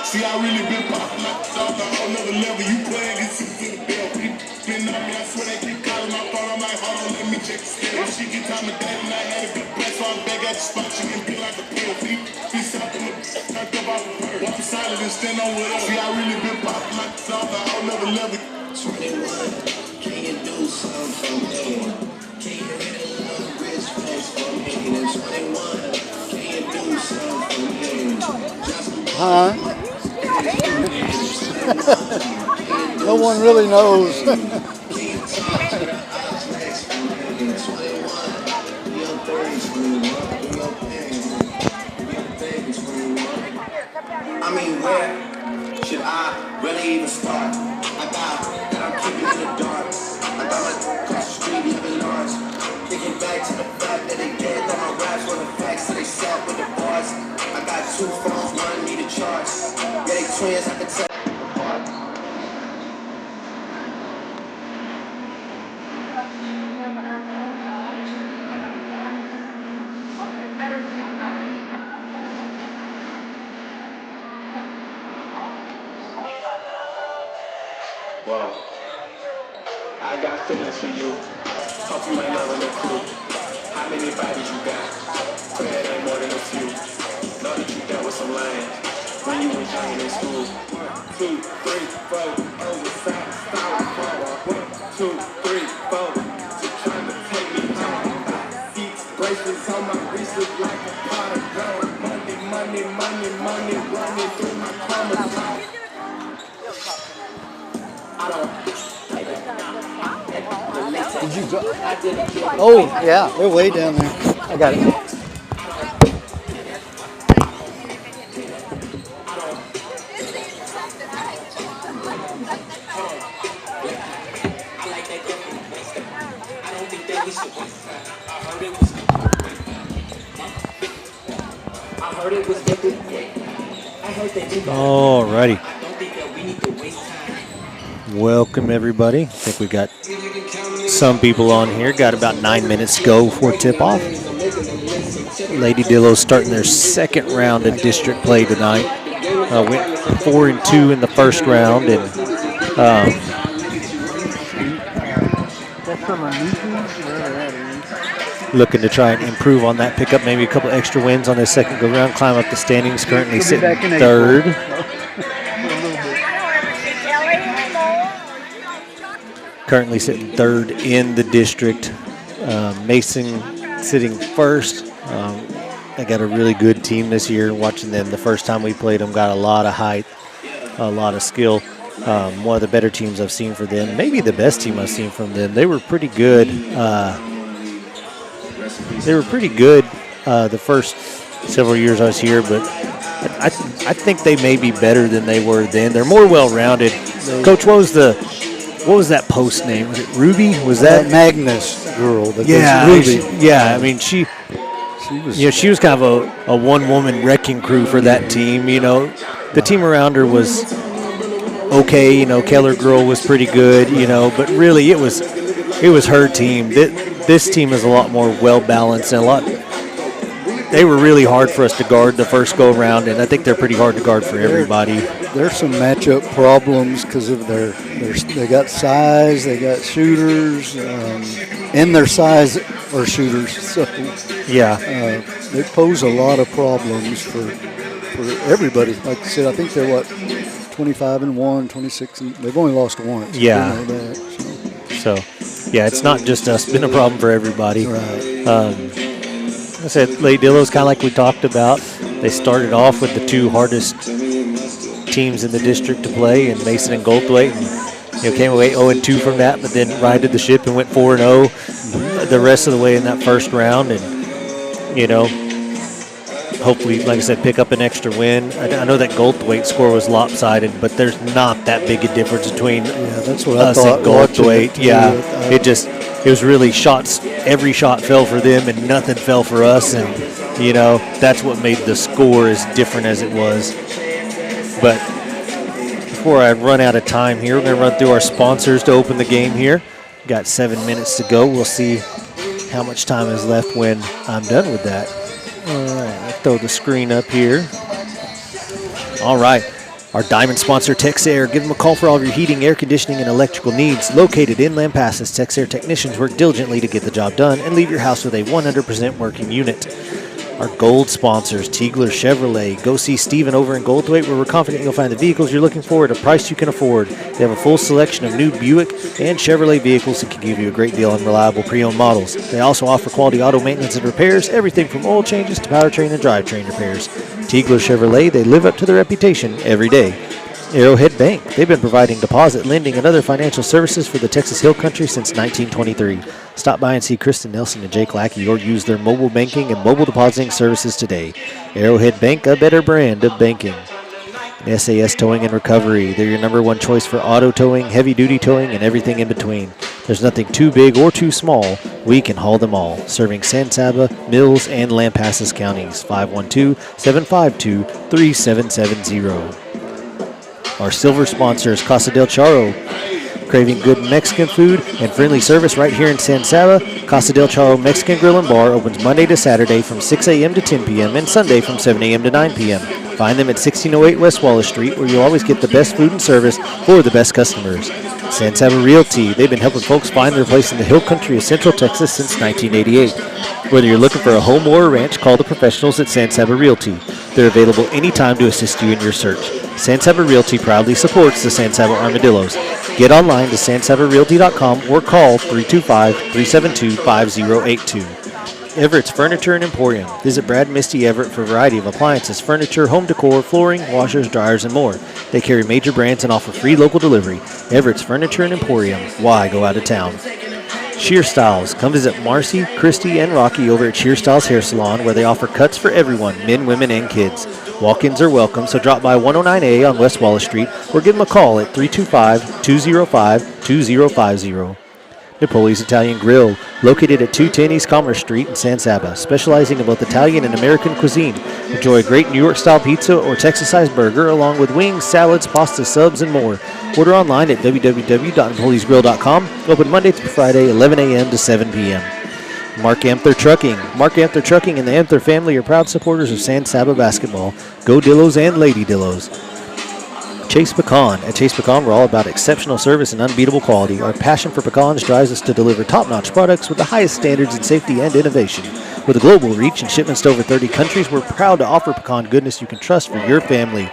See, I really been popping like it's off a whole nother level. You playing this shit to the bell. People been on me, I swear they keep calling my phone. I'm like, hold on, let me check the scale. She get time of day and I had a good press, so I'm back at the spot. She can be like a pill. Be stopping the turned up off of her. Walk silent and stand on with her. See, I really been popping like it's off a whole nother level. 21, can you do something for me? Can you hit a little rich face for me? And 21, can you do something for me? Huh? No one really knows. I mean, where should I really even start? I got that I'm keeping in the dark. I got my across the street living large. Thinking back to the fact that they dead, that my raps were the facts, so they sat with the bars. I got 2 phones, one need to charge. Yeah, they twins, I can tell. Whoa, I got feelings for you. Hope you ain't never no clue. How many bodies you got? Pray it ain't more than a few. Know that you dealt with some lines when you was young in school. 1, 2, 3, 4, oversized style. 1, 2, 3, 4. Just trying to take me home. Seats, bracelets on my wrist look like a pot of gold. Money, money, money, money running through my chromosomes. Did you go? Oh, yeah, they're way down there. I got it. All righty. Welcome, everybody. I think we got some people on here. Got about 9 minutes to go before tip-off. Lady Dillos starting their second round of district play tonight. Went 4-2 in the first round, and looking to try and improve on that, pick up maybe a couple extra wins on their second go-round, climb up the standings, currently sitting third. Currently sitting third in the district. Mason sitting first. They got a really good team this year. Watching them the first time we played them, got a lot of height, a lot of skill. One of the better teams I've seen for them, maybe the best team I've seen from them. They were pretty good. The first several years I was here, but I think they may be better than they were then. They're more well-rounded. Coach, what was that post name? Was it Ruby? Was that Magnus girl? Ruby. I mean, she was kind of a one-woman wrecking crew for that team. The team around her was okay. Keller girl was pretty good. But really it was her team. This team is a lot more well-balanced and they were really hard for us to guard the first go-around, and I think they're pretty hard to guard for everybody. There's some matchup problems because of they got size, they got shooters, and their size are shooters. So they pose a lot of problems for everybody. Like I said, I think they're 25-1, 26, and they've only lost once. So it's not just us. It's been a problem for everybody. Right. I said Lady Dillos, kind of like we talked about. They started off with the 2 hardest teams in the district to play, in Mason and Goldthwaite, and came away 0-2 from that, but then righted the ship and went 4-0 the rest of the way in that first round, and hopefully, like I said, pick up an extra win. I know that Goldthwaite score was lopsided, but there's not that big a difference between that's what us I thought and Goldthwaite. It was really shots. Every shot fell for them, and nothing fell for us. And that's what made the score as different as it was. But before I run out of time here, we're going to run through our sponsors to open the game here. Got 7 minutes to go. We'll see how much time is left when I'm done with that. All right, I'll throw the screen up here. All right. Our diamond sponsor, TexAir. Give them a call for all of your heating, air conditioning, and electrical needs. Located in Lampasas, TexAir technicians work diligently to get the job done and leave your house with a 100% working unit. Our gold sponsors, Tiegler Chevrolet. Go see Steven over in Goldthwaite, where we're confident you'll find the vehicles you're looking for at a price you can afford. They have a full selection of new Buick and Chevrolet vehicles that can give you a great deal on reliable pre-owned models. They also offer quality auto maintenance and repairs, everything from oil changes to powertrain and drivetrain repairs. Tiegler Chevrolet, they live up to their reputation every day. Arrowhead Bank. They've been providing deposit, lending, and other financial services for the Texas Hill Country since 1923. Stop by and see Kristen Nelson and Jake Lackey or use their mobile banking and mobile depositing services today. Arrowhead Bank, a better brand of banking. And SAS Towing and Recovery. They're your number one choice for auto towing, heavy-duty towing, and everything in between. There's nothing too big or too small. We can haul them all. Serving San Saba, Mills, and Lampasas counties. 512-752-3770. Our silver sponsor is Casa del Charro. Craving good Mexican food and friendly service right here in San Saba? Casa del Charro Mexican Grill and Bar opens Monday to Saturday from 6 a.m. to 10 p.m. and Sunday from 7 a.m. to 9 p.m. Find them at 1608 West Wallace Street, where you'll always get the best food and service for the best customers. San Saba Realty. They've been helping folks find their place in the hill country of Central Texas since 1988. Whether you're looking for a home or a ranch, call the professionals at San Saba Realty. They're available anytime to assist you in your search. San Saba Realty proudly supports the San Saba Armadillos. Get online to sansabarealty.com or call 325-372-5082. Everett's Furniture and Emporium. Visit Brad and Misty Everett for a variety of appliances, furniture, home decor, flooring, washers, dryers, and more. They carry major brands and offer free local delivery. Everett's Furniture and Emporium. Why go out of town? Shear Styles. Come visit Marcy, Christy, and Rocky over at Shear Styles Hair Salon, where they offer cuts for everyone, men, women, and kids. Walk-ins are welcome, so drop by 109A on West Wallace Street or give them a call at 325-205-2050. Napoli's Italian Grill, located at 210 East Commerce Street in San Saba, specializing in both Italian and American cuisine. Enjoy a great New York-style pizza or Texas-sized burger, along with wings, salads, pasta, subs, and more. Order online at www.napolisgrill.com. Open Monday through Friday, 11 a.m. to 7 p.m. Mark Amther Trucking. Mark Amther Trucking and the Amther family are proud supporters of San Saba basketball. Go Dillos and Lady Dillos. Chase Pecan. At Chase Pecan, we're all about exceptional service and unbeatable quality. Our passion for pecans drives us to deliver top-notch products with the highest standards in safety and innovation. With a global reach and shipments to over 30 countries, we're proud to offer pecan goodness you can trust for your family.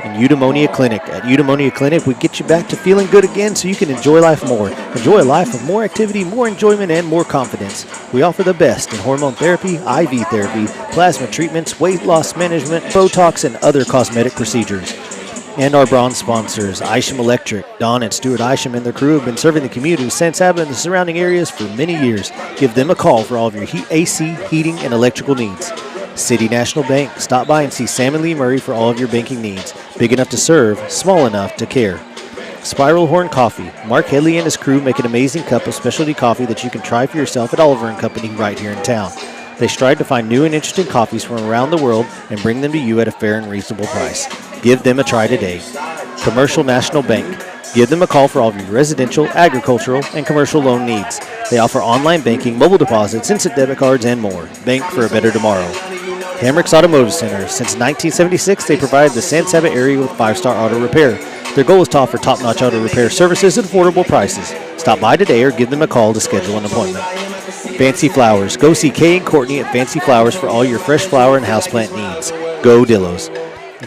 And Eudaimonia Clinic. At Eudaimonia Clinic, we get you back to feeling good again so you can enjoy life more. Enjoy a life of more activity, more enjoyment, and more confidence. We offer the best in hormone therapy, IV therapy, plasma treatments, weight loss management, Botox, and other cosmetic procedures. And our bronze sponsors, Isham Electric. Don and Stuart Isham and their crew have been serving the community of San Saba and the surrounding areas for many years. Give them a call for all of your AC, heating, and electrical needs. City National Bank. Stop by and see Sam and Lee Murray for all of your banking needs. Big enough to serve, small enough to care. Spiral Horn Coffee. Mark Headley and his crew make an amazing cup of specialty coffee that you can try for yourself at Oliver & Company right here in town. They strive to find new and interesting coffees from around the world and bring them to you at a fair and reasonable price. Give them a try today. Commercial National Bank. Give them a call for all of your residential, agricultural, and commercial loan needs. They offer online banking, mobile deposits, instant debit cards, and more. Bank for a better tomorrow. Hamrick's Automotive Center. Since 1976, they provide the San Saba area with 5-star auto repair. Their goal is to offer top-notch auto repair services at affordable prices. Stop by today or give them a call to schedule an appointment. Fancy Flowers. Go see Kay and Courtney at Fancy Flowers for all your fresh flower and houseplant needs. Go Dillos.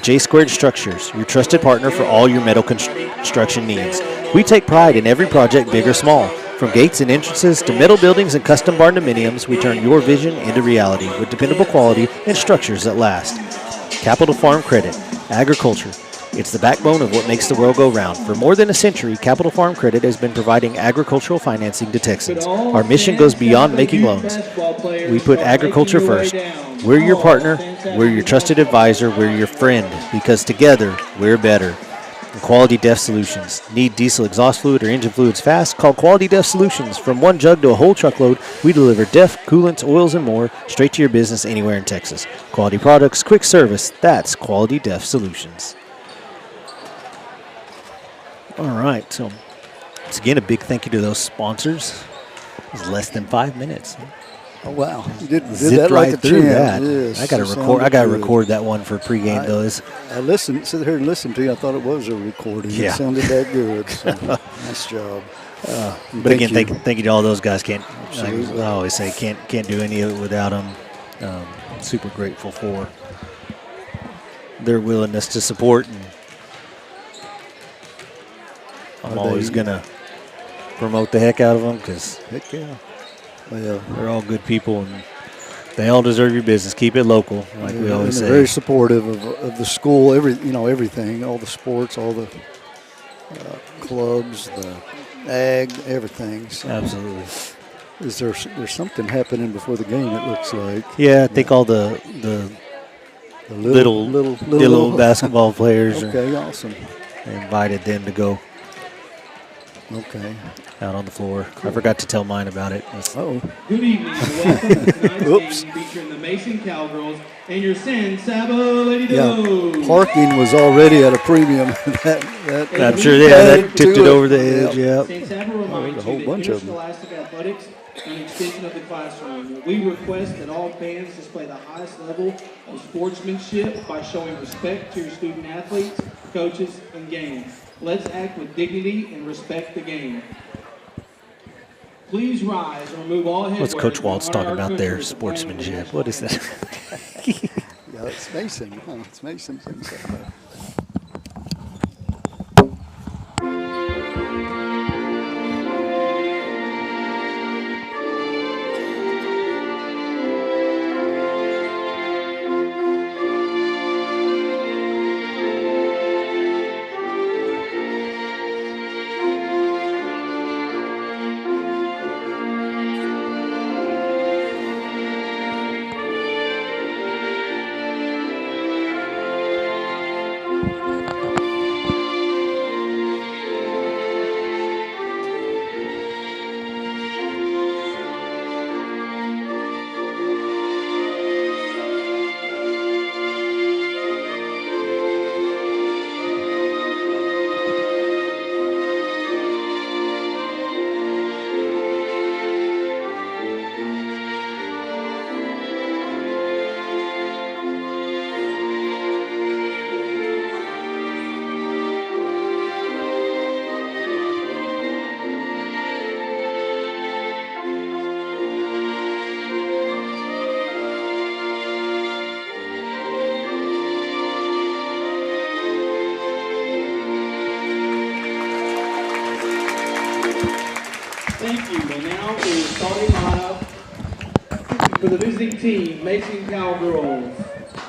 J Squared Structures, your trusted partner for all your metal construction needs. We take pride in every project, big or small. From gates and entrances to metal buildings and custom barndominiums, we turn your vision into reality with dependable quality and structures that last. Capital Farm Credit. Agriculture. It's the backbone of what makes the world go round. For more than a century, Capital Farm Credit has been providing agricultural financing to Texans. Our mission goes beyond making loans. We put agriculture first. We're your partner, we're your trusted advisor, we're your friend, because together, we're better. And Quality Def Solutions. Need diesel exhaust fluid or engine fluids fast? Call Quality Def Solutions. From one jug to a whole truckload, we deliver DEF, coolants, oils, and more straight to your business anywhere in Texas. Quality products, quick service, that's Quality Def Solutions. All right, so once again, a big thank you to those sponsors. It was less than 5 minutes. Oh wow! You did Zipped that right like a through champ. that. Yes, I got to it record. I got to sounded good. record that one for pregame though. I listened, sit here and listened to you. I thought it was a recording. Yeah. It sounded that good. So, nice job. But again, thank you to all those guys. Can't Absolutely. I always say can't do any of it without them. Super grateful for their willingness to support, and I'm always gonna promote the heck out of them because Heck yeah. Well, they're all good people and they all deserve your business. Keep it local, like we always they're say. very supportive of the school. Everything, all the sports, all the clubs, the ag, everything. So. Absolutely. There's something happening before the game? It looks like. Yeah, I think all the little basketball players. Okay, awesome. They invited them to go. Okay. Out on the floor. I forgot to tell mine about it. Oh. Good evening and welcome to tonight's game featuring the Mason Cowgirls and your San Saba Lady Dillos. Yeah, parking was already at a premium. I'm sure that tipped it over the edge. Yeah. San Saba reminds you that interscholastic athletics are an extension of the classroom. We request that all fans display the highest level of sportsmanship by showing respect to your student athletes, coaches, and game. Let's act with dignity and respect the game. Please rise or remove all headwear. What's Coach Waltz talking about there? Sportsmanship. What is that? Yeah, it's Mason. Oh, it's Mason. Thank you. And now for the starting lineup for the visiting team, Mason Cowgirls.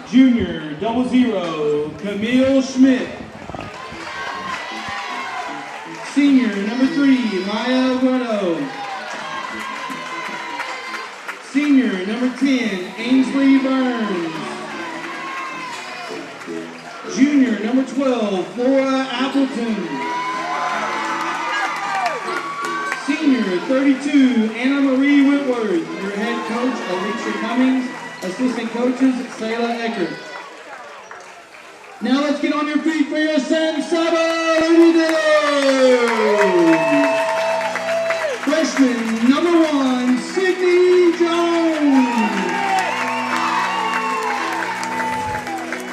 Junior, 00, Camille Schmidt. Senior, number 3, Maya Guerno. Senior, number 10, Ainsley Burns. Junior, number 12, Flora Appleton. Senior, 32, Anna Marie Whitworth. Your head coach, Alicia Cummings. Assistant coaches, Sayla Eckert. Now let's get on your feet for your San Saba Lady Dillos. Freshman, number 1, Sydney Jones.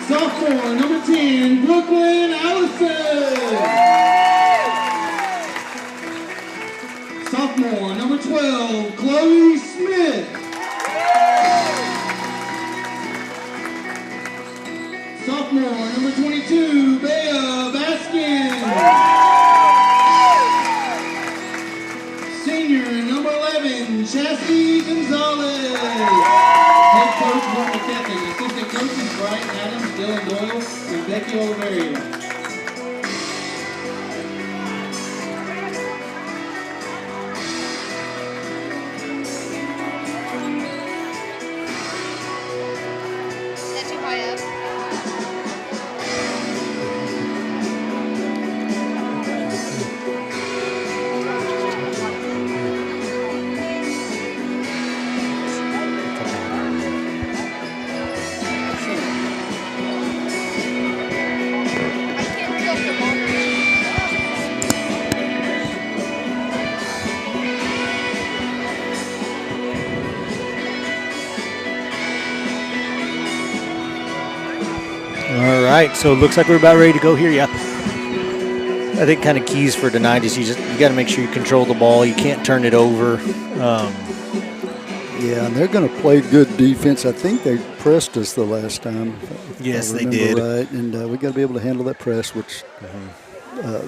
Sophomore, number 10, Brooklyn Allison. Sophomore, number 12, Chloe Smith. Sophomore, number 22, Bea Baskin. Senior, number 11, Chastity Gonzalez. Head coach, Mark McKethan. Assistant coaches, Brian Adams, Dylan Doyle, and Becky Oliveria. All right, so it looks like we're about ready to go here. Yeah, I think kind of keys for tonight is you got to make sure you control the ball. You can't turn it over. Yeah, and they're going to play good defense. I think they pressed us the last time. Yes, they did. did. Right, and we got to be able to handle that press, which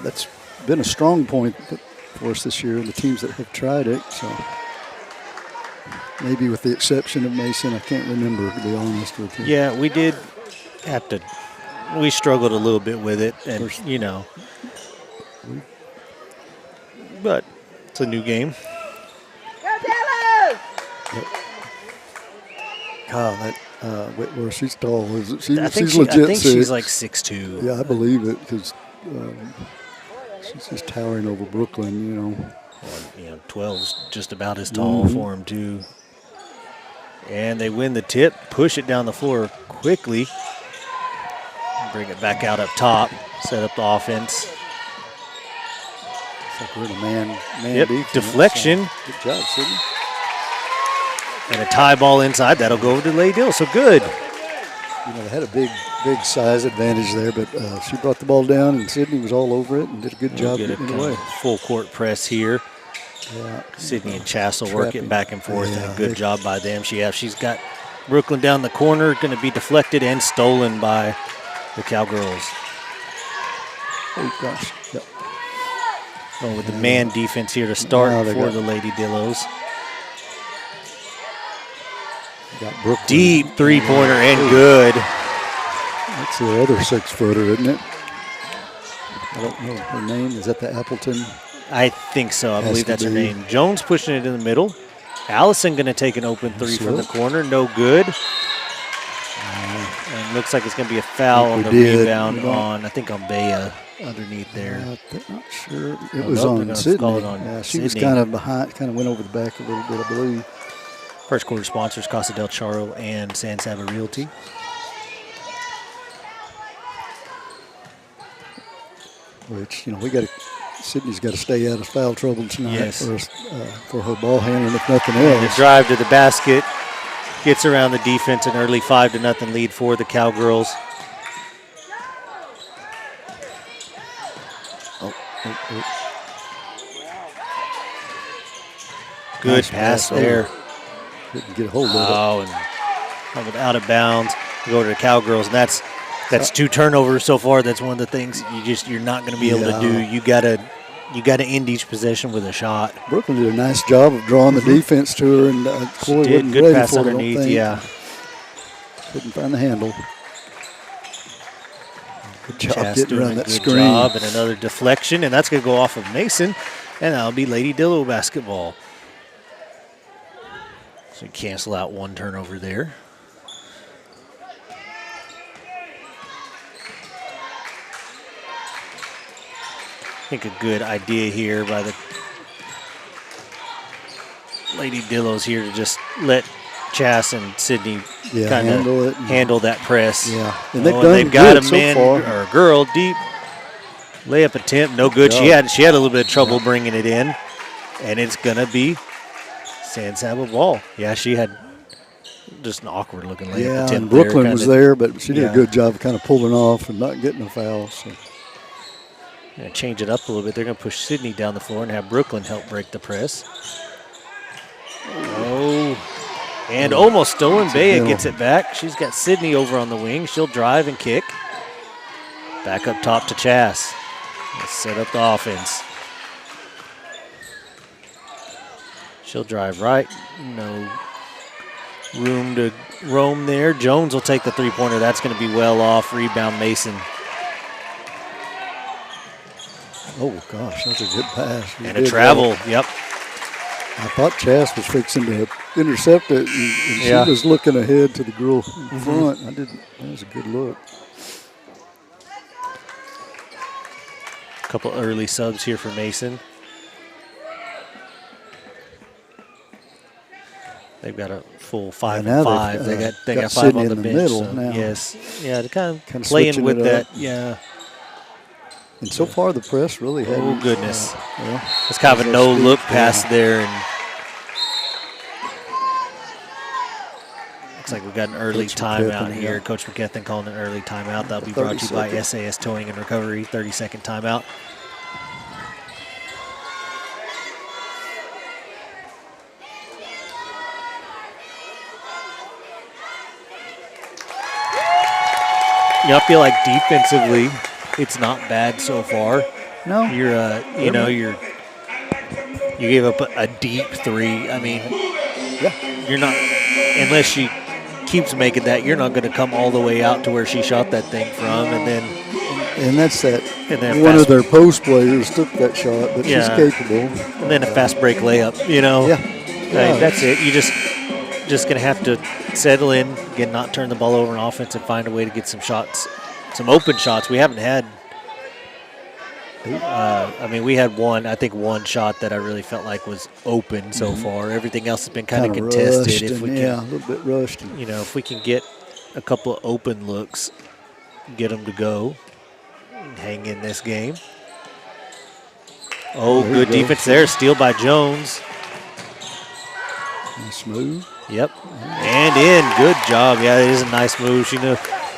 that's been a strong point for us this year. The teams that have tried it, so maybe with the exception of Mason, I can't remember, to be honest with you. Yeah, we did have to. We struggled a little bit with it, and but it's a new game. God, Whitworth, she's tall. She's I think legit she's like 6'2". Yeah, I believe it because she's just towering over Brooklyn, Well, 12's just about as tall for him, too. And they win the tip, push it down the floor quickly, bring it back out up top, set up the offense. It's like we're in a man defense. Deflection. Good job, Sydney. And a tie ball inside. That'll go over to Lady Dillos. So good. They had a big size advantage there, but she brought the ball down, and Sydney was all over it and did a good job getting it away. Full court press here. Yeah. Sydney and Chassel working back and forth. And a good job by them. She's got Brooklyn down the corner, going to be deflected and stolen by the Cowgirls. Oh, gosh. Yep. Going with the man defense here to start for the Lady Dillos. Got Brooklyn. Deep three-pointer and good. That's the other 6-footer, isn't it? I don't know her name. Is that the Appleton? I think so. I believe that's her name. Jones pushing it in the middle. Allison going to take an open three from the corner. No good. And looks like it's going to be a foul on the rebound on, I think, on Bea underneath there. I'm not sure. It was on Sydney. She was kind of behind, kind of went over the back a little bit, I believe. First quarter sponsors, Casa del Charo and San Saba Realty. Which, Sydney's got to stay out of foul trouble tonight for her ball handling, if nothing else. The drive to the basket gets around the defense, an early 5-0 lead for the Cowgirls. Good nice pass there. Couldn't get a hold of it. And out of bounds. Go to the Cowgirls, and that's 2 turnovers so far. That's one of the things you're not going to be able to do. You got to end each possession with a shot. Brooklyn did a nice job of drawing the defense to her, and Chloe wasn't good ready pass for it, underneath. Couldn't find the handle. Good job Chas getting doing around a that good screen. job, and another deflection, and that's going to go off of Mason, and that'll be Lady Dillo basketball. So you cancel out one turnover there. I think a good idea here by the Lady Dillos here to just let Chas and Sydney kind of handle that press. Yeah, and they've got a man or a girl deep layup attempt, no good. She had a little bit of trouble bringing it in, and it's gonna be San Saba ball. Yeah, she had just an awkward looking layup attempt. And Brooklyn was there, but she did a good job of kind of pulling off and not getting a foul. So. Gonna change it up a little bit. They're gonna push Sydney down the floor and have Brooklyn help break the press. And almost stolen. Bea gets it back. She's got Sydney over on the wing. She'll drive and kick. Back up top to Chas. Let's set up the offense. She'll drive right. No room to roam there. Jones will take the three-pointer. That's going to be well off. Rebound Mason. Oh, gosh, that's a good pass. And a travel, yep. I thought Chas was fixing to intercept it, and she was looking ahead to the girl in front. That was a good look. A couple early subs here for Mason. They've got a full 5 and 5. They got 5 on the bench. Middle so now. Yes, yeah, they're kind of playing with that. Yeah. And so far, the press really hasn't. Oh, goodness. It's kind of a no-look pass there. And looks Looks like we've got an early Coach timeout McKethan, here. yeah. Coach McKethan calling an early timeout. That'll be brought to you by 30 SAS Towing and Recovery, 30-second timeout. Yeah, I feel like defensively, it's not bad so far. No. You're, you gave up a deep three. I mean, you're not, unless she keeps making that, you're not going to come all the way out to where she shot that thing from, and then. And that's that. And then one of their post players took that shot, but she's capable. And then a fast break layup, you know. Yeah. That's it. You just going to have to settle in, again, not turn the ball over on offense and find a way to get some shots, some open shots. We haven't had. We had one shot that I really felt like was open so far. Everything else has been kind of contested. If we can, a little bit rushed. You know, if we can get a couple of open looks, get them to go, and hang in this game. Oh, good defense there. Steal by Jones. Nice move. Yep. And in. Good job. Yeah, it is a nice move. She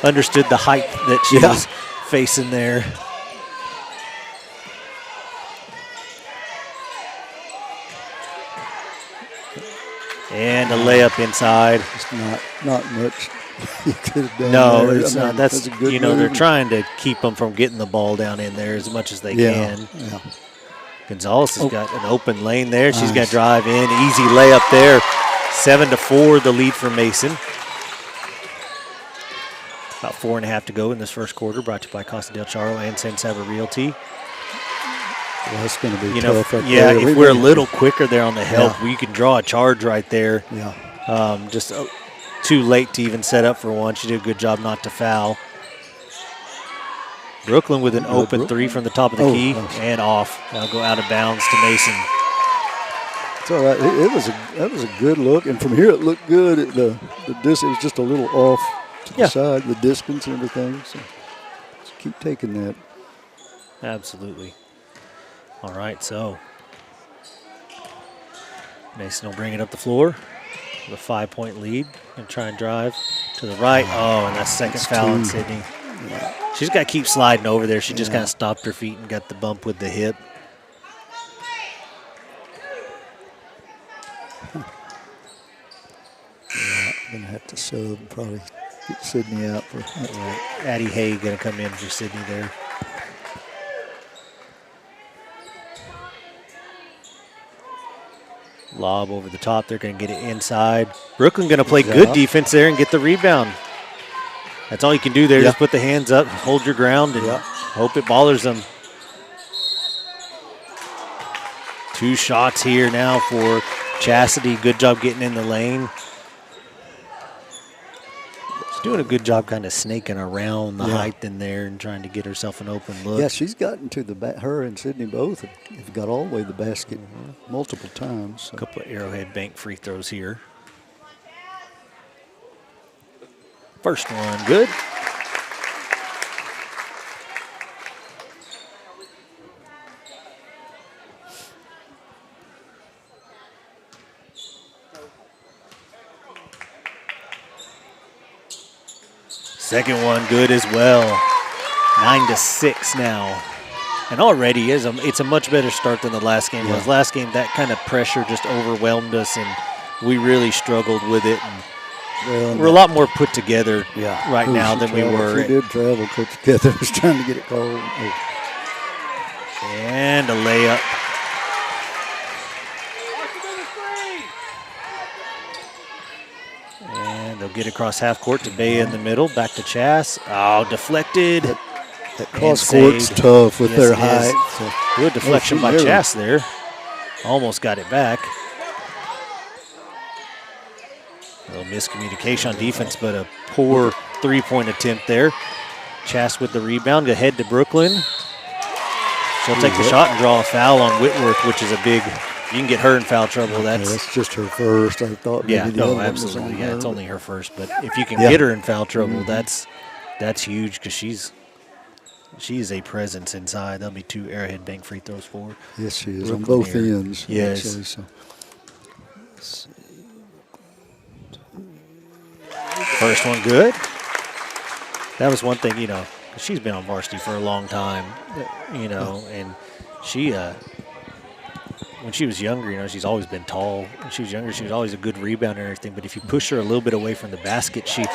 understood the height that she was facing there. And a layup inside. It's not much you could have done. No, there. it's not. That's, a good they're move. trying to keep them from getting the ball down in there as much as they can. Yeah. Gonzalez has got an open lane there. She's Nice. got to drive in. Easy layup there. 7-4, the lead for Mason. About 4.5 to go in this first quarter. Brought to you by Costa del Charro and San Saba Realty. Well, that's going to be tough. Right Yeah, there. if we're a little quicker there on the help, Yeah. we can draw a charge right there. Yeah. Just too late to even set up for one. She did a good job not to foul. Brooklyn with an open three from the top of the key and off. Now go out of bounds to Mason. It's all right. That was a good look, and from here it looked good. The distance was just a little off to the side, the distance and everything. So just keep taking that. Absolutely. All right, so Mason will bring it up the floor with a 5-point lead and try and drive to the right. Oh, and that's second foul on Sydney. Yeah. She's got to keep sliding over there. She just kind of stopped her feet and got the bump with the hip. I'm going to have to sub, probably get Sydney out for Addie Hay going to come in for Sydney there. Lob over the top. They're going to get it inside. Brooklyn going to play good defense there and get the rebound. That's all you can do there. Just put the hands up, hold your ground, and hope it bothers them. 2 shots here now for Chastity. Good job getting in the lane. She's doing a good job kind of snaking around the height in there and trying to get herself an open look. Yeah, she's gotten to the her and Sydney both have got all the way to the basket multiple times. So. A couple of Arrowhead Bank free throws here. First one, good. Second one, good as well. 9-6 now. And already it's a much better start than the last game was. Last game, that kind of pressure just overwhelmed us, and we really struggled with it. And we're a lot more put together right now than we were. We did travel. Coach Cather was trying to get it called. And a layup. And they'll get across half court to Bay in the middle. Back to Chas. Oh, deflected. That cross court's tough with their height. So good deflection by Chas there. Almost got it back. A little miscommunication on defense, but a poor three-point attempt there. Chas with the rebound. Ahead to Brooklyn. She'll take the shot and draw a foul on Whitworth, which is a big. You can get her in foul trouble. That's just her first. I thought. Maybe the other absolutely. One was on Yeah, her. it's only her first. But if you can get her in foul trouble, that's huge because she is a presence inside. That'll be 2 Arrowhead Bank free throws for her. Yes, she is Brooklyn on both here. ends. Yes. Actually, so. first one good. That was one thing, you know, she's been on varsity for a long time, you know, and she, when she was younger, you know, she's always been tall. When she was younger, she was always a good rebounder and everything, but if you push her a little bit away from the basket, she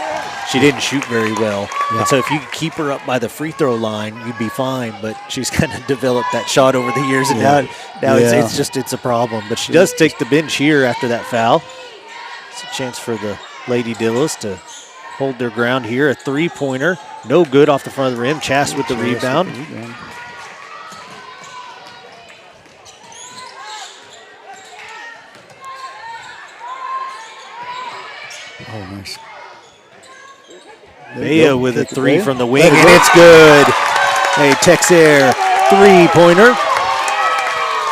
didn't shoot very well. Yeah. And so if you could keep her up by the free throw line, you'd be fine, but she's kind of developed that shot over the years, and now it's a problem. But she does take the bench here after that foul. It's a chance for the Lady Dillos to hold their ground here. A three-pointer, no good off the front of the rim. Chast with the rebound. Oh, nice. Bea with a three from the wing, and it's good. A Texair three-pointer,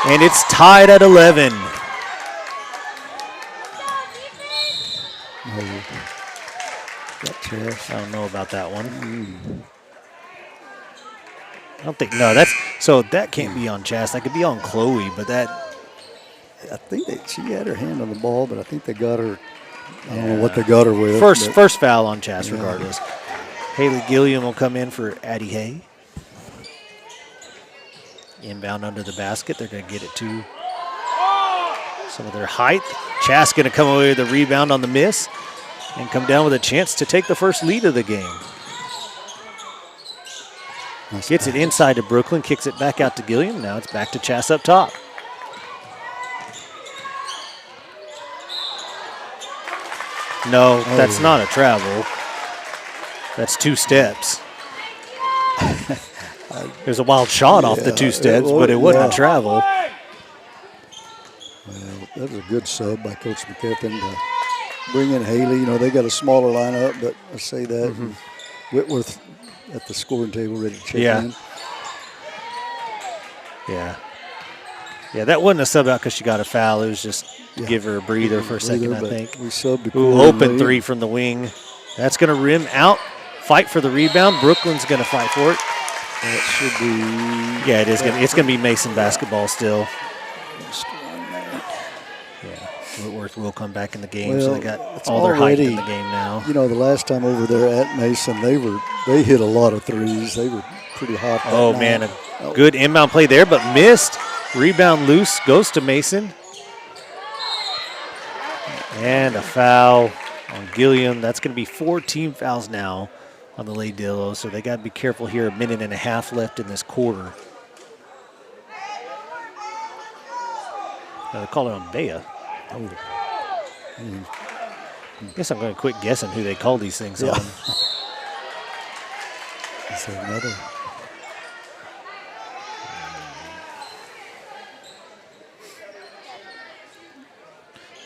and it's tied at 11. I don't know about that one. I don't think, no, that can't be on Chast. That could be on Chloe, but that. I think she had her hand on the ball, but I think they got her. I don't know what they got her with. First foul on Chast, regardless. Haley Gilliam will come in for Addie Hay. Inbound under the basket. They're going to get it to some of their height. Chast going to come away with a rebound on the miss and come down with a chance to take the first lead of the game. Nice. Gets it inside to Brooklyn, kicks it back out to Gilliam. Now it's back to Chast up top. No, that's not a travel. That's 2 steps. There's a wild shot off the 2 steps, but it wasn't a travel. Well, that was a good sub by Coach McKethan to bring in Haley. You know, they got a smaller lineup, but I say that. Whitworth at the scoring table ready to check in. Yeah, that wasn't a sub out because she got a foul. It was just give her a breather for a second, I think. We subbed open three from the wing. That's going to rim out. Fight for the rebound. Brooklyn's going to fight for it. That should be. Yeah, it is. It's going to be Mason basketball still. Yeah, Whitworth will come back in the game, so they got all their height in the game now. You know, the last time over there at Mason, they hit a lot of threes. They were pretty hot. Oh man, a good inbound play there, but missed. Rebound loose, goes to Mason. And a foul on Gilliam. That's going to be 4 team fouls now on the Lady Dillos, so they got to be careful here. 1.5 minutes left in this quarter. They call it on Bea. Guess I'm going to quit guessing who they call these things on. Is there another?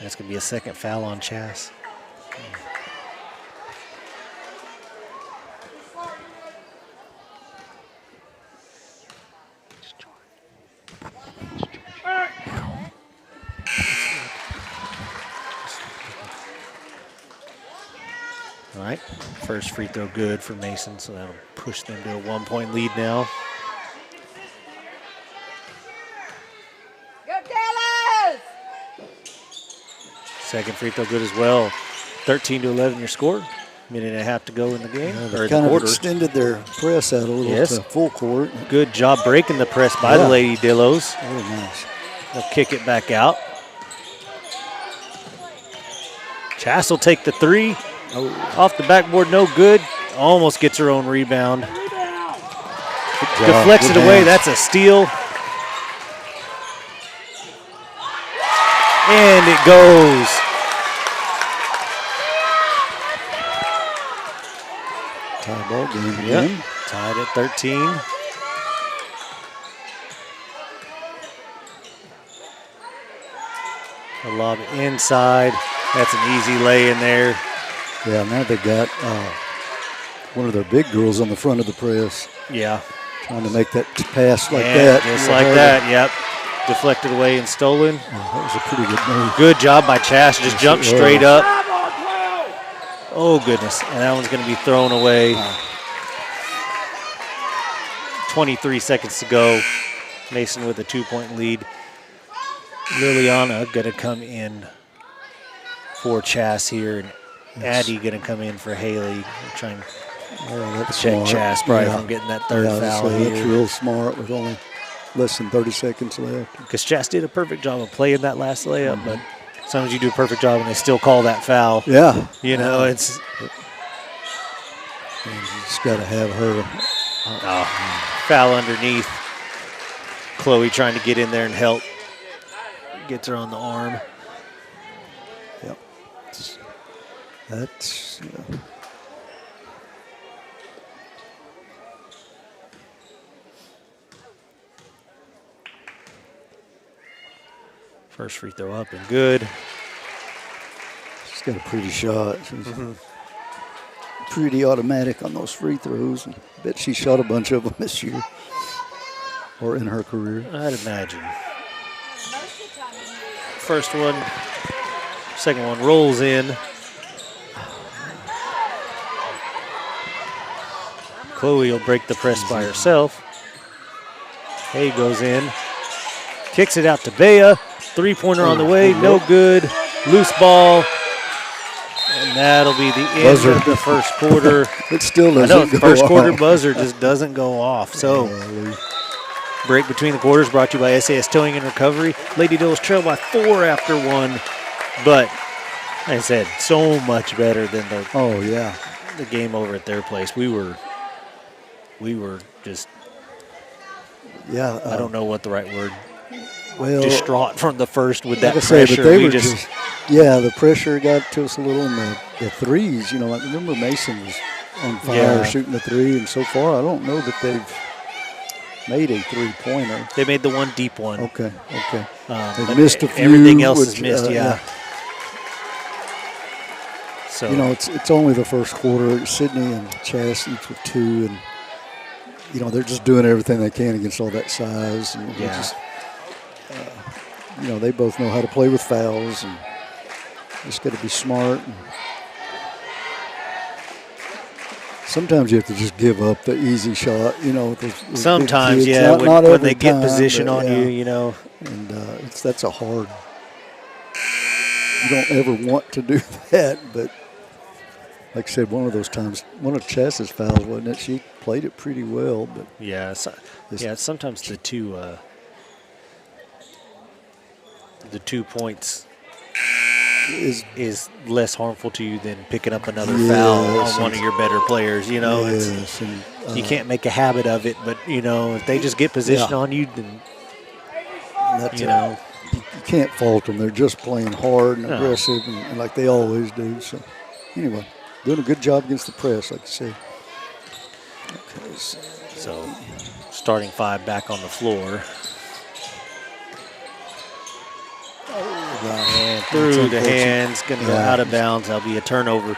That's going to be a second foul on Chast. All right, first free throw good for Mason, so that'll push them to a 1-point lead now. Second free throw good as well. 13-11 your score. 1.5 minutes to go in the game. They kind of extended their press out a little to full court. Good job breaking the press by the Lady Dillos. Very nice. They'll kick it back out. Chast will take the three. Off the backboard, no good. Almost gets her own rebound. Deflects it away. That's a steal. And it goes. Tie ball game again. Tied at 13. A lob inside. That's an easy lay in there. Yeah, now they got one of their big girls on the front of the press. Yeah. Trying to make that pass like that. Just like that, yep. Deflected away and stolen. Oh, that was a pretty good move. Good job by Chast. Just jumped straight up. Oh, goodness. And that one's going to be thrown away. 23 seconds to go. Mason with a 2-point lead. Liliana going to come in for Chast here. And Addie going to come in for Haley, trying that's to check smart. Chas probably from getting that third foul so here. that's real smart with only less than 30 seconds left. Because Chas did a perfect job of playing that last layup, but sometimes you do a perfect job and they still call that foul. Yeah. You know, it's... And you just got to have her. Foul underneath. Chloe trying to get in there and help. Gets her on the arm. Yep. That's... First free throw up and good. She's got a pretty shot. She's pretty automatic on those free throws. I bet she shot a bunch of them this year or in her career. I'd imagine. First one, second one rolls in. Chloe will break the press by herself. Hay goes in. Kicks it out to Bea. Three-pointer on the way, no good. Loose ball. And that'll be the end of the first quarter. It still doesn't I know, the go first quarter off. buzzer just doesn't go off. So, break between the quarters brought to you by SAS Towing and Recovery. Lady Dillos trail by 4 after 1. But, like I said, so much better than the game over at their place. We were just, I don't know what the right word, distraught from the first with that pressure. But they were just the pressure got to us a little in the threes. You know, I remember Mason was on fire shooting the three, and so far I don't know that they've made a three-pointer. They made the one deep one. Okay. They missed a few. Everything else is missed, So you know, it's only the first quarter. Sydney and Chas each with 2, and you know they're just doing everything they can against all that size. And just, you know, they both know how to play with fouls, and just got to be smart. And sometimes you have to just give up the easy shot. You know, with those sometimes, kids. Not when they get time, position on you, you know. And that's a hard. You don't ever want to do that, but like I said, one of those times, one of Chas's fouls, wasn't it? She played it pretty well, but sometimes the 2 points is less harmful to you than picking up another foul on one of your better players. You know, you can't make a habit of it, but you know, if they just get position on you, then you can't fault them. They're just playing hard and aggressive, and like they always do. So, anyway, doing a good job against the press, like you said. Okay, so starting 5 back on the floor. And through the hands, going to go out of bounds. That'll be a turnover.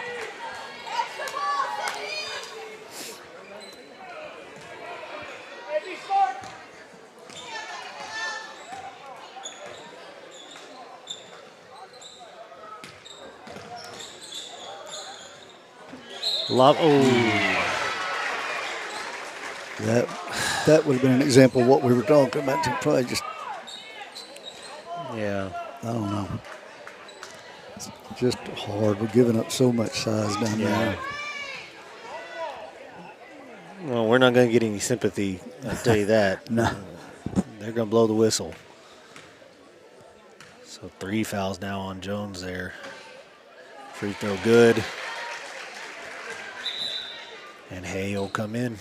That would have been an example of what we were talking about. Probably just, I don't know. It's just hard. We're giving up so much size down there. Well, we're not going to get any sympathy, I'll tell you that. No. They're going to blow the whistle. So 3 fouls now on Jones there. Free throw good. And Hay will come in.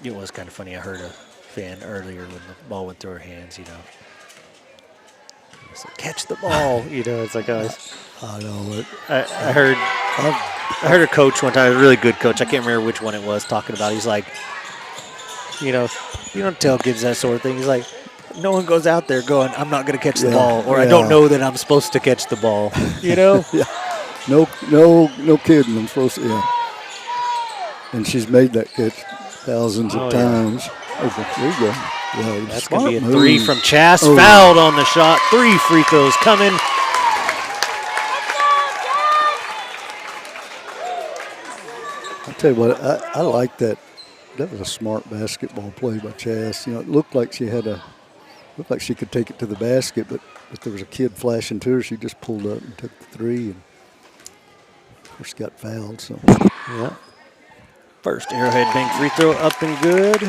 It was kind of funny. I heard a fan earlier when the ball went through her hands, you know. It's like, catch the ball, you know. It's like, I know it. I heard a coach one time, a really good coach. I can't remember which one it was, talking about. He's like, you know, you don't tell kids that sort of thing. He's like, no one goes out there going, I'm not going to catch the ball, or I don't know that I'm supposed to catch the ball, you know? No kidding. I'm supposed to, And she's made that catch thousands of times. Okay, there you go. Yeah, that's going to be a 3 from Chas. Fouled on the shot. 3 free throws coming. I'll tell you what, I like that. That was a smart basketball play by Chas. You know, it looked like she had a Looked like she could take it to the basket, but if there was a kid flashing to her, she just pulled up and took the three, and of course got fouled. So yeah. First Arrowhead Bank free throw up and good.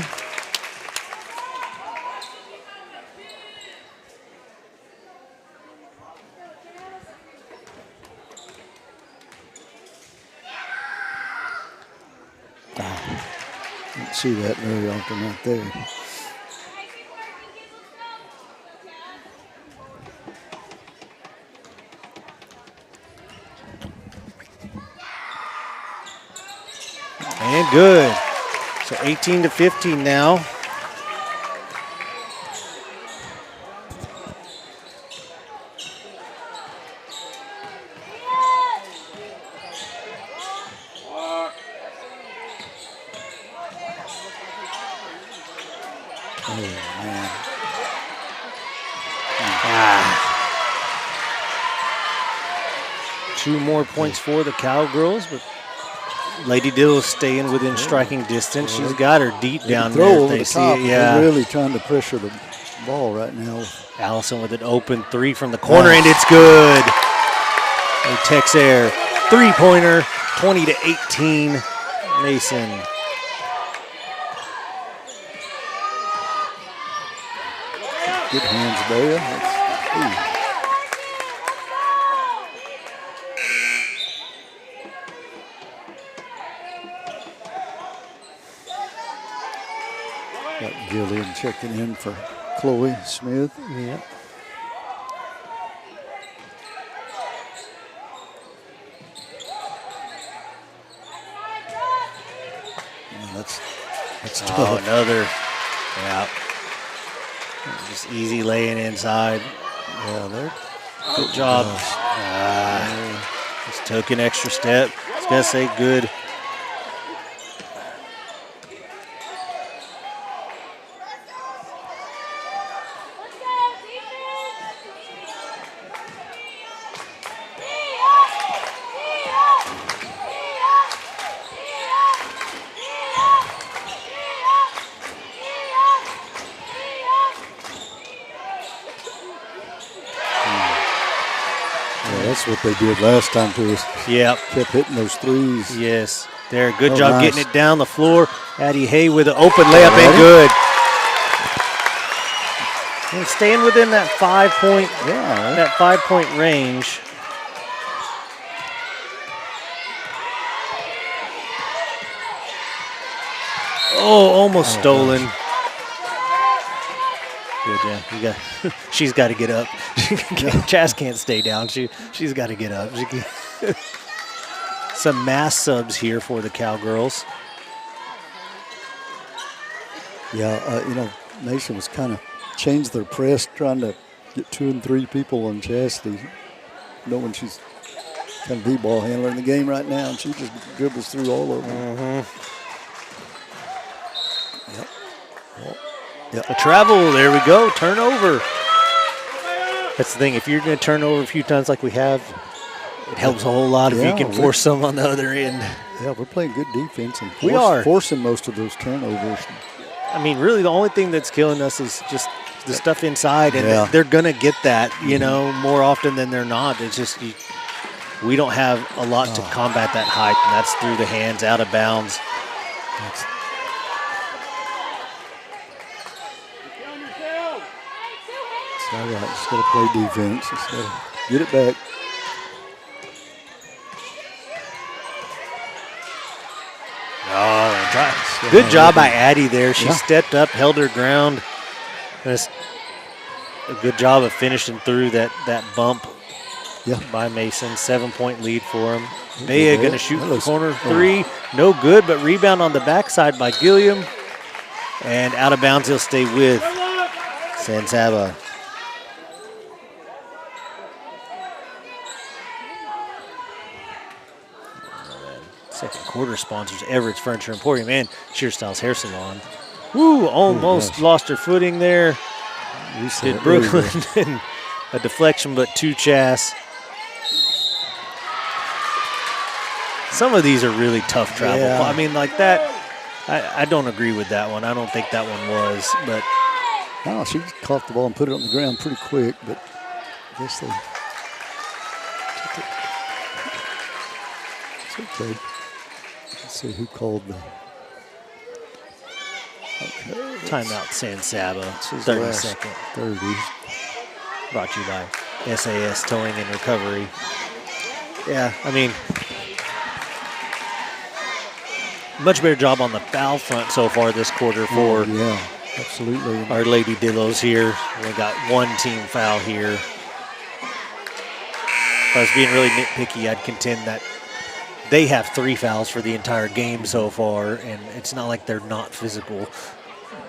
Didn't see that very often out there. And good. So 18-15 now. Oh, man. 2 more points for the Cowgirls, but Lady Dillos staying within striking distance. She's got her deep down throw there. over They the see top. it, yeah. They're really trying to pressure the ball right now. Allison with an open three from the corner, and it's good. A Texair three-pointer, 20-18. Mason. Good hands there. That's, got Gillian checking in for Chloe Smith. Yeah. That's Oh, tough. another. Yeah. Just easy laying inside. Yeah, there. Good job. Just took an extra step. I was going to say good. That's what they did last time to us. Yep. Kept hitting those threes. Yes. There. Good Oh, job nice. getting it down the floor. Addie Hay with an open layup and good. And staying within that 5-point, that 5-point range. Oh, almost stolen. Gosh. Good, yeah. You got. She's got to get up. Chas can't stay down. She's got to get up. Some mass subs here for the Cowgirls. Yeah, Mason was kind of changed their press, trying to get 2 and 3 people on Chastity, knowing she's kind of the ball handler in the game right now, and she just dribbles through all of them. Mm-hmm. Yep. A travel, there we go, turnover. That's the thing, if you're going to turn over a few times like we have, it helps a whole lot if you can force some on the other end. Yeah, we're playing good defense and We are forcing most of those turnovers. I mean, really, the only thing that's killing us is just the stuff inside, and they're going to get that, more often than they're not. It's just we don't have a lot to combat that height, and that's through the hands, out of bounds. It's all right. Just got to play defense. Just got to get it back. Oh, good job by Addie there. She stepped up, held her ground. That's a good job of finishing through that bump by Mason. 7-point lead for him. Bea going to shoot the corner three. No good, but rebound on the backside by Gilliam. And out of bounds, he'll stay with San Saba. Second quarter sponsors Everett's Furniture Emporium and Sheer Styles Hair Salon. Woo, almost lost her footing there. Did Brooklyn and a deflection, but 2 Chas. Some of these are really tough travel. Yeah. I mean, like that, I don't agree with that one. I don't think that one was, but Oh, she caught the ball and put it on the ground pretty quick, but I guess they took it. It's okay. Let's see who called the. Okay. Timeout San Saba, 30 second. 30. Brought to you by SAS Towing and Recovery. Yeah, I mean, much better job on the foul front so far this quarter for yeah, absolutely. our Lady Dillos here. We got one team foul here. If I was being really nitpicky, I'd contend that they have 3 fouls for the entire game so far, and it's not like they're not physical.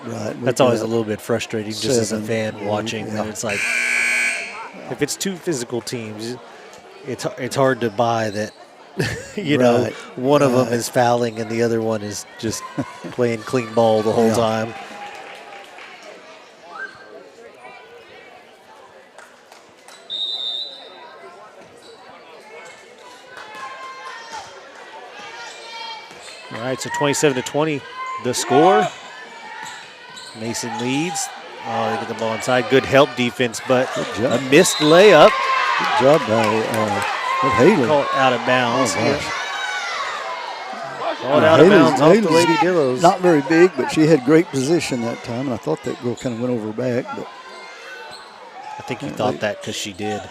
Right. That's always a little bit frustrating just as a fan watching. Yeah. And it's like, if it's 2 physical teams, it's hard to buy that, you know, one of them is fouling and the other one is just playing clean ball the whole time. All right, so 27-20, the score. Mason leads. Oh, they get the ball inside. Good help defense, but a missed layup. Good job by Haley. Call it out of bounds. Oh, gosh. Call it out of bounds off the Lady Dillos. Not very big, but she had great position that time, and I thought that girl kind of went over her back. But I think you thought that because she did.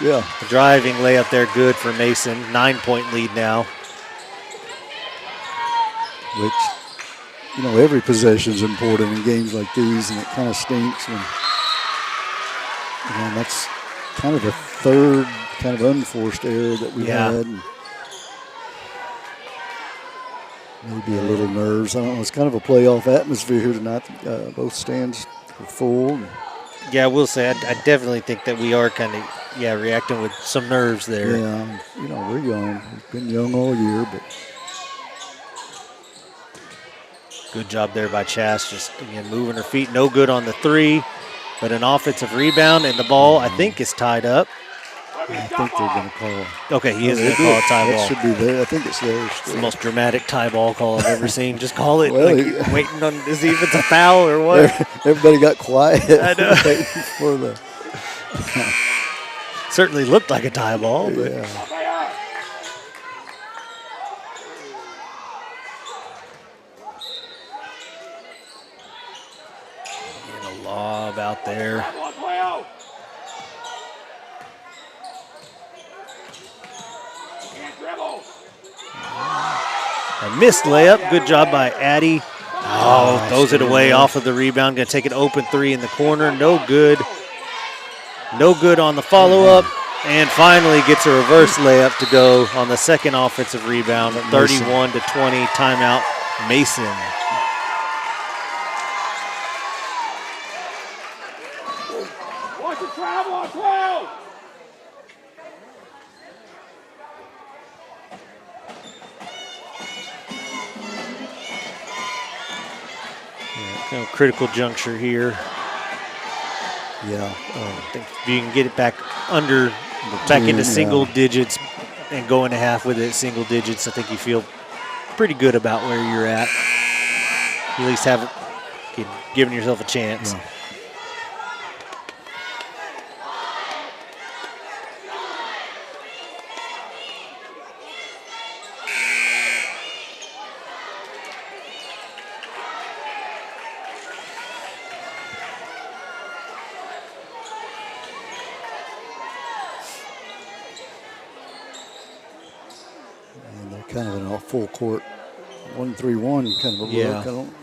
Yeah. The driving layup there, good for Mason. 9-point lead now. Which, you know, every possession is important in games like these, and it kind of stinks when, you know, that's kind of the third kind of unforced error that we had. And maybe a little nerves. I don't know. It's kind of a playoff atmosphere here tonight. Both stands are full. Yeah, I will say I definitely think that we are kind of, reacting with some nerves there. Yeah, you know, we're young. We've been young all year, but. Good job there by Chas, just again moving her feet. No good on the 3, but an offensive rebound, and the ball, I think, is tied up. I think they're going to call. Okay, he is going to call a tie ball. That should be there. I think it's there. It's the most dramatic tie ball call I've ever seen. Just call it. Well, like waiting on to see if it's a foul or what. Everybody got quiet. I know. For the certainly looked like a tie ball, but. Yeah. Lob out there. A missed layup. Good job by Addie. Oh, throws it away off of the rebound. Going to take an open 3 in the corner. No good. No good on the follow-up. And finally gets a reverse layup to go on the second offensive rebound. 31-20. Timeout, Mason. Kind of critical juncture here. Yeah. I think if you can get it back into single digits and go into half with it single digits, I think you feel pretty good about where you're at. You at least have given yourself a chance. Yeah. Kind of in a full court 1-3-1 kind of a look. Yeah. I don't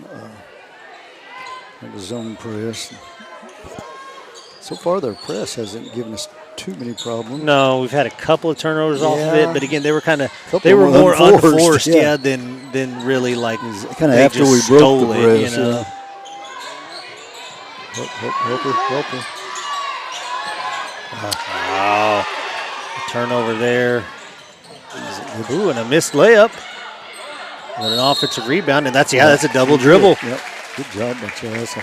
like a zone press. So far, their press hasn't given us too many problems. No, we've had a couple of turnovers off of it, but again, they were more unforced, unforced, than really like kind of after we broke the press. You know? Help her. Wow. Turnover there. Ooh, and a missed layup. With an offensive rebound, and that's a double dribble. Yep. Good job by Chas.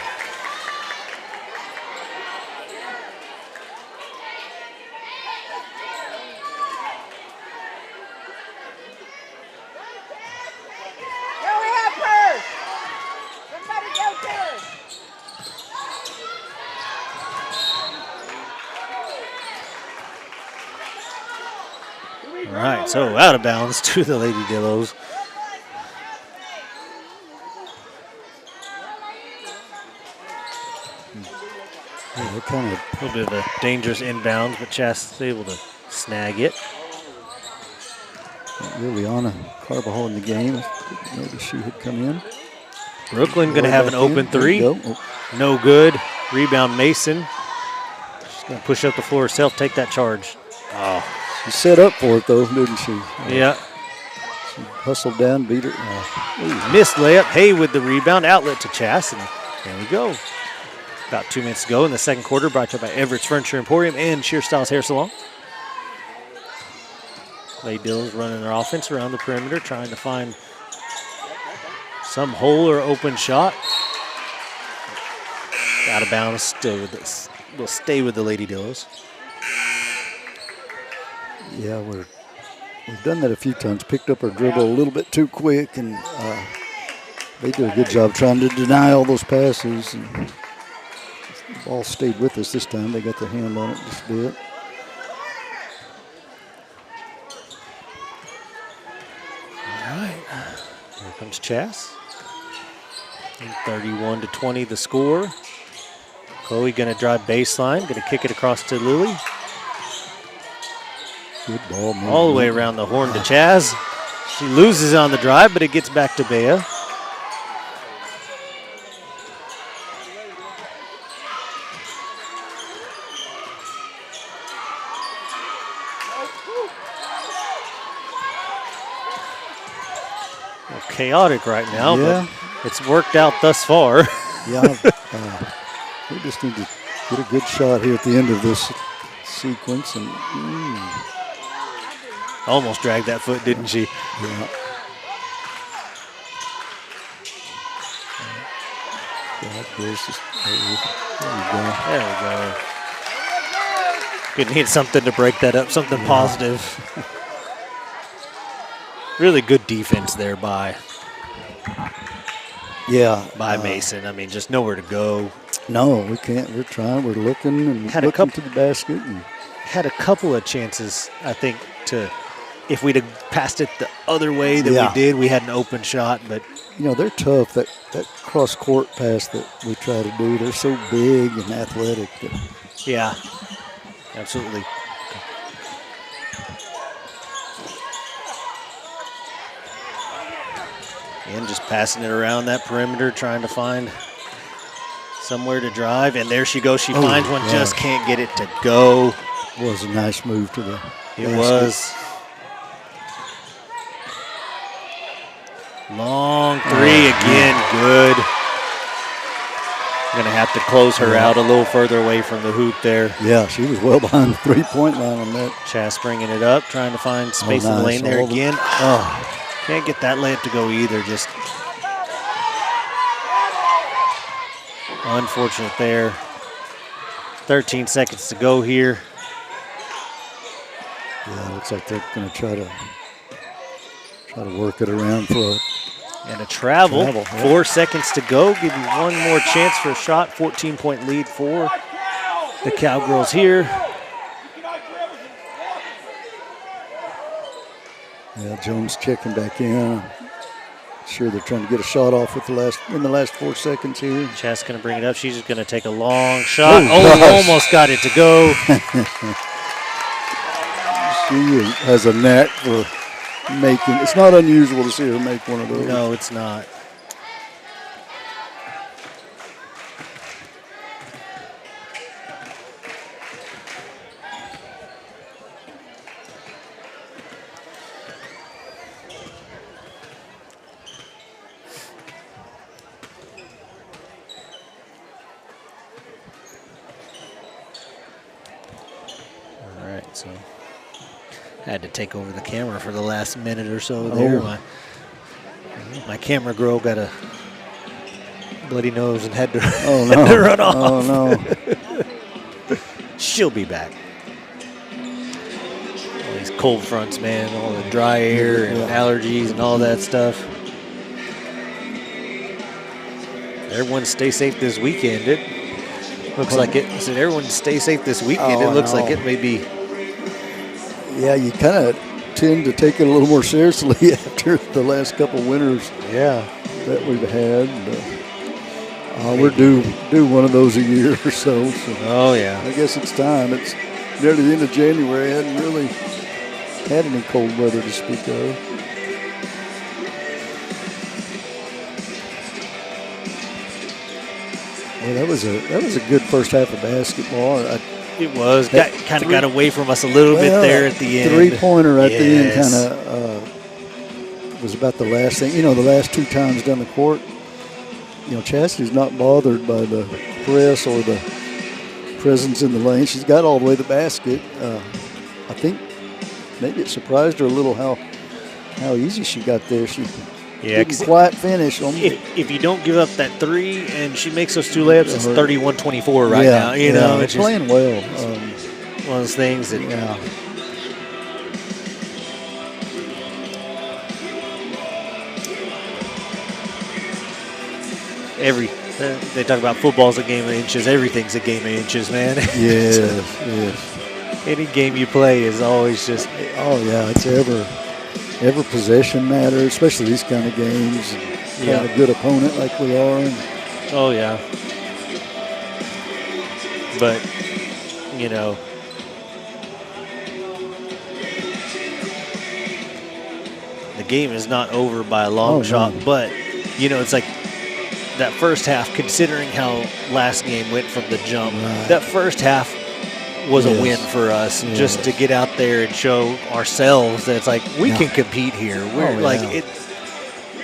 All right, so out of bounds to the Lady Dillos. Yeah, kind of A little bit of a dangerous inbound, but Chas is able to snag it. Liliana Carbajal in the game. Maybe she had come in. Brooklyn going to have an open three. Oh. No good. Rebound Mason. She's going to push up the floor herself, take that charge. Oh. She set up for it, though, didn't she? Yeah. She hustled down, beat her. Missed layup. Hay with the rebound. Outlet to Chas, and there we go. About 2 minutes to go in the second quarter, brought to you by Everett's Furniture Emporium and Sheer Styles Hair Salon. Lady Dills running their offense around the perimeter, trying to find some hole or open shot. Out of bounds, still with this. We'll stay with the Lady Dillos. Yeah, we've done that a few times. Picked up our dribble a little bit too quick, and they do a good job trying to deny all those passes. And the ball stayed with us this time. They got their hand on it just a bit. All right, here comes Chas. 31-20 the score. Chloe going to drive baseline, going to kick it across to Lily. Good ball movement. All the way around the horn to Chas. She loses on the drive, but it gets back to Bea. Chaotic right now, yeah. But it's worked out thus far. Yeah, we just need to get a good shot here at the end of this sequence. And almost dragged that foot, didn't she? Yeah. There we go. Could need something to break that up, something positive. Really good defense there by Mason. I mean, just nowhere to go. No, we can't. We're trying. We're looking and looking to the basket. And had a couple of chances, I think, to if we'd have passed it the other way that we did, we had an open shot. But you know, they're tough. That cross court pass that we try to do, they're so big and athletic. Yeah, absolutely. And just passing it around that perimeter, trying to find somewhere to drive. And there she goes. She finds one, just can't get it to go. It was a nice move to the It was. Long three again, good. Going to have to close her out a little further away from the hoop there. Yeah, she was well behind the three-point line on that. Chas bringing it up, trying to find space in the lane there again. Can't get that layup to go either. Just unfortunate there. 13 seconds to go here. Yeah, looks like they're going to try to work it around for a travel. 4 seconds to go. Give you one more chance for a shot. 14-point lead for the Cowgirls here. Yeah, Jones checking back in. Sure, they're trying to get a shot off with in the last 4 seconds here. Chas going to bring it up. She's just going to take a long shot. Almost got it to go. She has a knack for making. It's not unusual to see her make one of those. No, it's not. So had to take over the camera for the last minute or so there. My camera girl got a bloody nose and had to, had to run off. Oh, no. She'll be back. All these cold fronts, man, all the dry air and allergies and all that stuff. Everyone stay safe this weekend. It looks like it. I said everyone stay safe this weekend. It looks like it may be. Yeah, you kind of tend to take it a little more seriously after the last couple winters that we've had. We're due one of those a year or so. Oh, yeah. I guess it's time. It's nearly the end of January. I hadn't really had any cold weather to speak of. Well, that was a good first half of basketball. It was. Got away from us a little bit there at the end. Three-pointer at the end kind of was about the last thing. The last two times down the court, Chastity's not bothered by the press or the presence in the lane. She's got all the way to the basket. I think maybe it surprised her a little how easy she got there. She didn't quite finish. If you don't give up that three and she makes those two layups, it's 31-24 right now. It's playing well. One of those things that they talk about football's a game of inches. Everything's a game of inches, man. Yes. Any game you play is always just. Oh yeah, it's every possession matters, especially these kind of games. Got a good opponent like we are. Oh yeah. But the game is not over by a long shot. No. But it's like. That first half, considering how last game went from the jump, that first half was a win for us just to get out there and show ourselves that it's like we can compete here. We're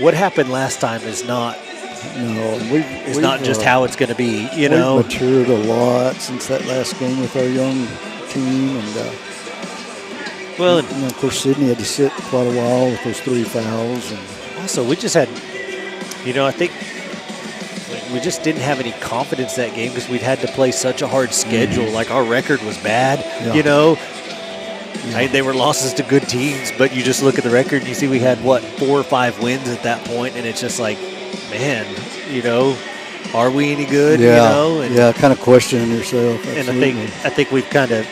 what happened last time is not just how it's going to be. We've matured a lot since that last game with our young team, and of course Sydney had to sit quite a while with those 3 fouls, and also we just had, I think. We just didn't have any confidence that game because we'd had to play such a hard schedule. Like, our record was bad, They were losses to good teams, but you just look at the record and you see we had, 4 or 5 wins at that point, and it's just like, man, are we any good? Kind of questioning yourself. Absolutely. And I think we've kind of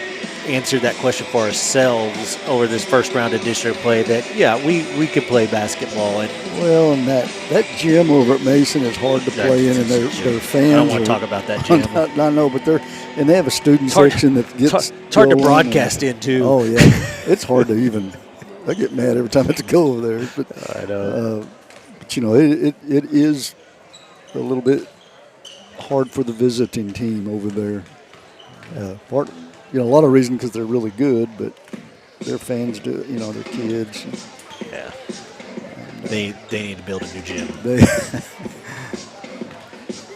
answered that question for ourselves over this first round of district play that, we could play basketball. And that gym over at Mason is hard to play in, and their fans. I don't want to talk about that gym. I know, but they have a student section that gets. It's hard to broadcast in too. Oh yeah, it's hard to even. I get mad every time I have to go over there. But I know. But it is a little bit hard for the visiting team over there. A lot of reason because they're really good, but their fans do. Their kids. Yeah. They need to build a new gym.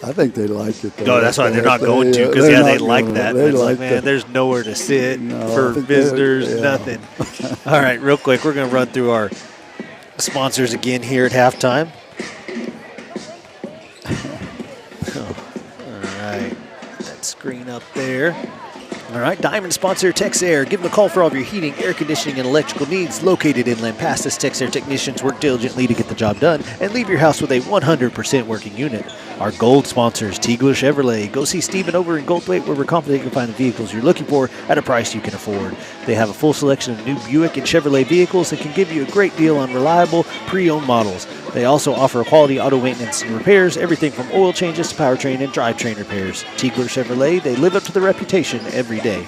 I think they like it, though. No, that's why they're not going to, because they like that. It's like, man, there's nowhere to sit for visitors, nothing. All right, real quick, we're going to run through our sponsors again here at halftime. All right, that screen up there. All right, Diamond sponsor TexAir. Give them a call for all of your heating, air conditioning, and electrical needs. Located in Lampasas, TexAir technicians work diligently to get the job done and leave your house with a 100% working unit. Our gold sponsors, Tigler Chevrolet. Go see Steven over in Goldthwaite, where we're confident you can find the vehicles you're looking for at a price you can afford. They have a full selection of new Buick and Chevrolet vehicles that can give you a great deal on reliable, pre-owned models. They also offer quality auto maintenance and repairs, everything from oil changes to powertrain and drivetrain repairs. Tigler Chevrolet, they live up to their reputation every day.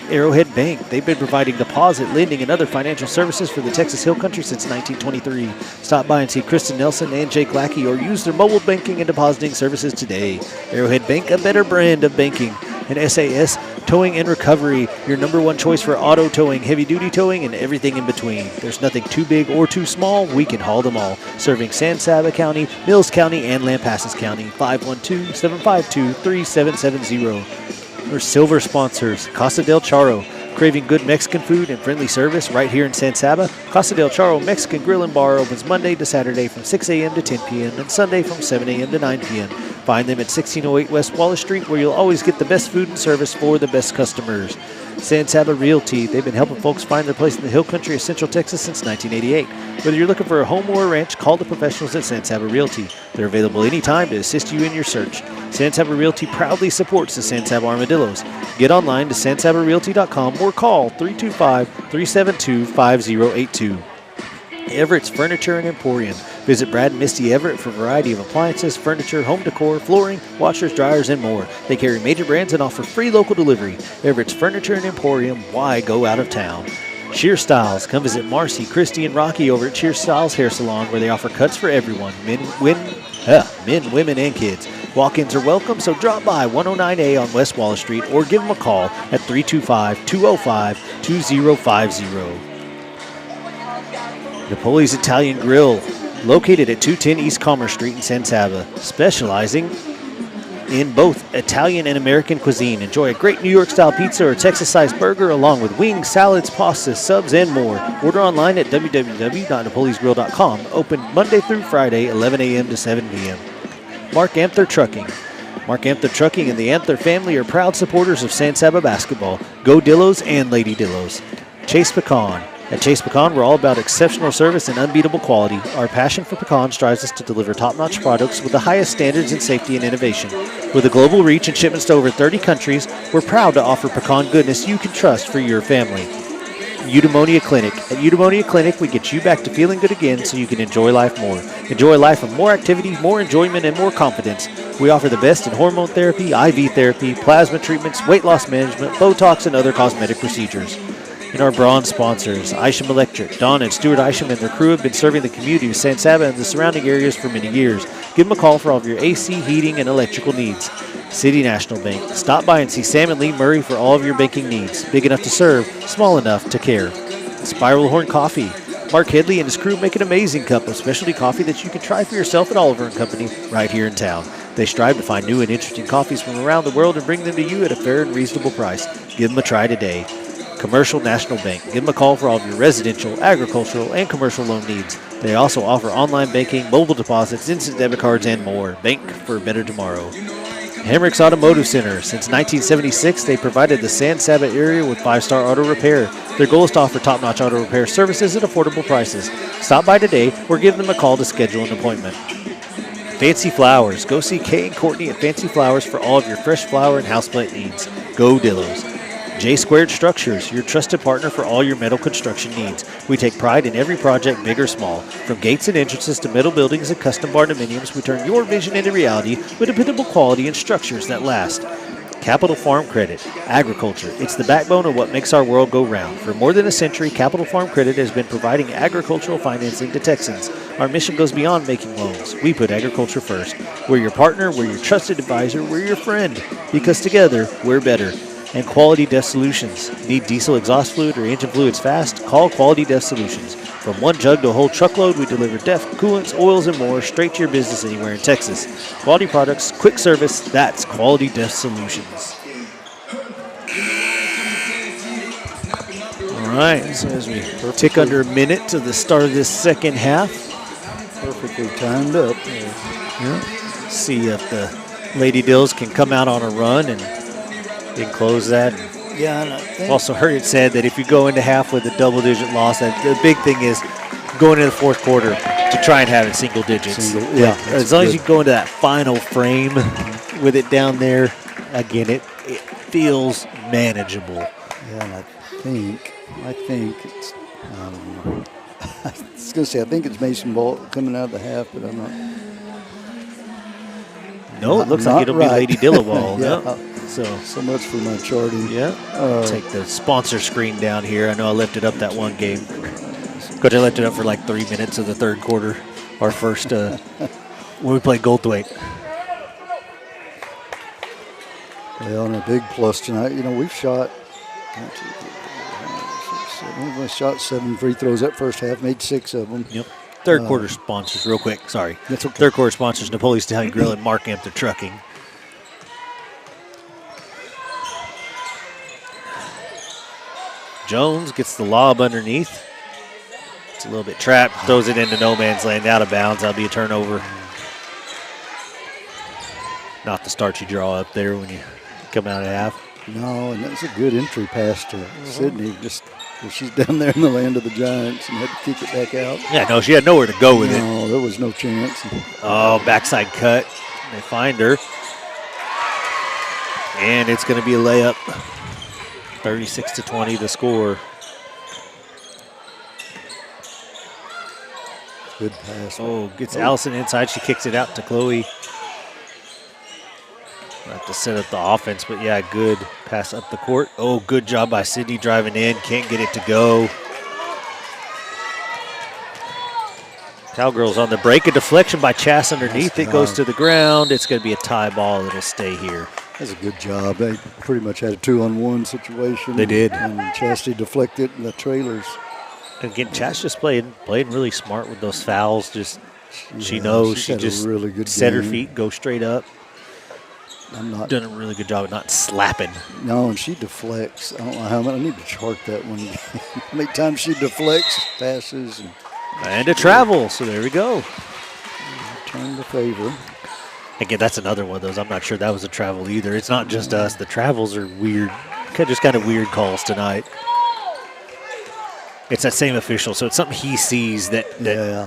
Arrowhead Bank, they've been providing deposit, lending, and other financial services for the Texas Hill Country since 1923. Stop by and see Kristen Nelson and Jake Lackey or use their mobile banking and depositing services today. Arrowhead Bank, a better brand of banking. And SAS Towing and Recovery, your #1 choice for auto towing, heavy-duty towing, and everything in between. There's nothing too big or too small. We can haul them all. Serving San Saba County, Mills County, and Lampasas County. 512-752-3770. Our silver sponsors, Casa del Charro. Craving good Mexican food and friendly service right here in San Saba? Casa del Charro Mexican Grill and Bar opens Monday to Saturday from 6 a.m. to 10 p.m. and Sunday from 7 a.m. to 9 p.m. Find them at 1608 West Wallace Street, where you'll always get the best food and service for the best customers. San Saba Realty, they've been helping folks find their place in the hill country of Central Texas since 1988. Whether you're looking for a home or a ranch, call the professionals at San Saba Realty. They're available anytime to assist you in your search. San Saba Realty proudly supports the San Saba Armadillos. Get online to sansabarealty.com or call 325-372-5082. Everett's Furniture and Emporium. Visit Brad and Misty Everett for a variety of appliances, furniture, home decor, flooring, washers, dryers, and more. They carry major brands and offer free local delivery. Everett's Furniture and Emporium. Why go out of town? Shear Styles. Come visit Marcy, Christy, and Rocky over at Shear Styles Hair Salon, where they offer cuts for everyone, men, women, and kids. Walk-ins are welcome, so drop by 109A on West Wallace Street or give them a call at 325-205-2050. Napoli's Italian Grill, located at 210 East Commerce Street in San Saba, specializing in both Italian and American cuisine. Enjoy a great New York-style pizza or Texas-sized burger, along with wings, salads, pastas, subs, and more. Order online at www.napolisgrill.com. Open Monday through Friday, 11 a.m. to 7 p.m. Mark Anther Trucking. Mark Anther Trucking and the Anther family are proud supporters of San Saba basketball. Go Dillos and Lady Dillos. Chase Pecan. At Chase Pecan, we're all about exceptional service and unbeatable quality. Our passion for pecans drives us to deliver top-notch products with the highest standards in safety and innovation. With a global reach and shipments to over 30 countries, we're proud to offer pecan goodness you can trust for your family. Eudaimonia Clinic. At Eudaimonia Clinic, we get you back to feeling good again so you can enjoy life more. Enjoy life with more activity, more enjoyment, and more confidence. We offer the best in hormone therapy, IV therapy, plasma treatments, weight loss management, Botox, and other cosmetic procedures. And our bronze sponsors, Isham Electric. Don and Stuart Isham and their crew have been serving the community of San Saba and the surrounding areas for many years. Give them a call for all of your AC, heating, and electrical needs. City National Bank. Stop by and see Sam and Lee Murray for all of your banking needs. Big enough to serve, small enough to care. Spiral Horn Coffee. Mark Headley and his crew make an amazing cup of specialty coffee that you can try for yourself at Oliver & Company right here in town. They strive to find new and interesting coffees from around the world and bring them to you at a fair and reasonable price. Give them a try today. Commercial National Bank. Give them a call for all of your residential, agricultural, and commercial loan needs. They also offer online banking, mobile deposits, instant debit cards, and more. Bank for a better tomorrow. Hamrick's Automotive Center. Since 1976, they provided the San Saba area with 5-star auto repair. Their goal is to offer top-notch auto repair services at affordable prices. Stop by today or give them a call to schedule an appointment. Fancy Flowers. Go see Kay and Courtney at Fancy Flowers for all of your fresh flower and houseplant needs. Go Dillos. J Squared Structures, your trusted partner for all your metal construction needs. We take pride in every project, big or small. From gates and entrances to metal buildings and custom barndominiums, we turn your vision into reality with dependable quality and structures that last. Capital Farm Credit. Agriculture. It's the backbone of what makes our world go round. For more than a century, Capital Farm Credit has been providing agricultural financing to Texans. Our mission goes beyond making loans. We put agriculture first. We're your partner, we're your trusted advisor, we're your friend. Because together, we're better. And Quality Def Solutions. Need diesel exhaust fluid or engine fluids fast? Call Quality Def Solutions. From one jug to a whole truckload, we deliver DEF, coolants, oils, and more straight to your business anywhere in Texas. Quality products, quick service, that's Quality Def Solutions. All right, so as we tick under a minute to the start of this second half. Perfectly timed up. Yeah. See if the Lady Dills can come out on a run and close that. Yeah, and I think Also heard it said that if you go into half with a double-digit loss, that the big thing is going into the fourth quarter to try and have it single digits. As long as you go into that final frame with it down there, again, it feels manageable. Yeah, and I think it's, I was going to say, I think it's Mason Ball coming out of the half, but I'm not. No, it looks like it'll be Lady Dillo ball. Yeah. No. So much for my charting. Yeah. Take the sponsor screen down here. I know I left it up that one game. Coach, I left it up for like 3 minutes of the third quarter. Our first, when we played Goldthwaite. Yeah, and a big plus tonight. You know, we've shot 7 free throws that first half, made 6 of them. Yep. Third quarter sponsors, real quick. Sorry. That's okay. Third quarter sponsors, Napoli's Italian Grill and Mark Anther Trucking. Jones gets the lob underneath. It's a little bit trapped, throws it into no man's land, out of bounds. That'll be a turnover. Not the start you draw up there when you come out of half. No, and that's a good entry pass to Sydney. Just she's down there in the land of the Giants and had to kick it back out. Yeah, no, she had nowhere to go with it. No, there was no chance. Oh, backside cut. They find her. And it's going to be a layup. 36-20 the score. Good pass. Oh, gets Allison inside. She kicks it out to Chloe. Not to set up the offense, but yeah, good pass up the court. Oh, good job by Sydney driving in. Can't get it to go. Cowgirls on the break. A deflection by Chas underneath. It goes to the ground. It's going to be a tie ball. It'll stay here. That's a good job. They pretty much had a 2-on-1 situation. They did. And Chastity deflected the trailers. Again, Chas just playing really smart with those fouls. Just she knows she just really good set her game. feet, go straight up. I'm not Done a really good job of not slapping. No, and she deflects. I don't know how many. I need to chart that one. How many times she deflects, passes, And a travel. So there we go. turn the favor. Again, that's another one of those. I'm not sure that was a travel either. It's not just us. The travels are weird. Just kind of weird calls tonight. It's that same official, so it's something he sees that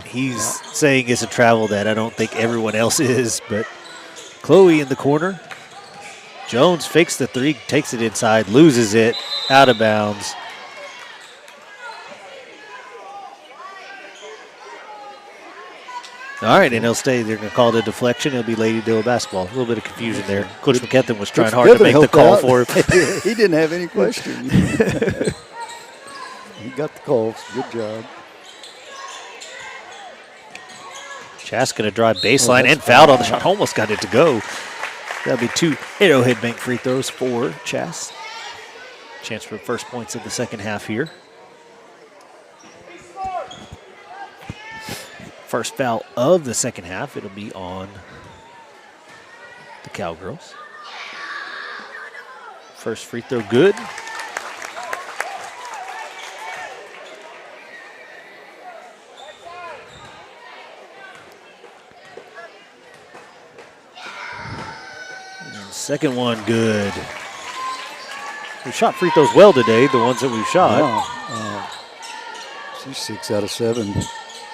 he's saying is a travel that I don't think everyone else is. But Chloe in the corner. Jones fakes the three, takes it inside, loses it, out of bounds. All right, and he'll stay. They're going to call it a deflection. It'll be Lady Dillo basketball. A little bit of confusion there. Coach McKethan was trying hard to make the call for him. He didn't have any question. He got the calls. Good job. Chas going to drive baseline and fouled on the shot. Almost got it to go. That'll be 2 Arrowhead Bank free throws for Chas. Chance for first points of the second half here. First foul of the second half. It'll be on the Cowgirls. First free throw good. Second one, good. We shot free throws well today, the ones that we've shot. She's 6 out of 7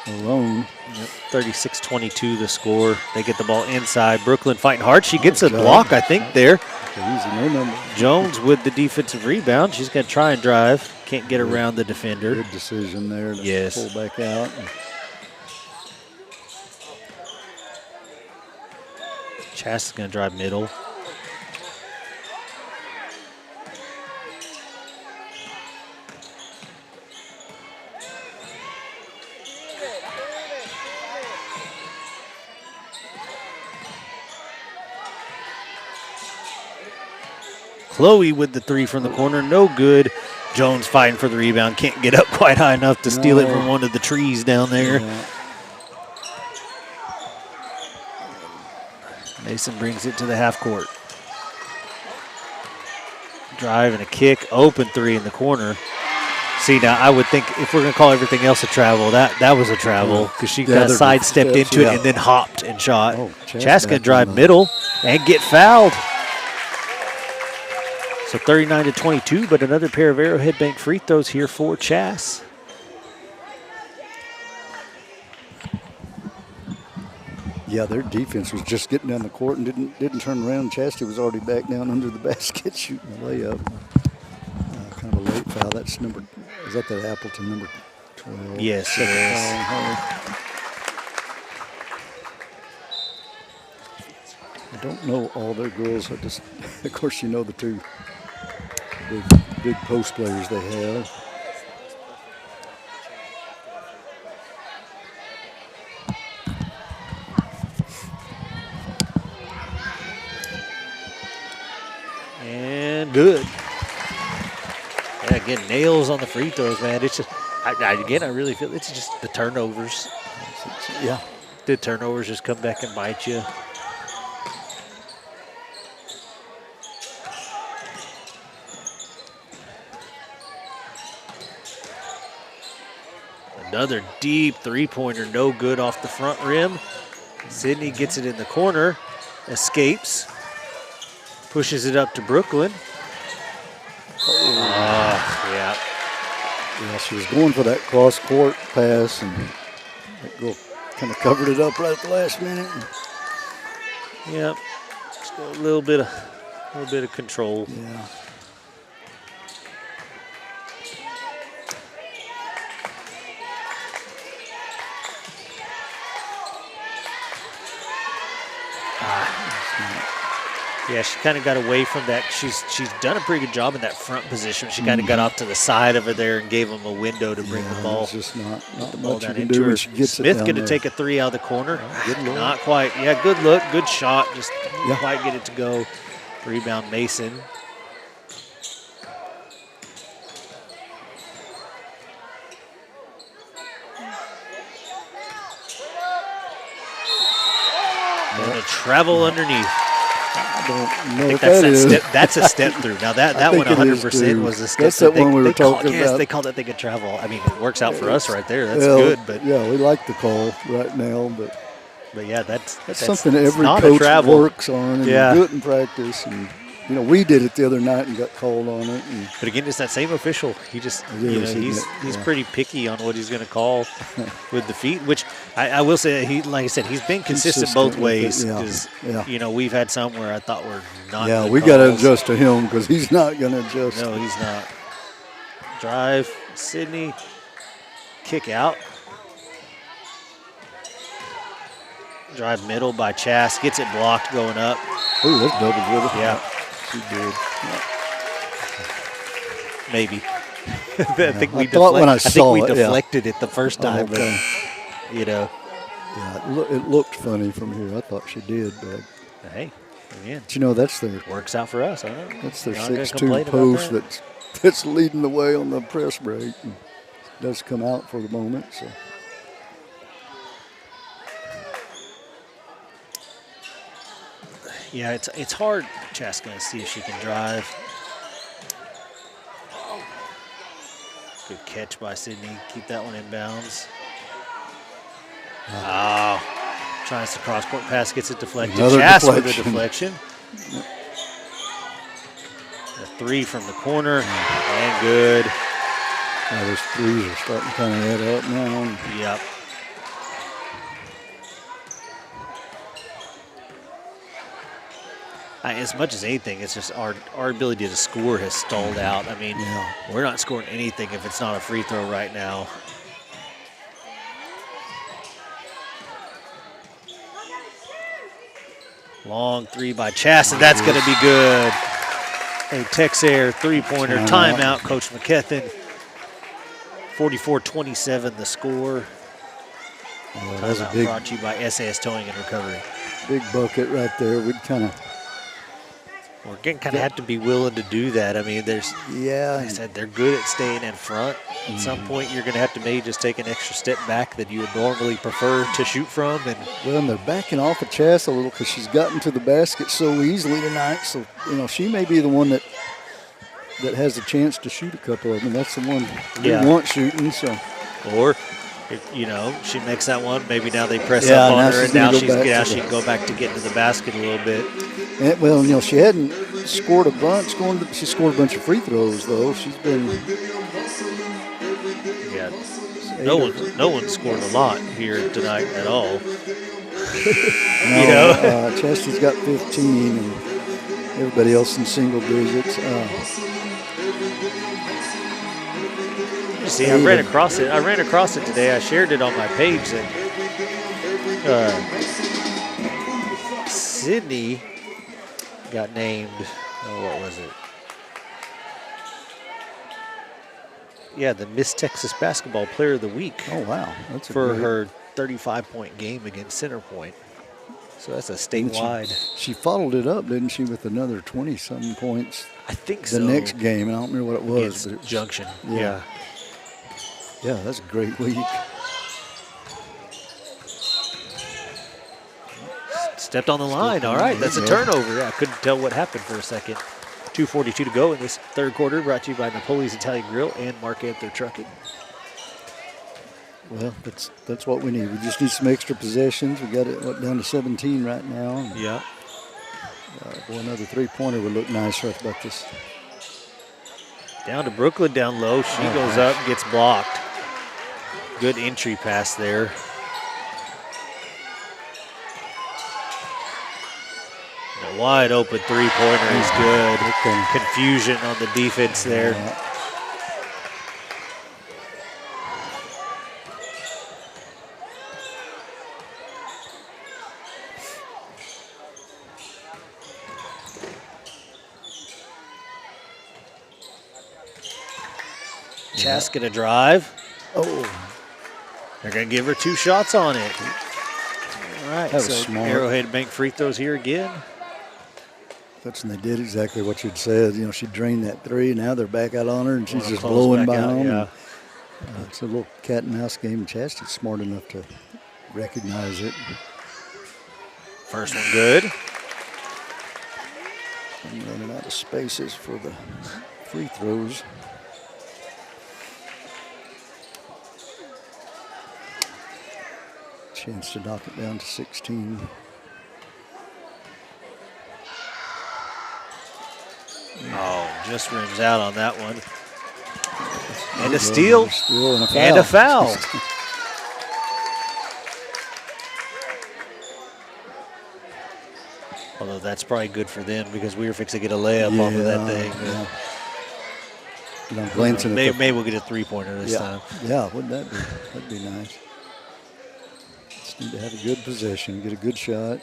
alone. Yep, 36-22 the score. They get the ball inside. Brooklyn fighting hard. She gets a block, I think, there. Easy, no number. Jones with the defensive rebound. She's going to try and drive. Can't get around the defender. Good decision there to pull back out. Chas is going to drive middle. Chloe with the three from the corner, no good. Jones fighting for the rebound, can't get up quite high enough to steal it from one of the trees down there. Yeah. Mason brings it to the half court. Drive and a kick, open three in the corner. See, now I would think if we're going to call everything else a travel, that was a travel because she kind of sidestepped into it and then hopped and shot. Oh, Chaska drive middle and get fouled. So 39-22, but another pair of Arrowhead Bank free throws here for Chas. Yeah, their defense was just getting down the court and didn't turn around. Chastity was already back down under the basket shooting a layup. Kind of a late foul. That's number, is that the Appleton number 12? Yes, it is. I don't know all their girls. I just, of course, you know the two big post players they have. And good. Yeah, again, nails on the free throws, man. It's just, I really feel it's just the turnovers. Yeah. The turnovers just come back and bite you. Another deep three-pointer, no good off the front rim. Sydney gets it in the corner, escapes. Pushes it up to Brooklyn. Yeah. Yeah, she was going for that cross-court pass, and that girl kind of covered it up right at the last minute. Yep. Just got a little bit of control. Yeah. Yeah, she kind of got away from that. She's done a pretty good job in that front position. She kind of got off to the side over there and gave them a window to bring the ball. It's just not the ball much you down can into do her. when she gets Smith it down going to there. take a 3 out of the corner. Good look. Not quite. Yeah, good look, good shot. Just didn't quite get it to go. Rebound Mason. And a travel underneath. I don't know if That's, that is. that's a step through. Now that one think it is 100% too. was a step. That's that one we were talking Yes, about. they called that thing a travel. I mean, it works out for us right there. That's Well, good, but yeah, we like the call right now, but yeah, that's something it's every not a coach travel. works on, and Yeah. you do it in practice. And we did it the other night and got called on it. And But again, it's that same official. He just, It is, isn't he's it? Yeah. pretty picky on what he's going to call with the feet. Which I will say, like I said, he's been consistent both Consistent with it, ways. yeah. 'Cause, we've had some where I thought were not. yeah, good we got to calls. adjust to him because he's not going to adjust. No, he's not. Drive, Sydney, kick out. Drive middle by Chass, gets it blocked going up. Oh, that's double dribble. Yeah. She did. Maybe. I think I thought when I saw we it, yeah. deflected it the first time, okay. but Yeah, it looked funny from here. I thought she did, but hey, again, that's their works out for us. Huh? That's their Not gonna 6'2" complain about post that. that's leading the way on the press break. And it does come out for the moment. So Yeah, it's hard. Chaska to see if she can drive. Good catch by Sydney. Keep that one in bounds. Oh, tries to cross-court pass, gets it deflected. Another Chass with a deflection. deflection. A 3 from the corner, and good. yeah, those threes are starting to kind of add up now. Yep. As much as anything, it's just our ability to score has stalled out. I mean, we're not scoring anything if it's not a free throw right now. Long 3 by Chass, and that's going to be good. A Texair three-pointer timeout, Coach McKethan. 44-27 the score. That was a Timeout big, brought to you by SAS Towing and Recovery. big bucket right there. We'd kind of, We're going to kind of have to be willing to do that. I mean, there's, yeah. like I said, they're good at staying in front. At some point, you're going to have to maybe just take an extra step back that you would normally prefer to shoot from. And Well, and they're backing off of Chass a little because she's gotten to the basket so easily tonight. So, she may be the one that has a chance to shoot a couple of them. That's the one we want shooting. So, or, if, she makes that one. Maybe now they press Yeah, up on now her, she's and now gonna go back to she the- can go back to getting to the basket a little bit. and, well, she hadn't scored a bunch. She scored a bunch of free throws though. She's been Yeah, no one scored a lot here tonight at all. Chesty's got 15, and everybody else in single digits. You see, I ran across it today. I shared it on my page that Sydney got named. What was it? Yeah, the Miss Texas Basketball Player of the Week. Oh wow, that's for her 35-point game against Center Point. So that's a statewide. She followed it up, didn't she, with another 20-something points? I think the so. next game. I don't remember what it was. Against But it was, Junction. Yeah. Yeah, that's a great week. Stepped on the line. All right, that's a turnover. I couldn't tell what happened for a second. 2:42 to go in this third quarter, brought to you by Napoli's Italian Grill and Mark Anther Trucking. Well, that's what we need. We just need some extra possessions. We got it down to 17 right now. Yeah. Boy, another three-pointer would look nice right about this. Down to Brooklyn, down low. She goes up, gets blocked. Good entry pass there. The wide open three-pointer is good. Confusion on the defense there. Chask gonna drive. Oh. They're gonna give her 2 shots on it. All right, that was so smart. Arrowhead bank free throws here again. That's when they did exactly what you'd said. You know, she drained that three. Now they're back out on her, and she's just blowing by them. Yeah. It's a little cat and mouse game. Chastity's smart enough to recognize it. First one good. I'm running out of spaces for the free throws. Chance to knock it down to 16. Oh, just rims out on that one. And a steal. And a foul. Although that's probably good for them because we were fixing to get a layup off of that thing. Yeah. Glancing maybe we'll get a three-pointer this time. Yeah, wouldn't that be? That'd be nice. Just need to have a good possession, get a good shot.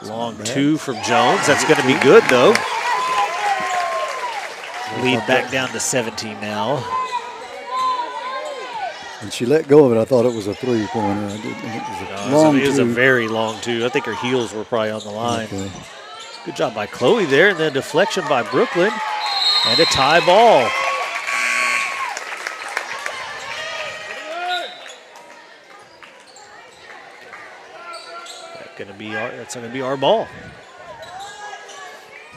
Long 2 from Jones. That's going to be good, though. Lead back down to 17 now. And she let go of it. I thought it was a three-pointer. I didn't think it was a long It was a two. very long 2. I think her heels were probably on the line. Okay. Good job by Chloe there, and then deflection by Brooklyn. And a tie ball. That's gonna be our ball.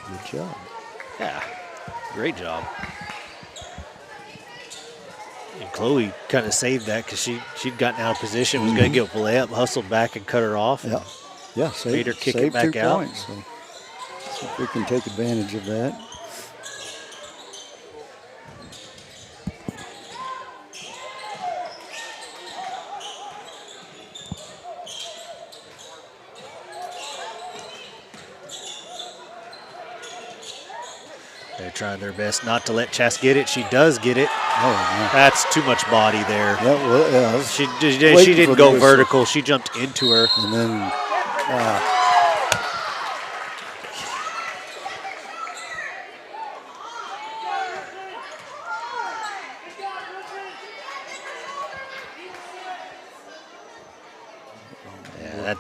Good job. Yeah, great job. And Chloe kind of saved that because she'd gotten out of position, was gonna give up a layup, hustled back and cut her off. Yeah, made her kick it back 2 out. points, so see if we can take advantage of that. They're trying their best not to let Chask get it. She does get it. Oh, man. That's too much body there. Yeah, She didn't go vertical. She jumped into her. And then,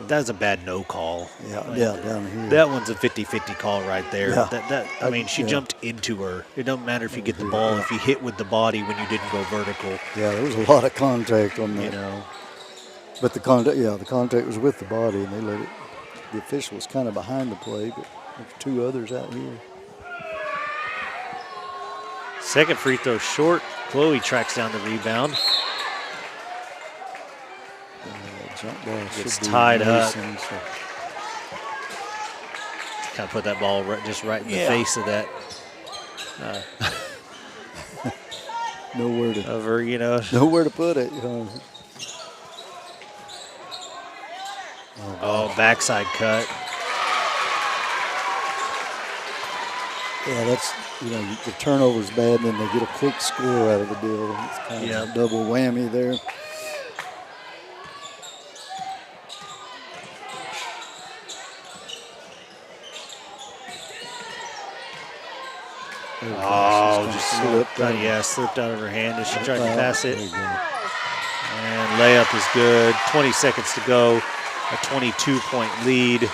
That's a bad no call. Yeah, down here. That one's a 50-50 call right there. Yeah. I mean, she jumped into her. It doesn't matter if you get the ball, if you hit with the body when you didn't go vertical. Yeah, there was a lot of contact on that. You know. But the contact was with the body, and they let it. The official was kind of behind the play, but there's 2 others out here. Second free throw short. Chloe tracks down the rebound. Jump ball Gets should be tied up. Mason, so. Kind of put that ball right in the face of that. Nowhere to Of her, you know. nowhere to put it. Oh, backside cut. Yeah, that's the turnover's bad, and then they get a quick score out of the deal. It's kind of a double whammy there. Oh, just slipped out of her hand as she tried to pass it. And layup is good. 20 seconds to go. A 22-point lead.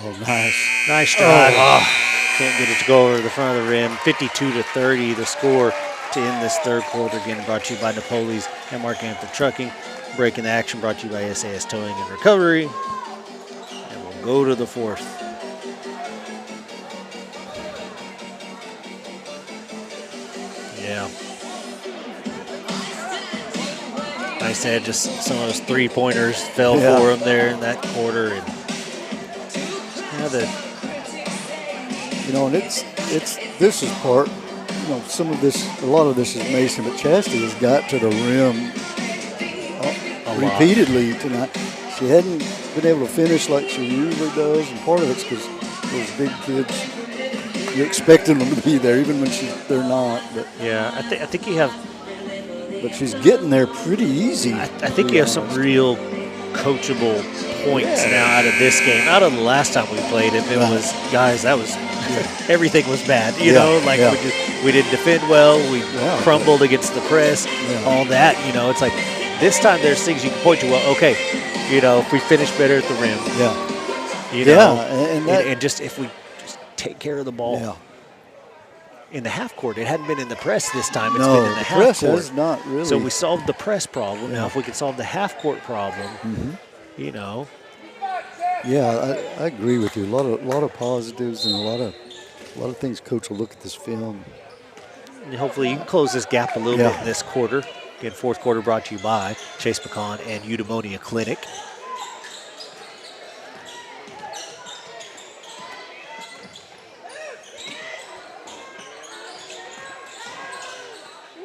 Oh, nice. Nice drive. Can't get it to go over the front of the rim. 52-30 the score to end this third quarter. Again, brought to you by Napoli's and Mark Anthem Trucking. Breaking the action brought to you by SAS Towing and Recovery. go to the fourth. Yeah. Like I said, just some of those three-pointers fell for him there in that quarter. And and this is part, some of this, a lot of this is Mason, but Chastity has got to the rim repeatedly tonight. She hadn't been able to finish like she usually does, and part of it's because those big kids, you're expecting them to be there even when they're not. But yeah, I think you have. But she's getting there pretty easy. I think you have some real coachable points now out of this game. Out of the last time we played it, was, guys, that was everything was bad. You know, like we didn't defend well. We crumbled against the press. All that. It's like this time there's things you can point to. Well, okay, if we finish better at the rim. And just if we just take care of the ball. In the half court. It hadn't been in the press this time. It's been in the half press court. Has not really. So we solved the press problem. Now, if we can solve the half court problem, Yeah, I agree with you. A lot of positives and a lot of things. Coach will look at this film. And hopefully, you can close this gap a little bit in this quarter. Again, fourth quarter brought to you by Chase Pecan and Eudaimonia Clinic.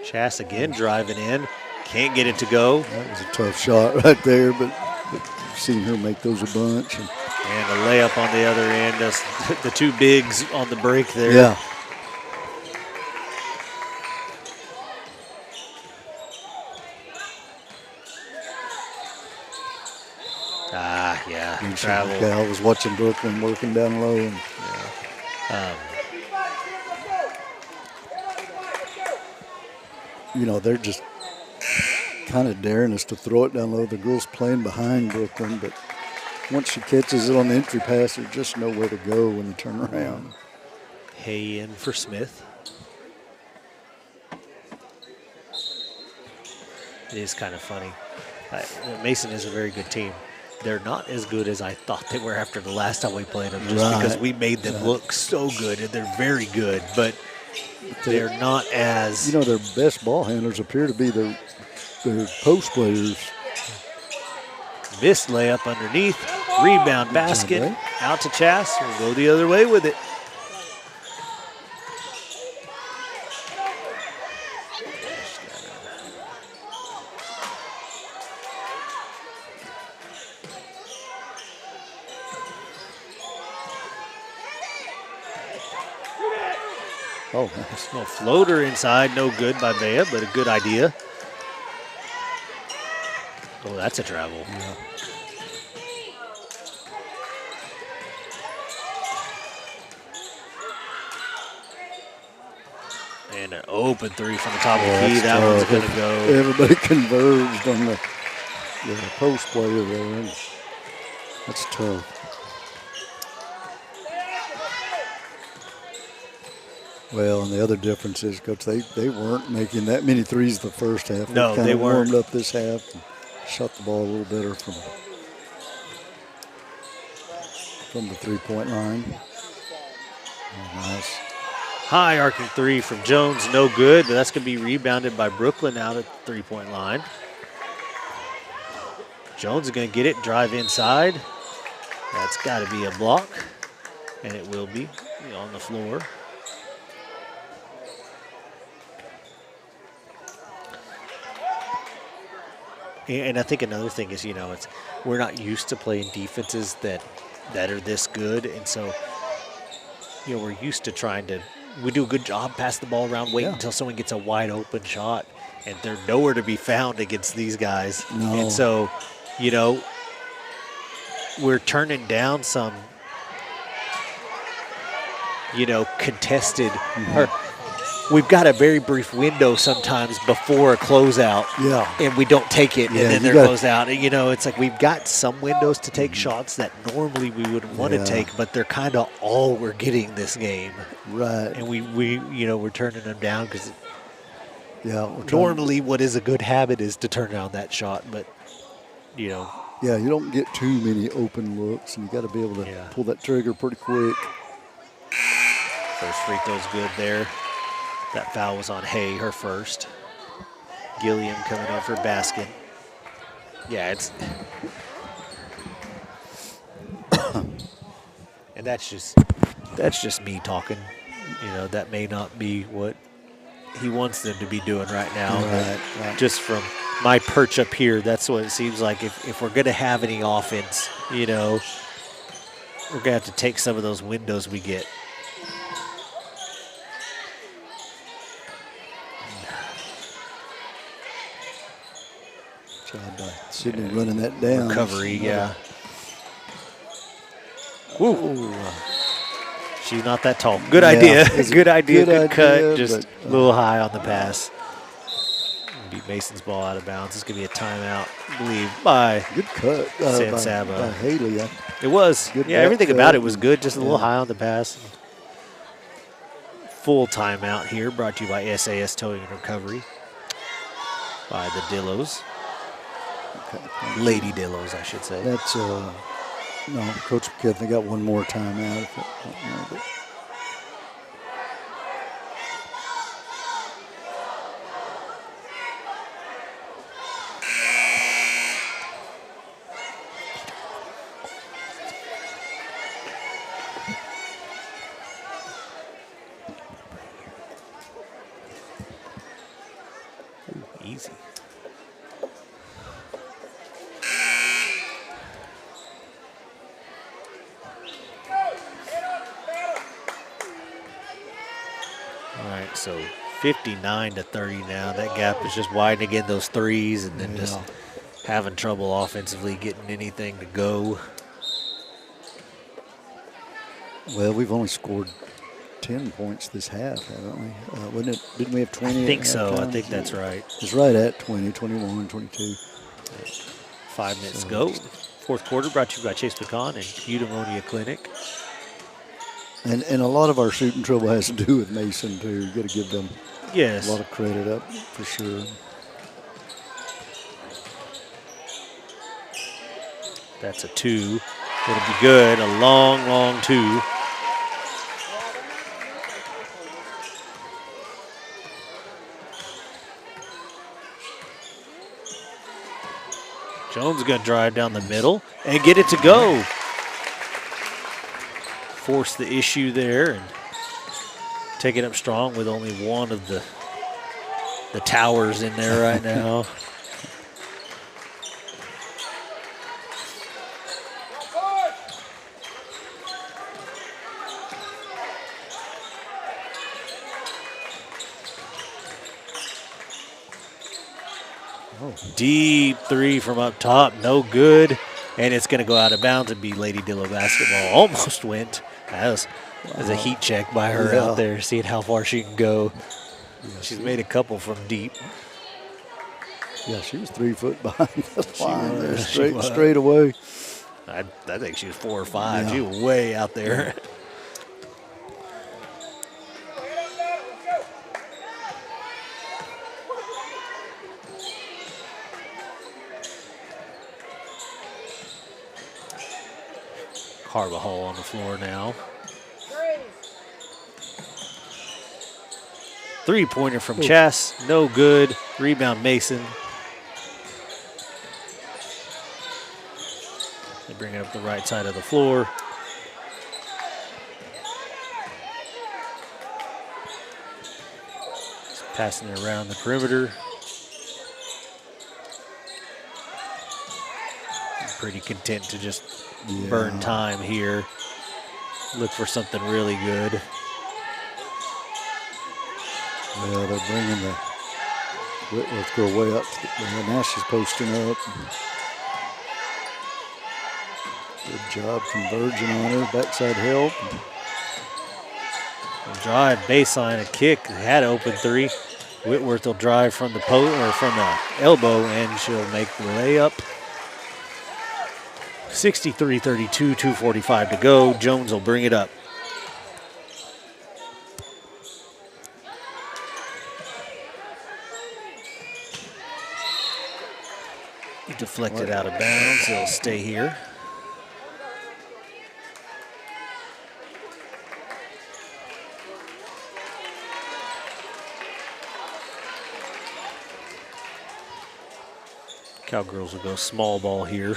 Chass again driving in. Can't get it to go. That was a tough shot right there, but you've seen her make those a bunch. And a layup on the other end. The two bigs on the break there. Yeah. Travel. I was watching Brooklyn working down low. And, they're just kind of daring us to throw it down low. The girl's playing behind Brooklyn, but once she catches it on the entry pass, there's just nowhere to go when you turn around. Hay in for Smith. It is kind of funny. Mason is a very good team. They're not as good as I thought they were after the last time we played them, just because we made them look so good, and they're very good, but they're not as... their best ball handlers appear to be their post players. Missed layup underneath, rebound basket, out to Chass. We'll go the other way with it. Oh, nice. No floater inside, no good by Bea, but a good idea. Oh, that's a travel. Yeah. And an open three from the top of the key. That one's going to go. Everybody converged on the post player there. That's tough. Well, and the other difference is, Coach, they weren't making that many threes the first half. No, they weren't. Warmed up this half and shot the ball a little better from the three-point line. Oh, nice. High arcing three from Jones, no good, but that's going to be rebounded by Brooklyn out at the three-point line. Jones is going to get it, drive inside. That's got to be a block, and it will be on the floor. And I think another thing is, we're not used to playing defenses that are this good, and so, we're used to we do a good job passing the ball around, waiting until someone gets a wide open shot, and they're nowhere to be found against these guys. No. And so, we're turning down some, contested, or we've got a very brief window sometimes before a closeout, and we don't take it, and then they're closed out. And, it's like we've got some windows to take shots that normally we wouldn't want to take, but they're kind of all we're getting this game. Right. And we're turning them down because Yeah. Normally what is a good habit is to turn down that shot, but, Yeah, you don't get too many open looks, and you got to be able to pull that trigger pretty quick. First free throw's good there. That foul was on Hay, her first. Gilliam coming in for Baskin. Yeah, it's... and that's just me talking. You know, that may not be what he wants them to be doing right now. Right. Just from my perch up here, that's what it seems like. If we're going to have any offense, you know, we're going to have to take some of those windows we get. Job by Sydney running that down. Recovery, yeah. Woo. She's not that tall. Good idea. Good idea. Good cut. Just a little high on the pass. Beat Mason's ball out of bounds. It's going to be a timeout, I believe, by good cut San Saba. By Haley. It was. Good, yeah, everything about it was good. Just a little high on the pass. Full timeout here, brought to you by SAS Towing and Recovery. By the Dillos. Okay. Lady Dillos, I should say. That's no, Coach McKinney got one more timeout. Easy. All right, so 59-30 now. That gap is just widening again, those threes, and then just having trouble offensively getting anything to go. Well, we've only scored 10 points this half, haven't we? Didn't we have 20? I think so. I think that's right. It's right at 20, 21, 22. 5 minutes to go. Fourth quarter brought to you by Chase Pecan and Eudaimonia Clinic. And a lot of our shooting trouble has to do with Mason, too. You got to give them a lot of credit up for sure. That's a 2. It'll be good. A long, long 2. Jones is going to drive down the middle and get it to go. Force the issue there and take it up strong with only one of the towers in there right now. Deep 3 from up top, no good. And it's going to go out of bounds and be Lady Dillo basketball. Almost went. That was a heat check by her out there, seeing how far she can go. She's made a couple from deep. Yeah, she was 3 foot behind the line there, straight away. I think she was 4 or 5. Yeah. She was way out there. Carbajal on the floor now. 3-pointer from Chess, no good. Rebound Mason. They bring it up the right side of the floor. Just passing it around the perimeter. I'm pretty content to just burn time here. Look for something really good. Yeah, they're bringing the Whitworth girl way up. Now she's posting up. Good job converging on her. Backside help. Drive, baseline, a kick. Had open 3. Whitworth will drive from the post or from the elbow, and she'll make the layup. 63-32, 2:45 to go. Jones will bring it up. Deflected out of bounds. He'll stay here. Cowgirls will go small ball here.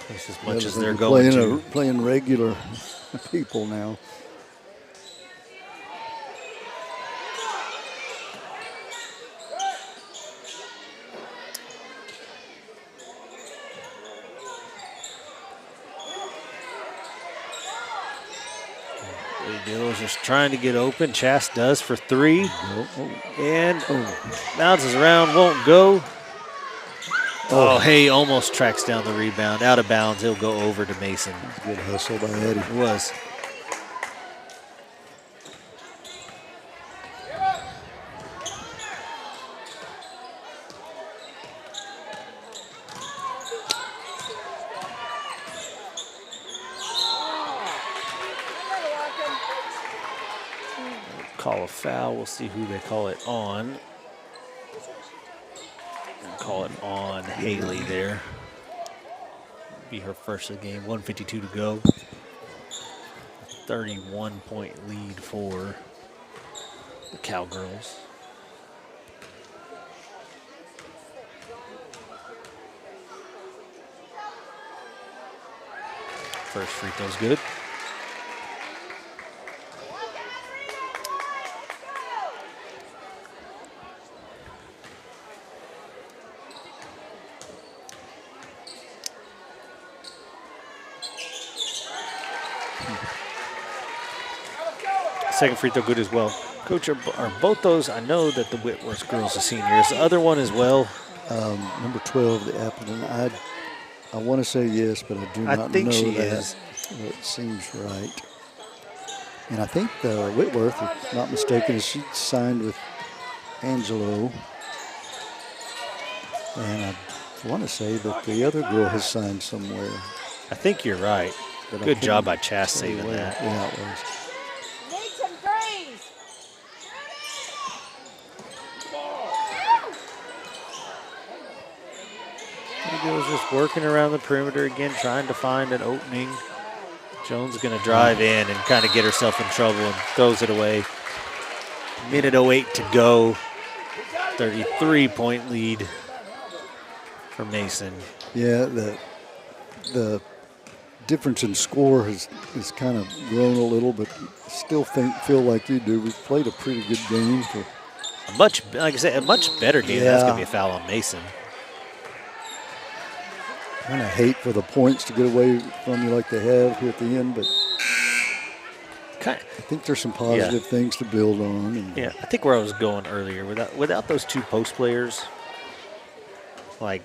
That's as much as they're going to. Playing regular people now. Lady Dillos just trying to get open. Chast does for 3. And bounces around, won't go. Oh, Hay almost tracks down the rebound. Out of bounds, he'll go over to Mason. Good hustle by Eddie. It was. Call a foul. We'll see who they call it on. Call it on Haley there. Be her first of the game. 1:52 to go. 31-point lead for the Cowgirls. First free throw's good. Second free throw good as well. Coach, are both those? I know that the Whitworth girls are seniors. The other one as well. Number 12, the Appleton. I want to say yes, but I do not know that. I think she is. It seems right. And I think the Whitworth, if not mistaken, she signed with Angelo. And I want to say that the other girl has signed somewhere. I think you're right. Good job by Chast saving that. Yeah, it was. He was just working around the perimeter again, trying to find an opening. Jones is going to drive in and kind of get herself in trouble and throws it away. Minute 08 to go. 33-point lead for Mason. Yeah, the difference in score has kind of grown a little, but still feel like you do. We've played a pretty good game for like I said, a much better game. Yeah. That's going to be a foul on Mason. Kind of hate for the points to get away from you like they have here at the end, but I think there's some positive things to build on. And yeah, I think where I was going earlier, without those two post players, like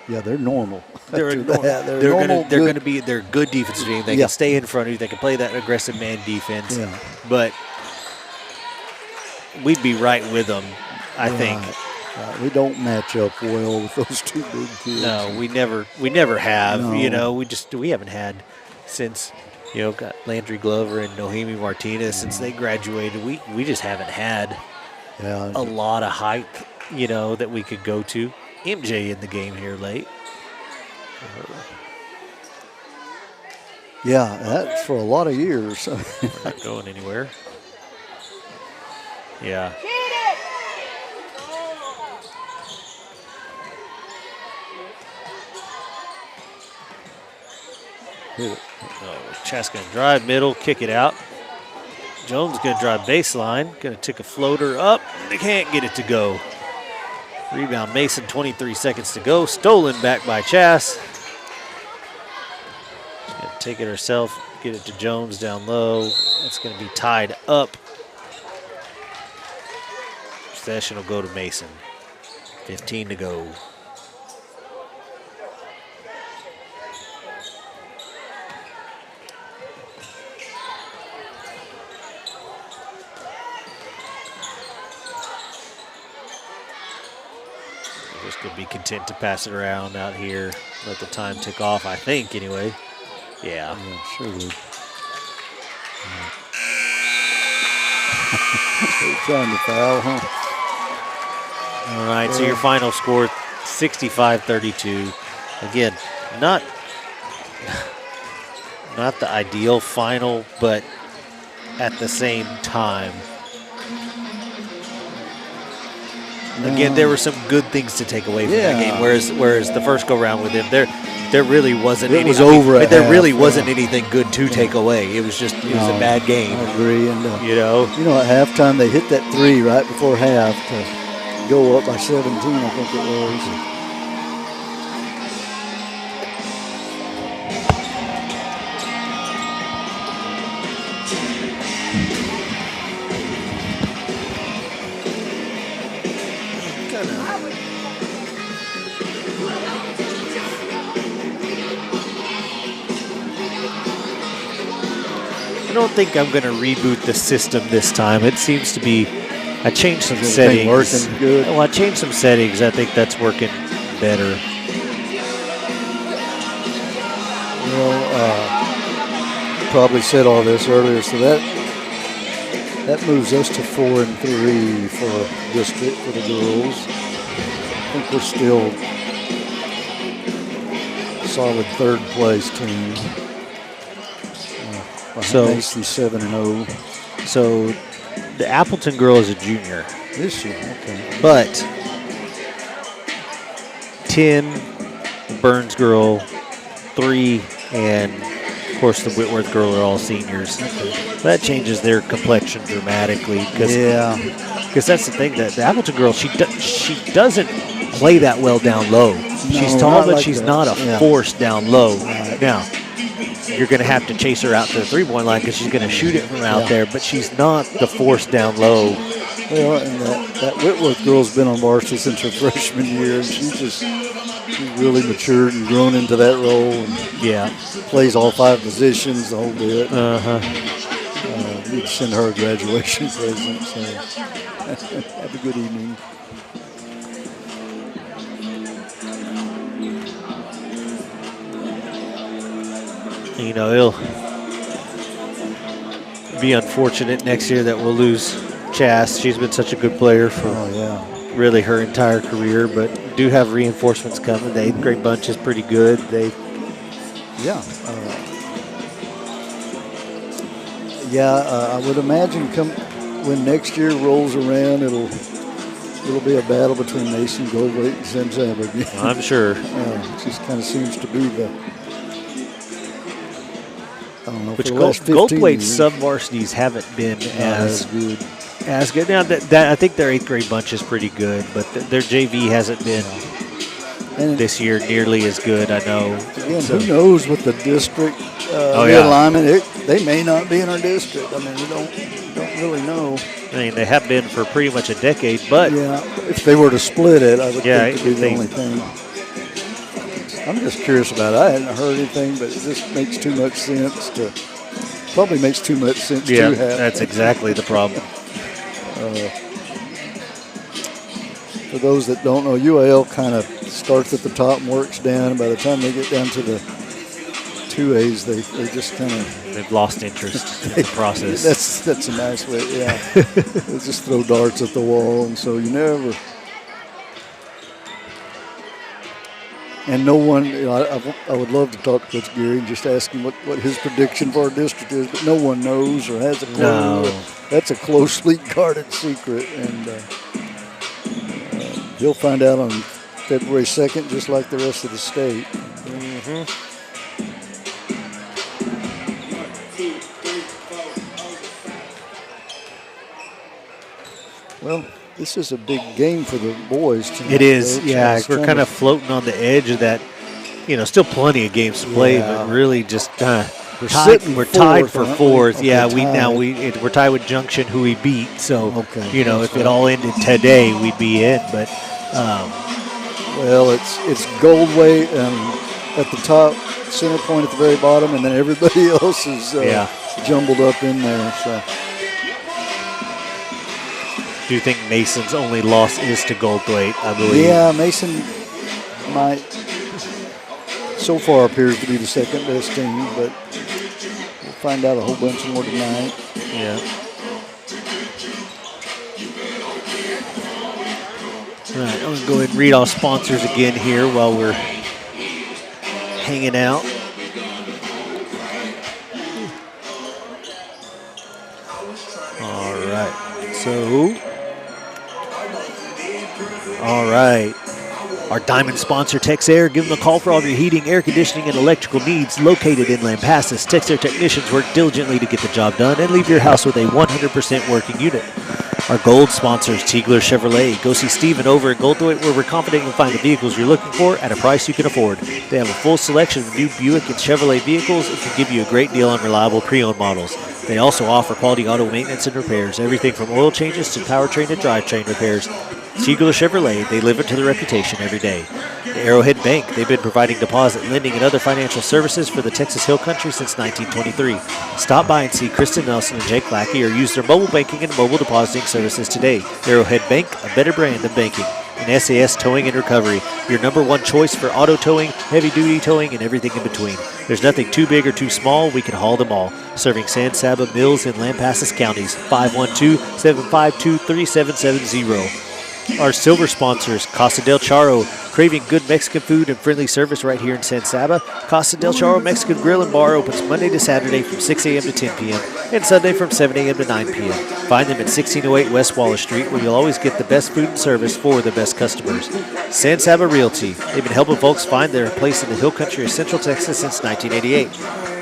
yeah, they're normal. They're good defensive team. They can stay in front of you. They can play that aggressive man defense. Yeah. But we'd be right with them, I think. We don't match up well with those two big kids. No, we never have. No. You know, we haven't had since, got Landry Glover and Nohemi Martinez since they graduated. We just haven't had a lot of height, that we could go to. MJ in the game here late. Yeah, that's for a lot of years. We're not going anywhere. Yeah. Chast going to drive middle, kick it out. Jones going to drive baseline, going to take a floater up. They can't get it to go. Rebound Mason, 23 seconds to go. Stolen back by Chast. She's going to take it herself, get it to Jones down low. That's going to be tied up. Possession will go to Mason. 15 to go. Could be content to pass it around out here. Let the time tick off, I think, anyway. Yeah. Sure would. Trying to foul, huh? All right, so your final score, 65-32. Again, not the ideal final, but at the same time. Again, there were some good things to take away from that game. Whereas the first go round with him, there really wasn't. It was over. There really wasn't anything good to take away. It was a bad game. I agree. And at halftime they hit that 3 right before half to go up by 17. I think it was. I don't think I'm going to reboot the system this time. It seems to be, I changed some settings. Working good. Well, I changed some settings. I think that's working better. Probably said all this earlier, so that moves us to 4-3 for district for the girls. I think we're still a solid third place team. So Mason 7-0. So the Appleton girl is a junior. Is she? Okay. But 10, the Burns girl, 3, and of course the Whitworth girl are all seniors. Okay. That changes their complexion dramatically. Because that's the thing, that the Appleton girl, she doesn't play that well down low. She's tall, but she's not a force down low. Right. Now, you're going to have to chase her out to the three-point line because she's going to shoot it from out there, but she's not the force down low. Well, and that Whitworth girl's been on varsity since her freshman year, and she's really matured and grown into that role. And plays all 5 positions the whole bit. We'd send her a graduation present. So have a good evening. It'll be unfortunate next year that we'll lose Chas. She's been such a good player for really her entire career, but do have reinforcements coming. The 8th grade bunch is pretty good. I would imagine when next year rolls around, it'll be a battle between Mason, Goldthwaite, and Sims again. I'm sure. It just kind of seems to be the. I don't know. Which Goldthwaite sub-varsities haven't been as good. Now, I think their 8th grade bunch is pretty good, but their JV hasn't been this year nearly as good, I know. Again, who knows with the district realignment? They may not be in our district. I mean, we don't really know. I mean, they have been for pretty much a decade, but if they were to split it, I would think it would be the only thing. I'm just curious about it. I hadn't heard anything, but it just makes too much sense to have. That's exactly the problem. For those that don't know, UAL kind of starts at the top and works down. By the time they get down to the 2As, they just kind of... They've lost interest in the process. That's a nice way, They just throw darts at the wall, and so you never... And no one, I would love to talk to Coach Geary and just ask him what his prediction for our district is, but no one knows or has a clue. No. That's a closely guarded secret, and he'll find out on February 2nd, just like the rest of the state. Well, this is a big game for the boys tonight. It is, We're kind of floating on the edge of that. Still plenty of games to play, but really just we're tied for fourth. Okay, we're tied with Junction, who we beat. So if it all ended today, we'd be in. But well, it's Goldthwaite at the top, Center Point at the very bottom, and then everybody else is jumbled up in there. So. Do you think Mason's only loss is to Goldthwaite, I believe? Yeah, Mason might, so far appears to be the second best team, but we'll find out a whole bunch more tonight. All right, I'm going to go ahead and read all sponsors again here while we're hanging out. All right. Our diamond sponsor, Texair. Give them a call for all of your heating, air conditioning, and electrical needs. Located in Lampasas, Texair technicians work diligently to get the job done and leave your house with a 100% working unit. Our gold sponsors, Tiegler Chevrolet. Go see Steven over at Goldthwait, where we're confident you'll find the vehicles you're looking for at a price you can afford. They have a full selection of new Buick and Chevrolet vehicles and can give you a great deal on reliable pre-owned models. They also offer quality auto maintenance and repairs, everything from oil changes to powertrain and drivetrain repairs. Tiegler Chevrolet, they live up to their reputation every day. The Arrowhead Bank, they've been providing deposit, lending, and other financial services for the Texas Hill Country since 1923. Stop by and see Kristen Nelson and Jake Lackey or use their mobile banking and mobile depositing services today. Arrowhead Bank, a better brand of banking. And SAS Towing and Recovery, your number one choice for auto towing, heavy-duty towing, and everything in between. There's nothing too big or too small, we can haul them all. Serving San Saba, Mills, and Lampasas counties, 512-752-3770. Our silver sponsors, Casa del Charro, craving good Mexican food and friendly service right here in San Saba. Casa del Charro Mexican Grill and Bar opens Monday to Saturday from 6 a.m. to 10 p.m. and Sunday from 7 a.m. to 9 p.m. Find them at 1608 West Wallace Street, where you'll always get the best food and service for the best customers. San Saba Realty, they've been helping folks find their place in the Hill Country of Central Texas since 1988.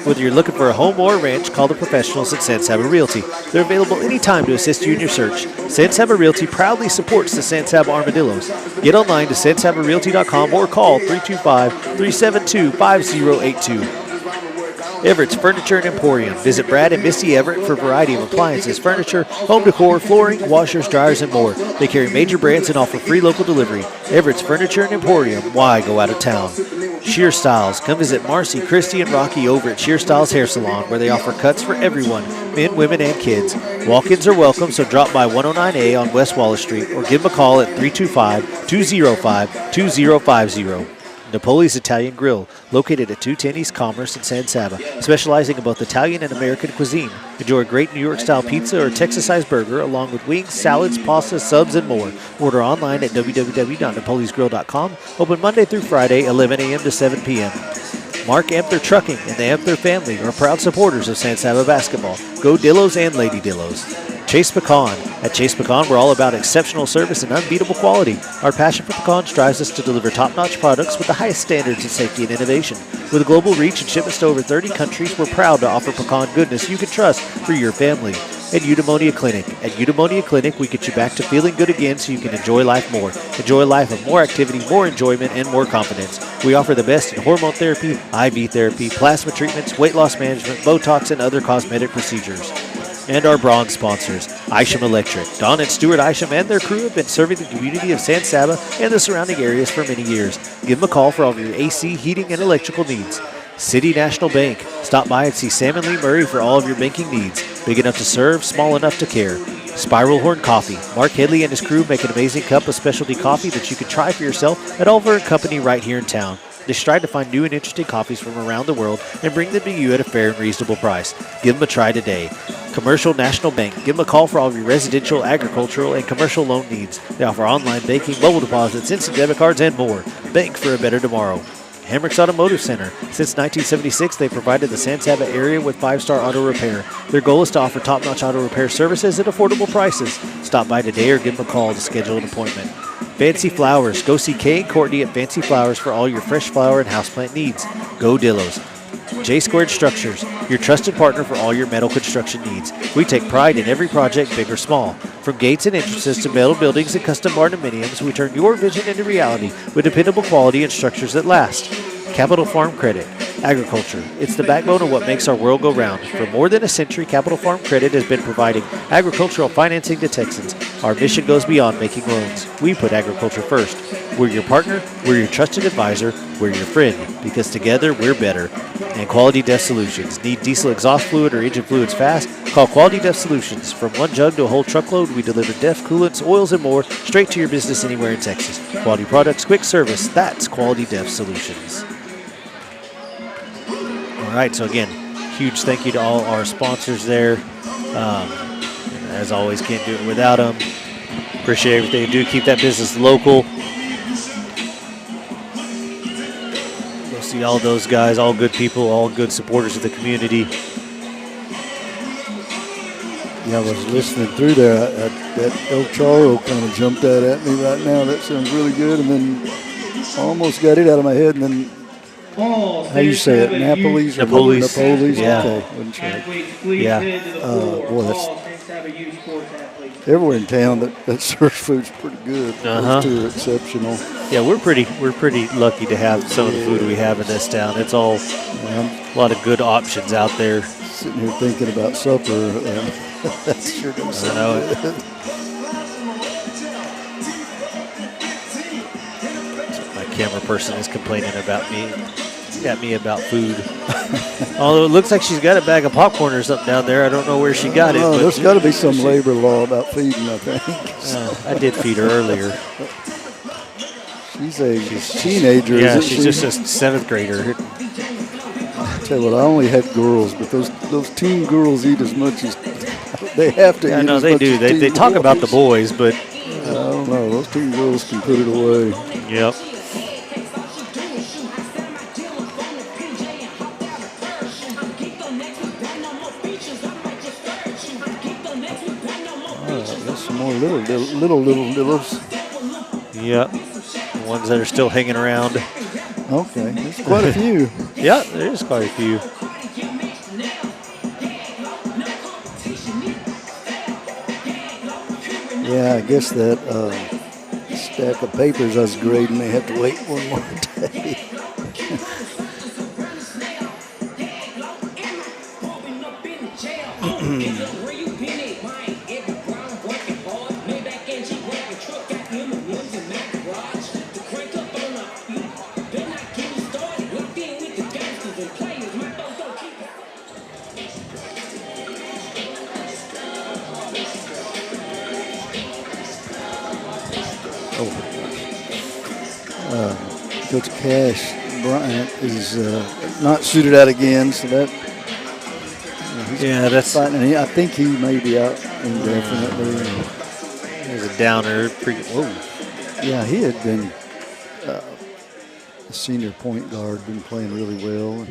Whether you're looking for a home or a ranch, call the professionals at San Saba Realty. They're available anytime to assist you in your search. San Saba Realty proudly supports the San Saba Armadillos. Get online to sansabarealty.com or call 325-372-5082. Everett's Furniture and Emporium. Visit Brad and Misty Everett for a variety of appliances, furniture, home decor, flooring, washers, dryers, and more. They carry major brands and offer free local delivery. Everett's Furniture and Emporium. Why go out of town? Shear Styles. Come visit Marcy, Christy, and Rocky over at Shear Styles Hair Salon, where they offer cuts for everyone, men, women, and kids. Walk-ins are welcome, so drop by 109A on West Wallace Street or give them a call at 325-205-2050. Napoli's Italian Grill, located at 210 East Commerce in San Saba, specializing in both Italian and American cuisine. Enjoy a great New York-style pizza or Texas-sized burger, along with wings, salads, pasta, subs, and more. Order online at www.napolisgrill.com. Open Monday through Friday, 11 a.m. to 7 p.m. Mark Amther Trucking and the Amther family are proud supporters of San Saba basketball. Go Dillos and Lady Dillos. Chase Pecan. At Chase Pecan, we're all about exceptional service and unbeatable quality. Our passion for pecans drives us to deliver top-notch products with the highest standards in safety and innovation. With a global reach and shipments to over 30 countries, we're proud to offer pecan goodness you can trust for your family. And Eudaimonia Clinic. At Eudaimonia Clinic, we get you back to feeling good again so you can enjoy life more. Enjoy a life of more activity, more enjoyment, and more confidence. We offer the best in hormone therapy, IV therapy, plasma treatments, weight loss management, Botox, and other cosmetic procedures. And our bronze sponsors, Isham Electric. Don and Stuart Isham and their crew have been serving the community of San Saba and the surrounding areas for many years. Give them a call for all of your AC, heating, and electrical needs. City National Bank. Stop by and see Sam and Lee Murray for all of your banking needs. Big enough to serve, small enough to care. Spiral Horn Coffee. Mark Headley and his crew make an amazing cup of specialty coffee that you can try for yourself at Oliver & Company right here in town. They strive to find new and interesting coffees from around the world and bring them to you at a fair and reasonable price. Give them a try today. Commercial National Bank. Give them a call for all of your residential, agricultural, and commercial loan needs. They offer online banking, mobile deposits, instant debit cards, and more. Bank for a better tomorrow. Hamrick's Automotive Center. Since 1976, they've provided the San Saba area with 5-star auto repair. Their goal is to offer top-notch auto repair services at affordable prices. Stop by today or give them a call to schedule an appointment. Fancy Flowers. Go see Kay and Courtney at Fancy Flowers for all your fresh flower and houseplant needs. Go Dillos. J Squared Structures, your trusted partner for all your metal construction needs. We take pride in every project, big or small. From gates and entrances to metal buildings and custom barndominiums, we turn your vision into reality with dependable quality and structures that last. Capital Farm Credit. Agriculture. It's the backbone of what makes our world go round. For more than a century, Capital Farm Credit has been providing agricultural financing to Texans. Our mission goes beyond making loans. We put agriculture first. We're your partner, we're your trusted advisor, we're your friend, because together we're better. And Quality DEF Solutions. Need diesel exhaust fluid or engine fluids fast? Call Quality DEF Solutions. From one jug to a whole truckload, we deliver DEF, coolants, oils, and more straight to your business anywhere in Texas. Quality products, quick service. That's Quality DEF Solutions. All right, so again, huge thank you to all our sponsors there. As always, can't do it without them. Appreciate everything you do. Keep that business local. You'll see all those guys, all good people, all good supporters of the community. Yeah, I was listening through there. That El Charo kind of jumped out at me right now. That sounds really good. And then I almost got it out of my head. And then, how do you say it? Napoli's? Napoli's. Yeah. Okay. Yeah. Boy, that's everywhere in town that serves food's pretty good. Those two are exceptional. Yeah, we're pretty lucky to have some of the food we have in this town. It's all a lot of good options out there. Sitting here thinking about supper. That's sure going to sound good. My camera person is complaining about me. At me about food. Although it looks like she's got a bag of popcorn or something down there. I don't know where she got it. But there's got to be some labor law about feeding, I think. I did feed her earlier. She's a teenager. Yeah, she's just a 7th grader. I tell you what, I only had girls, but those teen girls eat as much as they have to eat. No, they do. They talk about the boys, but I don't know. Those teen girls can put it away. Yep. More littles. Yep. Ones that are still hanging around. Okay, there's quite a few. Yeah, there is quite a few. Yeah, I guess that stack of papers I was grading, they have to wait one more day. Coach Cash Bryant is not suited out again, so that that's fighting. I think he may be out indefinitely. There's a downer. Yeah, he had been a senior point guard, been playing really well.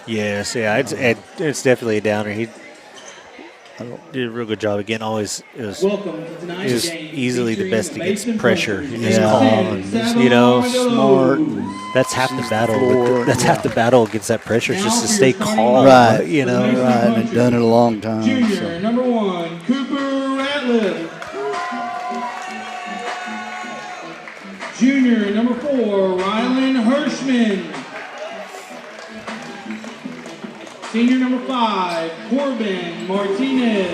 Yes, it's definitely a downer. He did a real good job again. Always is easily the best against pressure. He's calm, smart. That's half the battle. That's half the battle against that pressure. Is just to stay calm, right? Right, and they've done it a long time. Junior number 1, Cooper Ratliff. Junior number 4, Rylan Hirschman. Senior number 5, Corbin Martinez.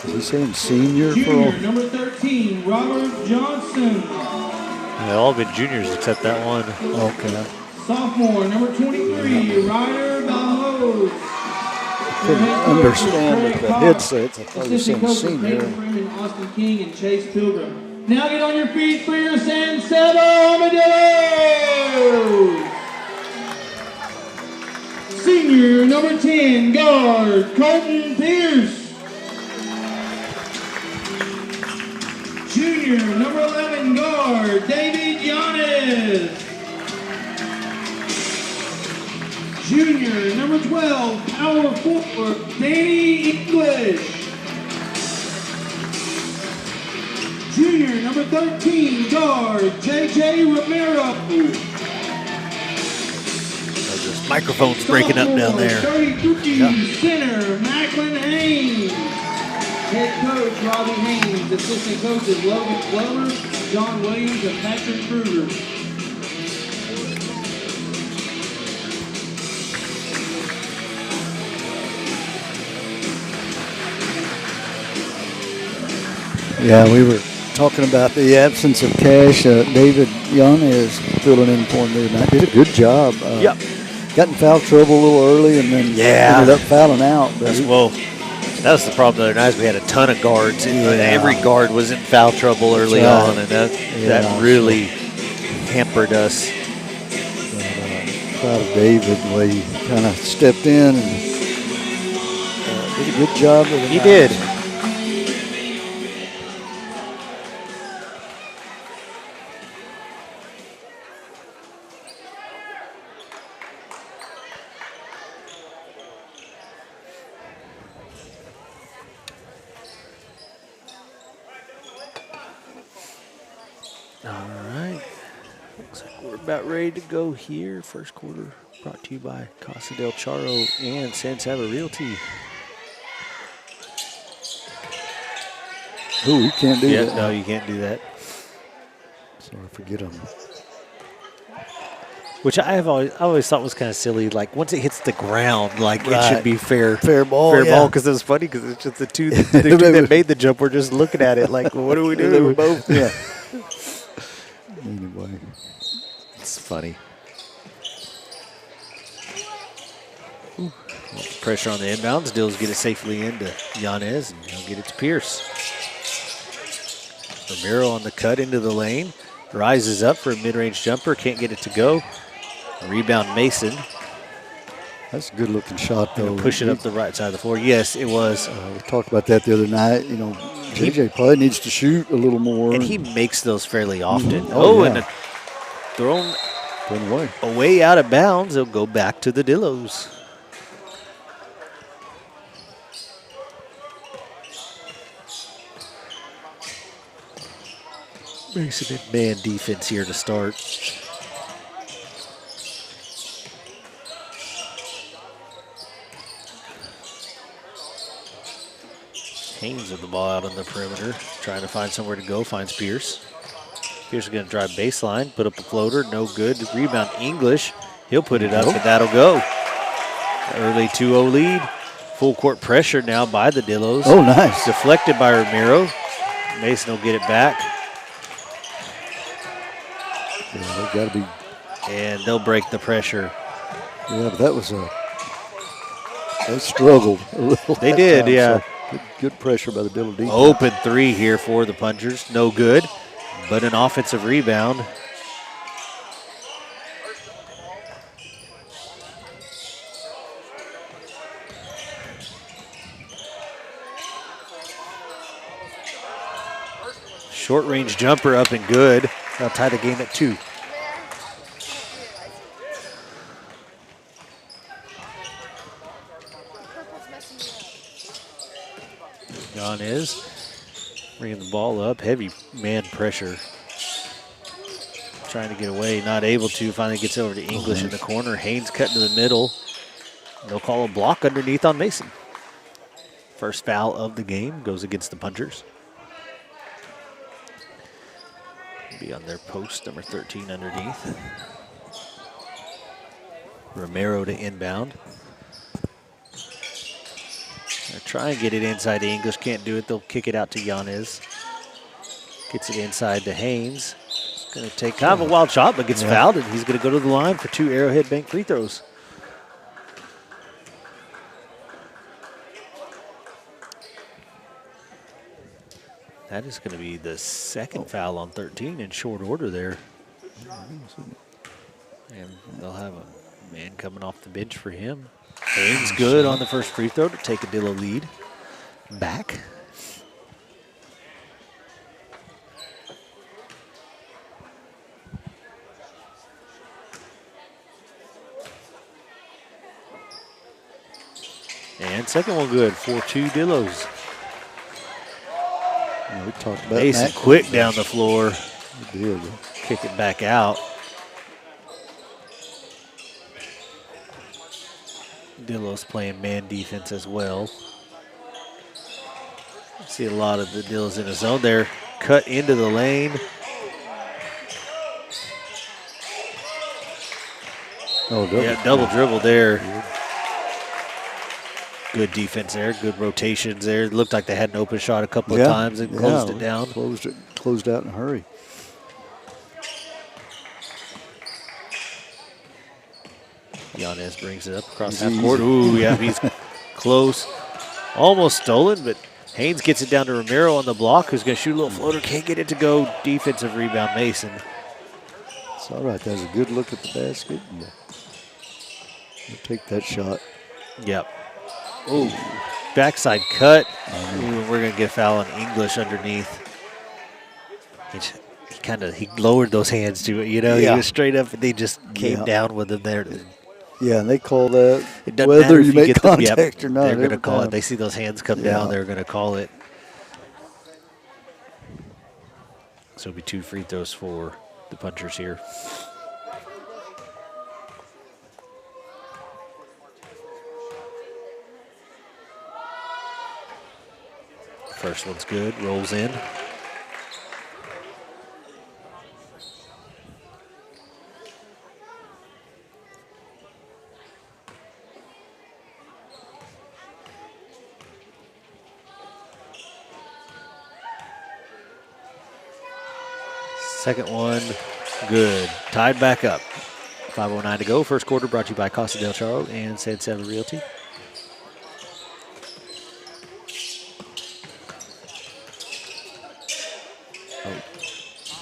Is he saying senior? Junior number 13, Robert Johnson. They've all been juniors except that one. Okay. Sophomore number 23, Ryder Balhos. Couldn't understand with the headsets. I thought he was saying senior. Austin King and Chase Pilgrim. Now get on your feet for your San Saba Armadillos. Senior number 10, guard, Colton Pierce. Junior number 11, guard, David Yanes. Junior number 12, power forward, Danny English. Junior number 13, guard, JJ Romero. Microphone's breaking up down there. 33, center, Macklin Haynes. Head coach, Robbie Haynes. Assistant coaches, Logan Glover, John Williams, and Patrick Kruger. Yeah, we were talking about the absence of Cash. David Yanes filling in for him tonight. Did a good job. Yep. Got in foul trouble a little early and then ended up fouling out. That was the problem the other night. We had a ton of guards. Every guard was in foul trouble early on, and that really hampered us. Proud of David the way he kind of stepped in and did a good job. He did. All right. Looks like we're about ready to go here. First quarter brought to you by Casa del Charo and San Saba Realty. Oh, you can't do that. No, you can't do that. Sorry, forget them. Which I always thought was kind of silly. Like once it hits the ground, like it Right. should be fair ball. ball. Because it was funny because it's just the two that made the jump were just looking at it like, well, what do we do? They were both. Yeah. Anyway, it's funny. Pressure on the inbounds. Dills get it safely into Yanez, and he'll get it to Pierce. Romero on the cut into the lane. Rises up for a mid-range jumper. Can't get it to go. Rebound Mason. that's a good-looking shot, though. Push it up the right side of the floor. Yes, it was. We talked about that the other night. You know, JJ probably needs to shoot a little more. And he makes those fairly often. Oh, yeah. And thrown away. away out of bounds. He'll go back to the Dillos. Mason in man defense here to start. Haynes with the ball out on the perimeter, trying to find somewhere to go, finds Pierce. Pierce is going to drive baseline, put up a floater, no good. Rebound English, he'll put it up, and that'll go. Early 2-0 lead. Full court pressure now by the Dillos. Oh, nice. Deflected by Romero. Mason will get it back. Yeah, they got to be. And they'll break the pressure. Yeah, but that was they struggled a little. They that did, time, yeah. So good pressure by the Dillo defense. Open three here for the Punchers. No good, but an offensive rebound. Short range jumper up and good. They'll tie the game at 2. John is bringing the ball up. Heavy man pressure. Trying to get away, not able to. Finally gets over to English in the corner. Haynes cutting to the middle. They'll call a block underneath on Mason. First foul of the game goes against the Punchers. Be on their post, number 13 underneath. Romero to inbound. They're trying to get it inside to English, can't do it. They'll kick it out to Yanez. Gets it inside to Haynes. It's going to take kind of a wild shot, but gets fouled, and he's going to go to the line for 2 Arrowhead Bank free throws. That is going to be the second foul on 13 in short order there. And they'll have a man coming off the bench for him. Haynes good on the first free throw to take a Dillo lead back. And second one good, 4-2 Dillos. Yeah, we talked about Mason that. quick down the floor. He did. Kick it back out. Dillos playing man defense as well. See a lot of the Dillos in the zone there. Cut into the lane. Oh, double. Yeah, double dribble there. Good defense there. Good rotations there. It looked like they had an open shot a couple of times and closed it down. Closed out in a hurry. Yanez brings it up across half court. Ooh, yeah, he's close. Almost stolen, but Haynes gets it down to Romero on the block, who's going to shoot a little floater. Can't get it to go. Defensive rebound, Mason. It's all right. That's a good look at the basket. We'll take that shot. Yep. Ooh, backside cut. Ooh, we're going to get a foul on English underneath. He lowered those hands to it, you know. He was straight up, and they just came down with him there. Yeah, and they call that It doesn't whether matter if you make get contact or not. They're going to every call it. time. They see those hands come down, they're going to call it. So it'll be 2 free throws for the punchers here. First one's good, rolls in. Second one, good. Tied back up. 5:09 to go. First quarter brought to you by Costa del Charo and San Saba Realty.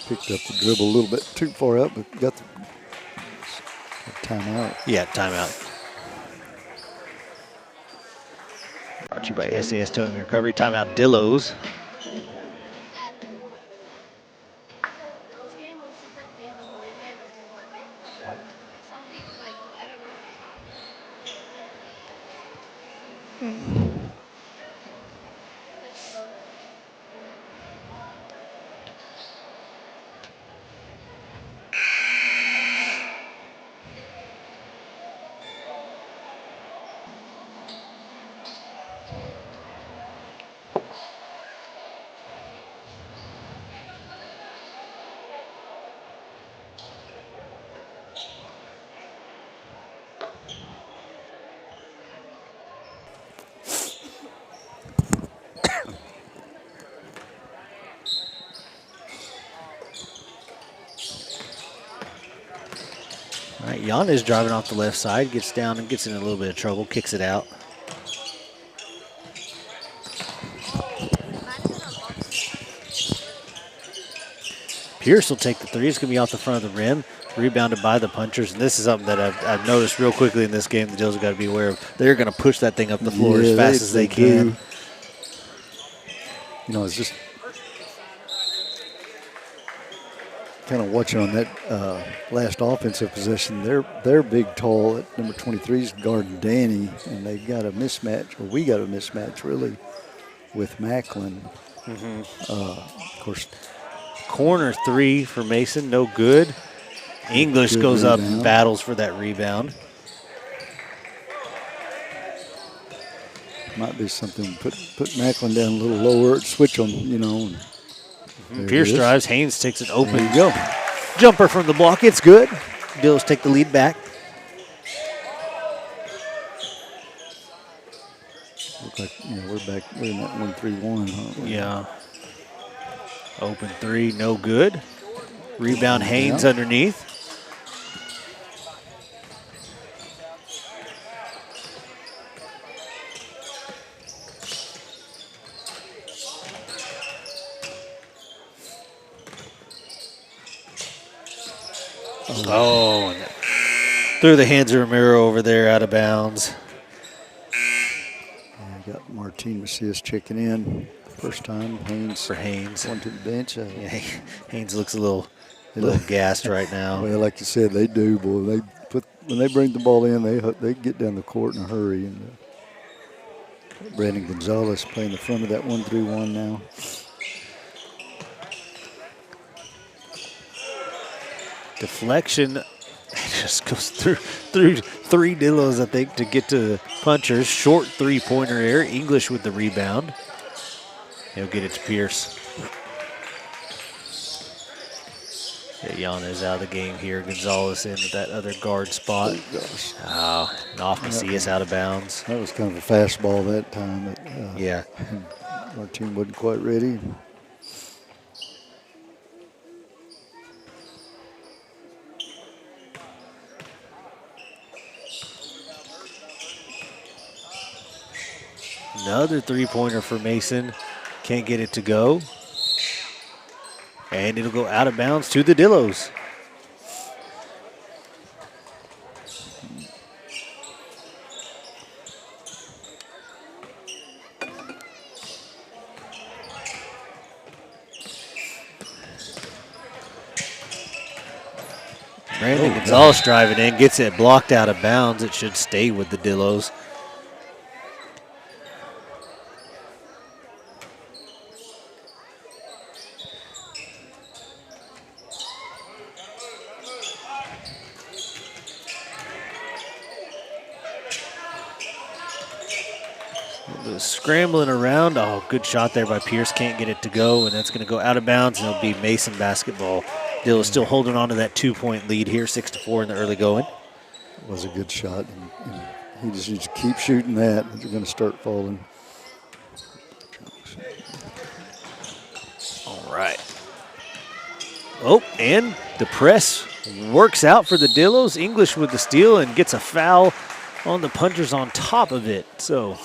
Picked up the dribble a little bit too far up, but got the timeout. Yeah, timeout. Brought to you by SAS Towing and Recovery. Timeout, Dillos. All right, Jan is driving off the left side, gets down and gets in a little bit of trouble, kicks it out. Pierce will take the three. It's going to be off the front of the rim, rebounded by the punchers. And this is something that I've noticed real quickly in this game the Dills have got to be aware of. They're going to push that thing up the floor as fast as they can. You know, it's just kind of watching on that last offensive possession. They're big, tall. At number 23 is guarding Danny, and they've got a mismatch, or we got a mismatch, really, with Macklin. Of course, corner three for Mason, no good. English good goes rebound. up and battles for that rebound. Might be something. Put Macklin down a little lower, switch them, you know. Pierce drives, Haynes takes it open. There you go. Jumper from the block, it's good. Dills take the lead back. Look like we're in that 1-3-1, huh? Yeah. Open three, no good. Rebound, Haynes underneath. Oh, through the hands of Romero over there, out of bounds. Yeah, got Martin Macias checking in. First time, Haynes. For Haynes. Going to the bench. Yeah, Haynes looks a little gassed right now. Well, like you said, they do, boy. When they bring the ball in, they get down the court in a hurry. And Brandon Gonzalez playing the front of that 1-3-1 now. Deflection just goes through three Dillos, I think, to get to the punchers. Short three-pointer air. English with the rebound. He'll get it to Pierce. Yeah, Yana's out of the game here. Gonzalez in at that other guard spot. Oh, and off Macias out of bounds. That was kind of a fast ball that time. But, Yeah. Our team wasn't quite ready. Another three-pointer for Mason. Can't get it to go. And it'll go out of bounds to the Dillos. Brandon Gonzalez driving in, gets it blocked out of bounds. It should stay with the Dillos. was scrambling around. Oh, good shot there by Pierce. Can't get it to go, and that's going to go out of bounds, and it'll be Mason basketball. Dillos still holding on to that 2-point lead here, 6-4 in the early going. It was a good shot, and he just needs to keep shooting that. They're going to start falling. All right. Oh, and the press works out for the Dillos. English with the steal and gets a foul on the punchers on top of it. So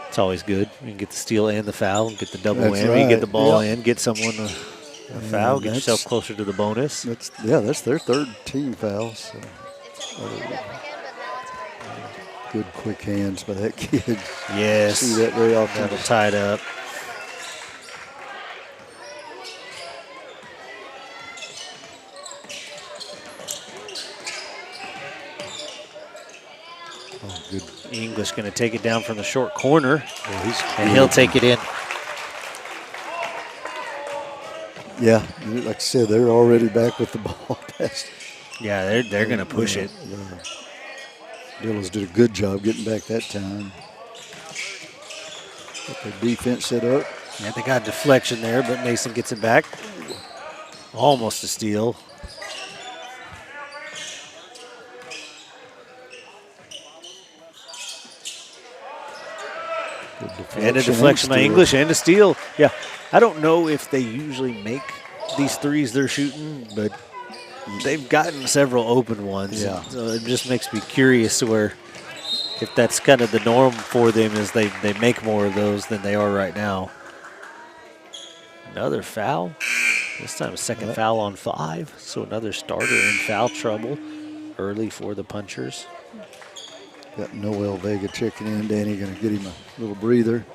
it's always good. You can get the steal and the foul, get the double whammy, right. get the ball in, get someone a foul, get yourself closer to the bonus. That's their third team foul. So. Good quick hands by that kid. Yes. See that very often. That'll tie it up. Oh, good. English going to take it down from the short corner, and good. he'll take it in. Yeah, like I said, they're already back with the ball. Yeah, they're going to push it. Dillos did a good job getting back that time. Get their defense set up. Yeah, they got a deflection there, but Mason gets it back. Almost a steal. And a deflection by English and a steal. Yeah, I don't know if they usually make these threes they're shooting, but they've gotten several open ones. Yeah. So it just makes me curious where if that's kind of the norm for them is they make more of those than they are right now. Another foul. This time a second foul on 5. So another starter in foul trouble early for the punchers. Got Noel Vega checking in. Danny going to get him a little breather.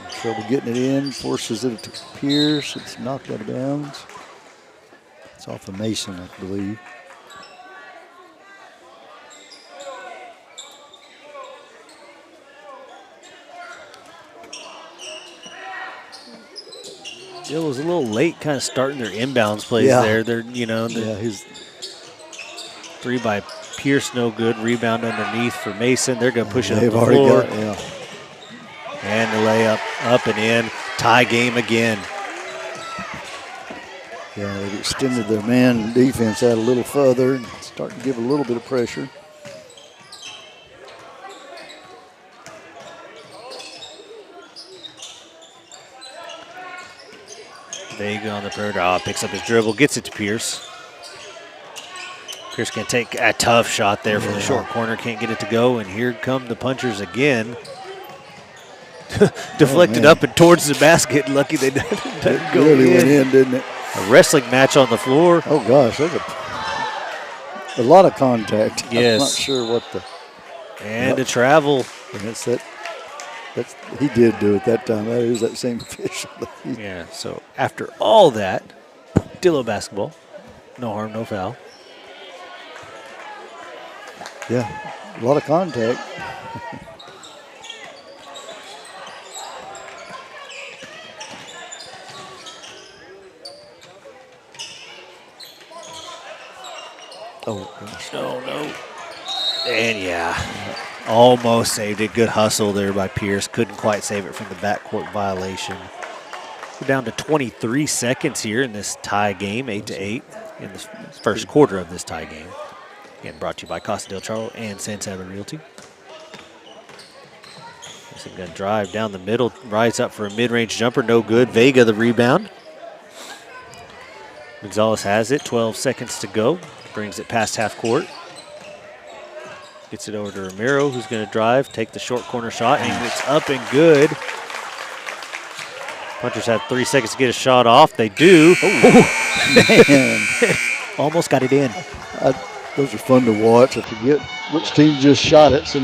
Trouble getting it in. Forces it to Pierce. It's knocked out of bounds. It's off of Mason, I believe. It was a little late kind of starting their inbounds plays there. They're, His 3 by Pierce, no good. Rebound underneath for Mason. They're going to push it up they've the already floor. got, And the layup up and in. Tie game again. Yeah, they've extended their man defense out a little further and starting to give a little bit of pressure. Vega on the perimeter. Oh, picks up his dribble, gets it to Pierce. Pierce can take a tough shot there from the short corner. Can't get it to go, and here come the punchers again. Deflected up and towards the basket. Lucky they didn't go really in. went in, didn't it? A wrestling match on the floor. Oh, gosh, that's a lot of contact. Yes. I'm not sure what the... And a travel. And he did do it that time. That is that same official. Yeah, so after all that, Dillo basketball. No harm, no foul. Yeah, a lot of contact. Oh, gosh. No. And yeah, almost saved it. Good hustle there by Pierce. Couldn't quite save it from the backcourt violation. We're down to 23 seconds here in this tie game, 8-8, in the first quarter of this tie game. Again, brought to you by Casa del Charro and Santana Realty. He's going to drive down the middle, rise up for a mid-range jumper, no good. Vega the rebound. Gonzalez has it, 12 seconds to go. Brings it past half court. Gets it over to Ramiro, who's going to drive, take the short corner shot, and it's up and good. Punchers have 3 seconds to get a shot off. They do. Oh, man. Almost got it in. Those are fun to watch. I forget which team just shot it. So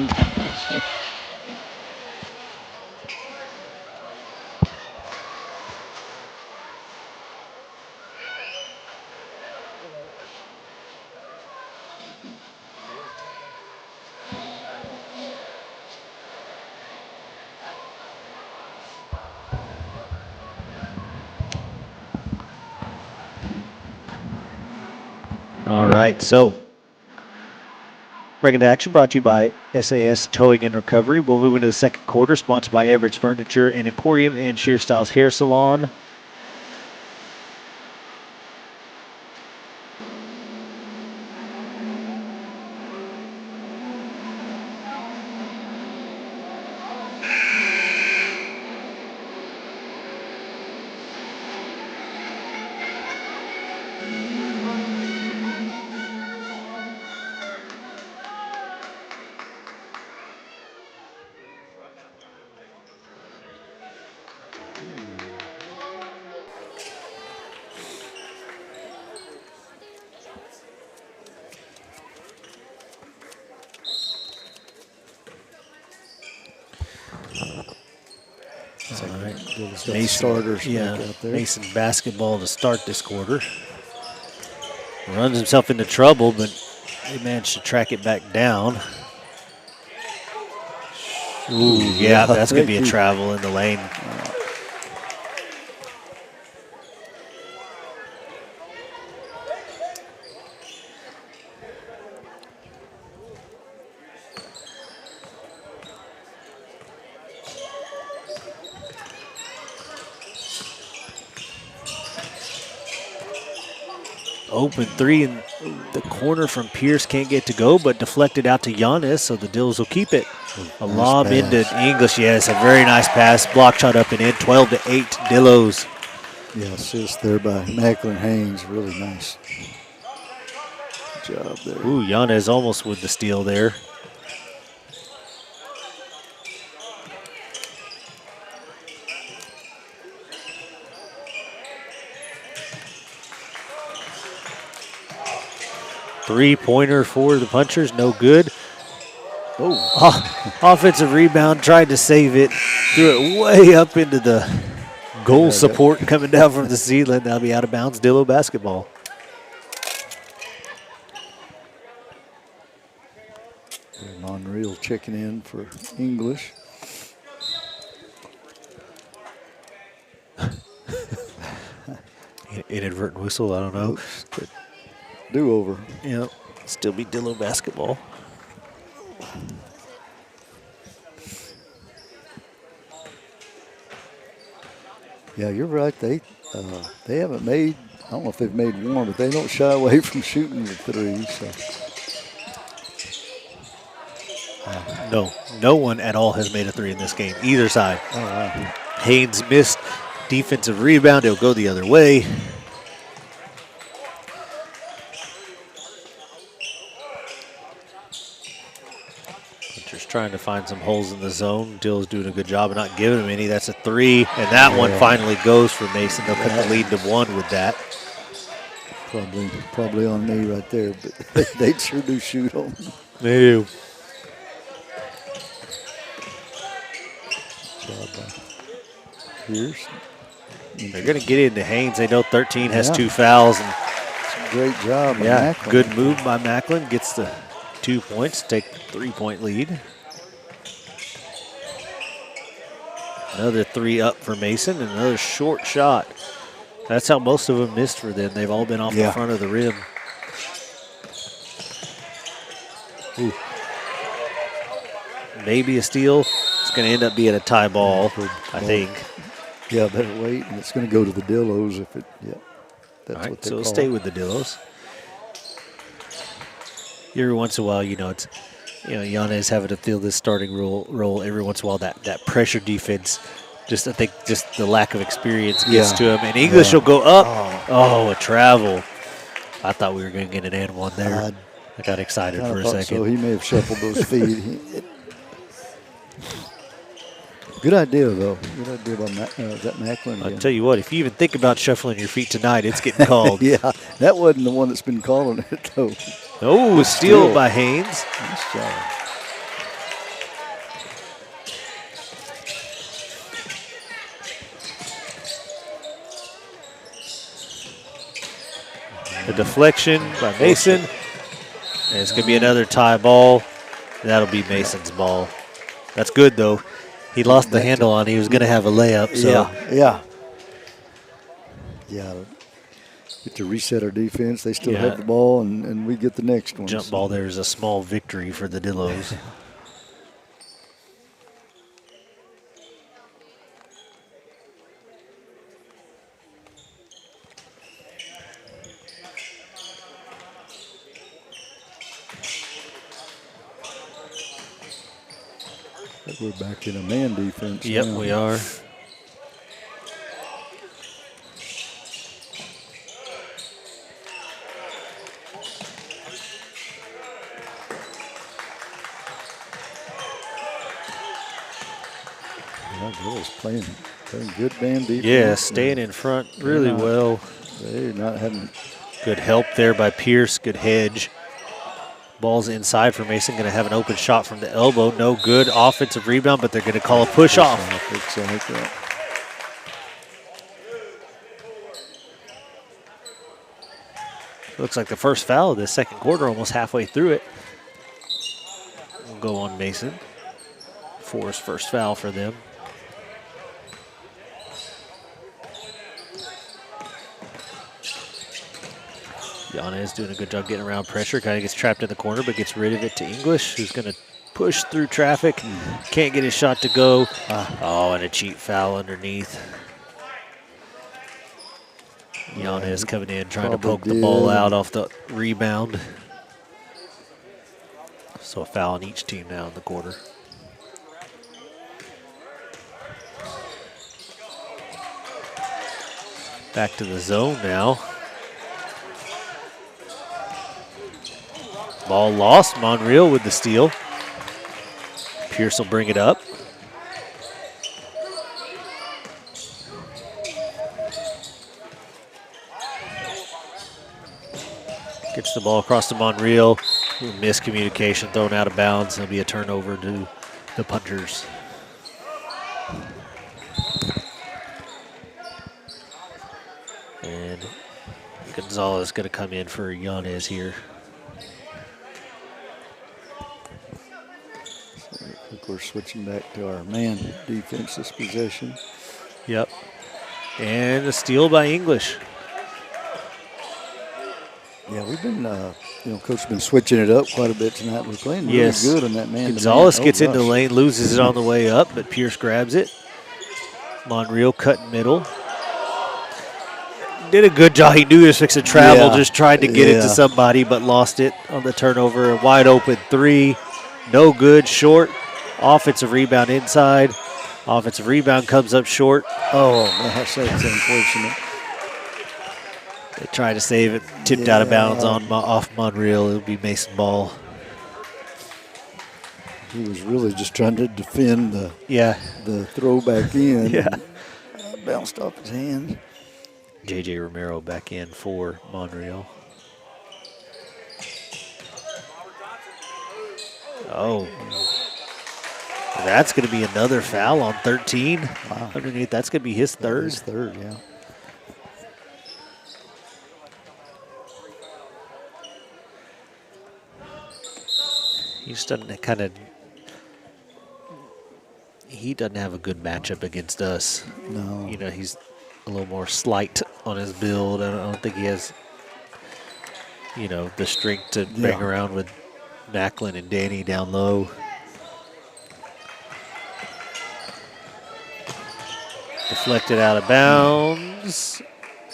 All right, so Breaking the Action brought to you by SAS Towing and Recovery. We'll move into the second quarter, sponsored by Everett's Furniture and Emporium and Sheer Styles Hair Salon. Mason basketball to start this quarter. Runs himself into trouble, but they managed to track it back down. Ooh, yeah, that's going to be a travel in the lane. Open three in the corner from Pierce, can't get to go, but deflected out to Giannis, so the Dills will keep it. A lob into English, yes, a very nice pass. Block shot up and in, 12-8, Dillos. Yeah, assist there by Macklin Haynes, really nice job there. Ooh, Giannis almost with the steal there. Three-pointer for the Punchers, no good. Offensive rebound, tried to save it. Threw it way up into the goal support coming down from the ceiling. That'll be out of bounds, Dillo basketball. Monreal checking in for English. Inadvertent whistle, I don't know. Do-over. Yeah, still be Dillo basketball. Yeah, you're right. They haven't made, I don't know if they've made one, but they don't shy away from shooting the three. So. No one at all has made a three in this game, either side. Oh, wow. Haynes missed defensive rebound. It'll go the other way. Trying to find some holes in the zone. Dill's doing a good job of not giving him any. That's a three, and that one finally goes for Mason. They'll cut the lead to one with that. Probably on me right there, but they sure do shoot on me. They do. Pierce. They're going to get into Haynes. They know 13 has 2 fouls. And great job. Yeah, good move by Macklin. Gets the 2 points, take the 3-point lead. Another three up for Mason, and another short shot. That's how most of them missed for them. They've all been off the front of the rim. Ooh. Maybe a steal. It's going to end up being a tie ball, I think. Yeah, better wait, and it's going to go to the Dillos if it, that's what they so call stay with the Dillos. Every once in a while, it's, Giannis having to fill this starting role every once in a while. That pressure defense, I think the lack of experience gets to him. And English will go up. A travel. I thought we were going to get an and one there. I got excited for a second. So he may have shuffled those feet. Good idea, though. Good idea by that Macklin. I'll tell you what, if you even think about shuffling your feet tonight, it's getting called. Yeah, that wasn't the one that's been calling it, though. Oh, steal by Haynes. Nice job. A deflection by Mason. And it's going to be another tie ball. That'll be Mason's ball. That's good, though. He lost the handle on. He was going to have a layup. So. Yeah. Get to reset our defense. They still have the ball, and we get the next one. Jump ball there is a small victory for the Dillos. We're back in a man defense. Yep, now. we are. Girls playing good man defense. Yeah, staying in front really well. They're not having good help there by Pierce. Good hedge. Ball's inside for Mason. Going to have an open shot from the elbow. No good. Offensive rebound, but they're going to call a push off. Looks like the first foul of the second quarter, almost halfway through it. We'll go on Mason. Four's first foul for them. Yanez doing a good job getting around pressure. Kind of gets trapped in the corner, but gets rid of it to English, who's going to push through traffic. Can't get his shot to go. Oh, and a cheap foul underneath. Yanez coming in, trying to poke the ball out off the rebound. So a foul on each team now in the quarter. Back to the zone now. Ball lost. Monreal with the steal. Pierce will bring it up. Gets the ball across to Monreal. Miscommunication, thrown out of bounds. There'll be a turnover to the punters. And Gonzalez going to come in for Yanez here. I think we're switching back to our man defense this possession. Yep. And a steal by English. Yeah, we've been, Coach has been switching it up quite a bit tonight. We're playing really good on that man. Gonzalez gets into the lane, loses it on the way up, but Pierce grabs it. Monreal cut middle. Did a good job. He knew he was fixing to travel, just tried to get it to somebody, but lost it on the turnover. A wide open three. No good, short. Offensive rebound inside. Offensive rebound comes up short. Oh, that's unfortunate. They try to save it. Tipped out of bounds off Monreal. It'll be Mason ball. He was really just trying to defend the throw back in. Bounced off his hand. J.J. Romero back in for Monreal. Oh. That's going to be another foul on 13. Wow. Underneath, that's going to be his third. His third, yeah. He just doesn't he doesn't have a good matchup against us. No. He's a little more slight on his build. I don't think he has, the strength to bang around with Macklin and Danny down low. Deflected out of bounds.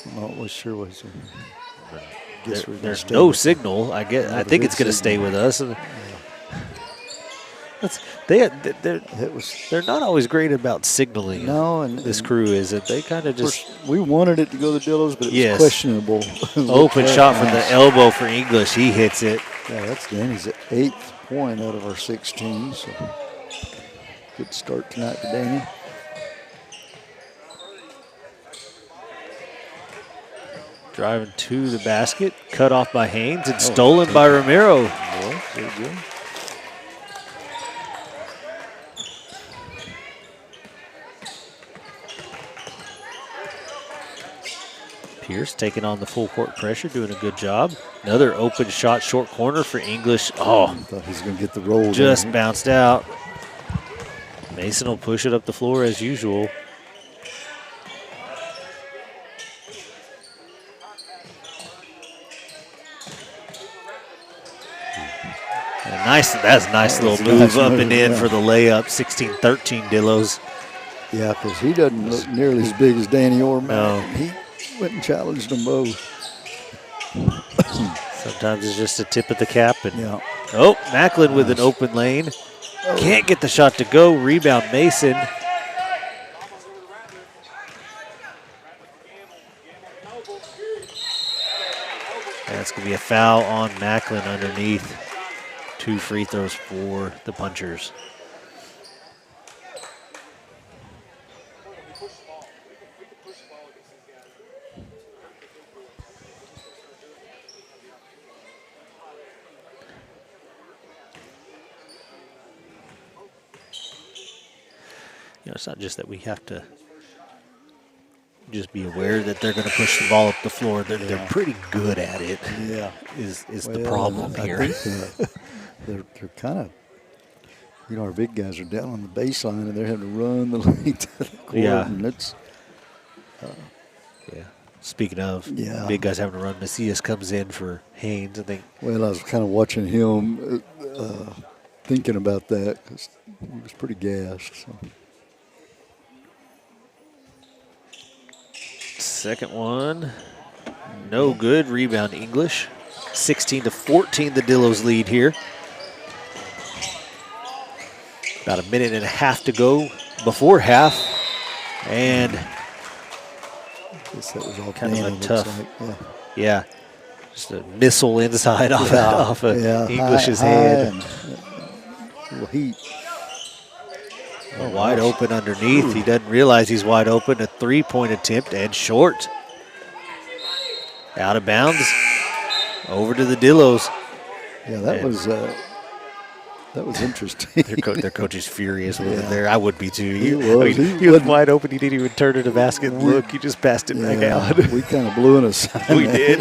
I'm not really sure what there's no signal. I think it's going to stay with us. They're not always great about signaling. No, and this crew isn't. They kind of just. We wanted it to go to Dillos, but it was questionable. Open shot from the elbow for English. He hits it. Yeah, that's Danny's 8th point out of our 16. So good start tonight for Danny. Driving to the basket, cut off by Haynes and stolen by Romero. Very good. Pierce taking on the full court pressure, doing a good job. Another open shot, short corner for English. Oh, I thought he was going to get the roll. Just bounced out. Mason will push it up the floor as usual. That's a nice little move up and in for the layup. 16-13 Dillos. Yeah, because he doesn't look nearly as big as Danny Ormack. No. He went and challenged them both. Sometimes it's just a tip of the cap. And Yeah. oh, Macklin with an open lane. Can't get the shot to go. Rebound Mason. That's going to be a foul on Macklin underneath. 2 free throws for the Punchers. You know, it's not just that we have to just be aware that they're going to push the ball up the floor. They're pretty good at it. Yeah, is the problem here. I think, they're kind of, you know, our big guys are down on the baseline and they're having to run the length of the court. Yeah. And it's, Yeah. Speaking of, big guys having to run, Macias comes in for Haynes, I think. well, I was kind of watching him thinking about that because he was pretty gassed. So. Second one, no good. Rebound English. 16-14, the Dillos lead here. About a minute and a half to go before half. And Guess that was all kind of Danny, a tough, like. yeah, just a missile inside off of English's hand. Little heat. Wide open underneath. He doesn't realize he's wide open. A 3-point attempt and short. Out of bounds. Over to the Dillos. Yeah, that was interesting. Their coach is furious with it there. I would be too. He was. He was wide open. He didn't even turn to the basket and look. He just passed it back out. We kind of blew an aside. We did.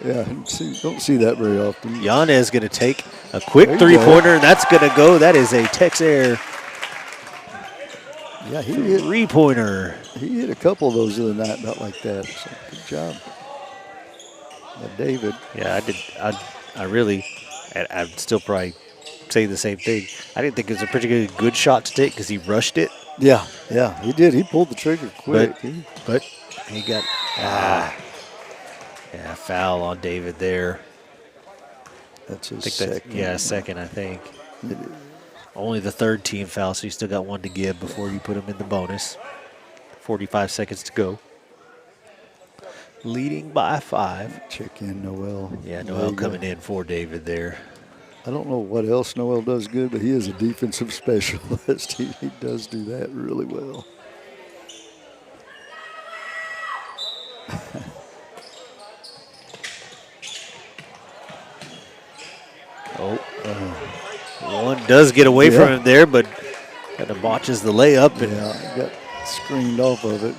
Don't see that very often. Yanez going to take a quick three-pointer, and that's going to go. That is a Texair three-pointer. He hit a couple of those the other night, not like that. So good job. David. Yeah, I did. I'd still probably say the same thing. I didn't think it was a particularly good shot to take because he rushed it. Yeah, he did. He pulled the trigger quick. But he got foul on David there. That's his second. Second, I think. Only the third team foul, so you still got one to give before you put him in the bonus. 45 seconds to go. Leading by 5. Check in Noel. Yeah, Noel coming in for David there. I don't know what else Noel does good, but he is a defensive specialist. He does do that really well. One does get away from him there, but kind of botches the layup. And he got screened off of it.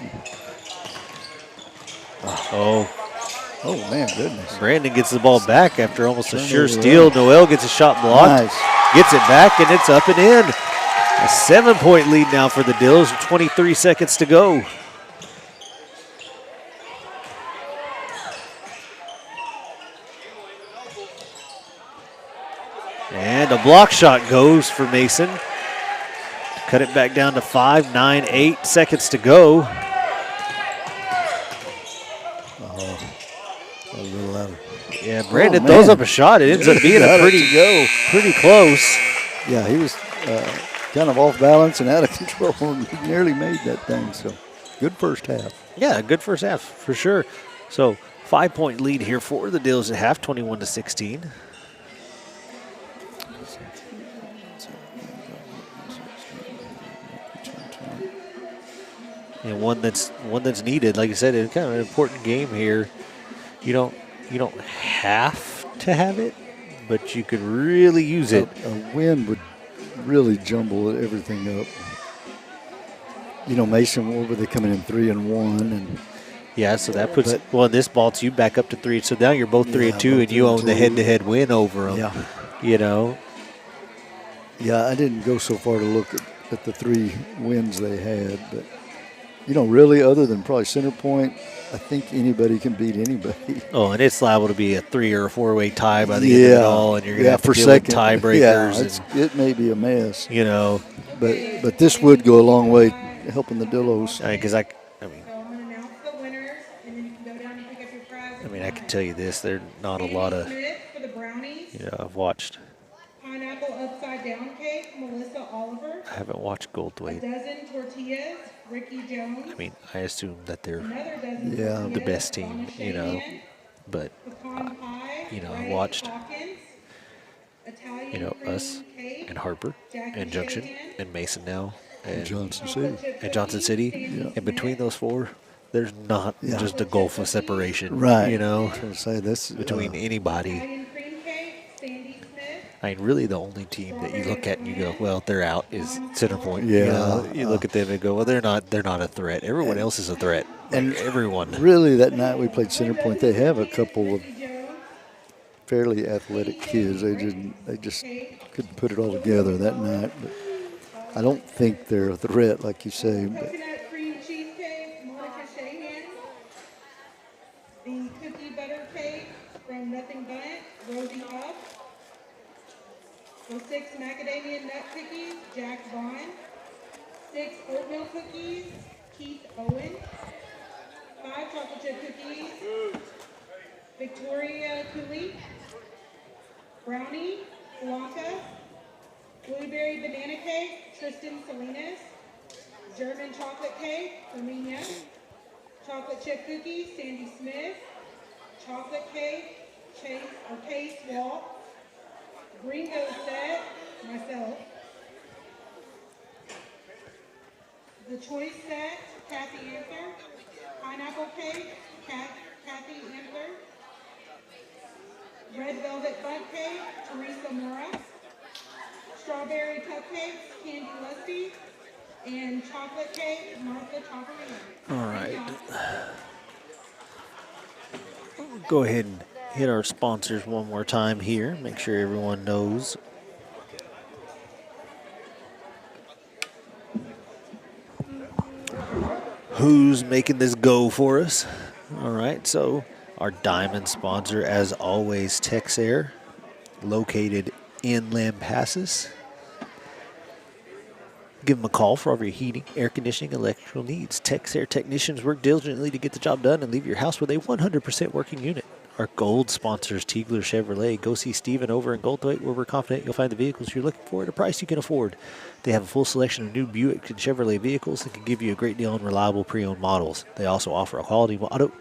Oh, man, goodness. Brandon gets the ball back after almost a sure steal. Noel gets a shot blocked. Nice. Gets it back, and it's up and in. A 7-point lead now for the Dills, 23 seconds to go. And a block shot goes for Mason. Cut it back down to 5, 9, 8 seconds to go. Yeah, Brandon throws up a shot. It ends up being pretty close. Yeah, he was kind of off balance and out of control, and he nearly made that thing. So, good first half. Yeah, good first half for sure. So, 5-point lead here for the Dills at half, 21-16. And one that's needed. Like I said, it's kind of an important game here. You don't have to have it, but you could really use it. A win would really jumble everything up. You know, Mason, what were they coming in 3-1, and yeah, so that puts this vaults you back up to 3. So now you're both 3-2, and you own the head-to-head win over them. Yeah, you know. Yeah, I didn't go so far to look at the 3 wins they had, but really, other than probably Center Point, I think anybody can beat anybody. Oh, and it's liable to be a 3 or a 4-way tie by the end of it all, and you're going to have to deal with tiebreakers. Yeah, it may be a mess. But this Okay, would go a long way helping the Dillos. Because so I'm gonna announce the winners, and then you can go down and pick up your prize. I can tell you this, there's not a lot of, Smith for the brownies. I've watched. Pineapple upside down cake, Melissa Oliver. I haven't watched A Goldthwait. dozen tortillas, Ricky Jones. I assume that they're Another dozen Yeah. the best team, but, pecan pie, I Ray watched, Hawkins, Italian us cream cake, and Harper Jackie and Junction Shanahan, and Mason now and Johnson chocolate City. chip and Johnson cookies, City. Sandy And between Smith, those four, there's not just a gulf of separation. Right. You know, I was say this between anybody. Italian cream cake, Sandy Smith, Really the only team that you look at and you go, well, they're out is Center Point. Yeah. You look at them and go, well, they're not a threat. Everyone else is a threat. And everyone. really that night we played Center Point, they have a couple of fairly athletic kids. They just couldn't put it all together that night. But I don't think they're a threat, like you say. But coconut cream cheesecake, Monica Shahan, the cookie butter cake from Nothing But, Rosie Huff, the 6 macadamia nut cookies, Jack Vaughn, 6 oatmeal cookies, Keith Owen, 5 chocolate chip cookies, Victoria Cooley, brownie, Blanca, blueberry banana cake, Tristan Salinas, German chocolate cake, Herminia, chocolate chip cookies, Sandy Smith, chocolate cake, Case Walt, Gringo set, myself, the choice set, Kathy Antler, pineapple cake, Kathy Antler, red velvet bud cake, Teresa Mora, strawberry cupcakes, Candy Lusty, and chocolate cake, Martha Chaparino. All right. We'll go ahead and hit our sponsors one more time here. Make sure everyone knows. Who's making this go for us? All right, so our diamond sponsor, as always, Texair, located in Lampasas. Give them a call for all of your heating, air conditioning, and electrical needs. Texair technicians work diligently to get the job done and leave your house with a 100% working unit. Our gold sponsors, Tiegler Chevrolet. Go see Steven over in Goldthwait, where we're confident you'll find the vehicles you're looking for at a price you can afford. They have a full selection of new Buick and Chevrolet vehicles that can give you a great deal on reliable pre-owned models. They also offer a quality auto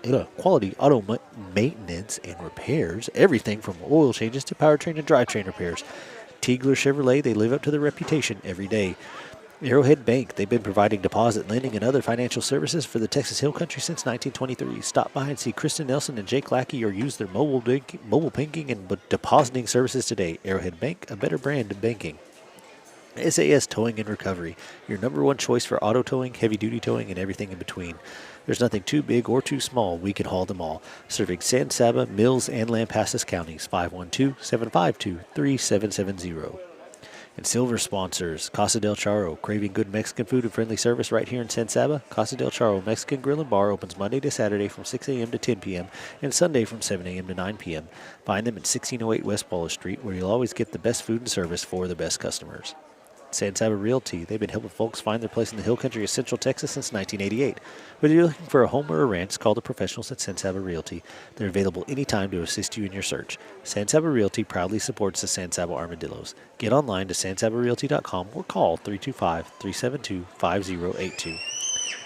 maintenance and repairs, everything from oil changes to powertrain and drivetrain repairs. Tiegler Chevrolet, they live up to their reputation every day. Arrowhead Bank, they've been providing deposit lending and other financial services for the Texas Hill Country since 1923. Stop by and see Kristen Nelson and Jake Lackey or use their mobile banking and depositing services today. Arrowhead Bank, a better brand of banking. SAS Towing and Recovery, your number one choice for auto towing, heavy-duty towing, and everything in between. There's nothing too big or too small. We can haul them all. Serving San Saba, Mills, and Lampasas counties. 512-752-3770. And silver sponsors, Casa del Charro, craving good Mexican food and friendly service right here in San Saba. Casa del Charro Mexican Grill and Bar opens Monday to Saturday from 6 a.m. to 10 p.m. and Sunday from 7 a.m. to 9 p.m. Find them at 1608 West Wallace Street, where you'll always get the best food and service for the best customers. San Saba Realty, they've been helping folks find their place in the Hill Country of Central Texas since 1988. Whether you're looking for a home or a ranch, call the professionals at San Saba Realty. They're available anytime to assist you in your search. San Saba Realty proudly supports the San Saba Armadillos. Get online to sansabarealty.com or call 325-372-5082.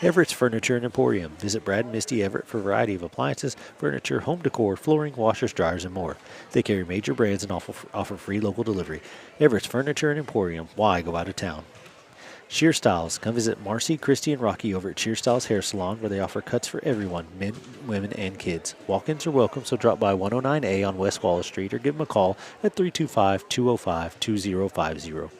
Everett's Furniture and Emporium. Visit Brad and Misty Everett for a variety of appliances, furniture, home decor, flooring, washers, dryers, and more. They carry major brands and offer free local delivery. Everett's Furniture and Emporium. Why go out of town? Shear Styles. Come visit Marcy, Christy, and Rocky over at Shear Styles Hair Salon, where they offer cuts for everyone, men, women, and kids. Walk-ins are welcome, so drop by 109A on West Wallace Street or give them a call at 325-205-2050.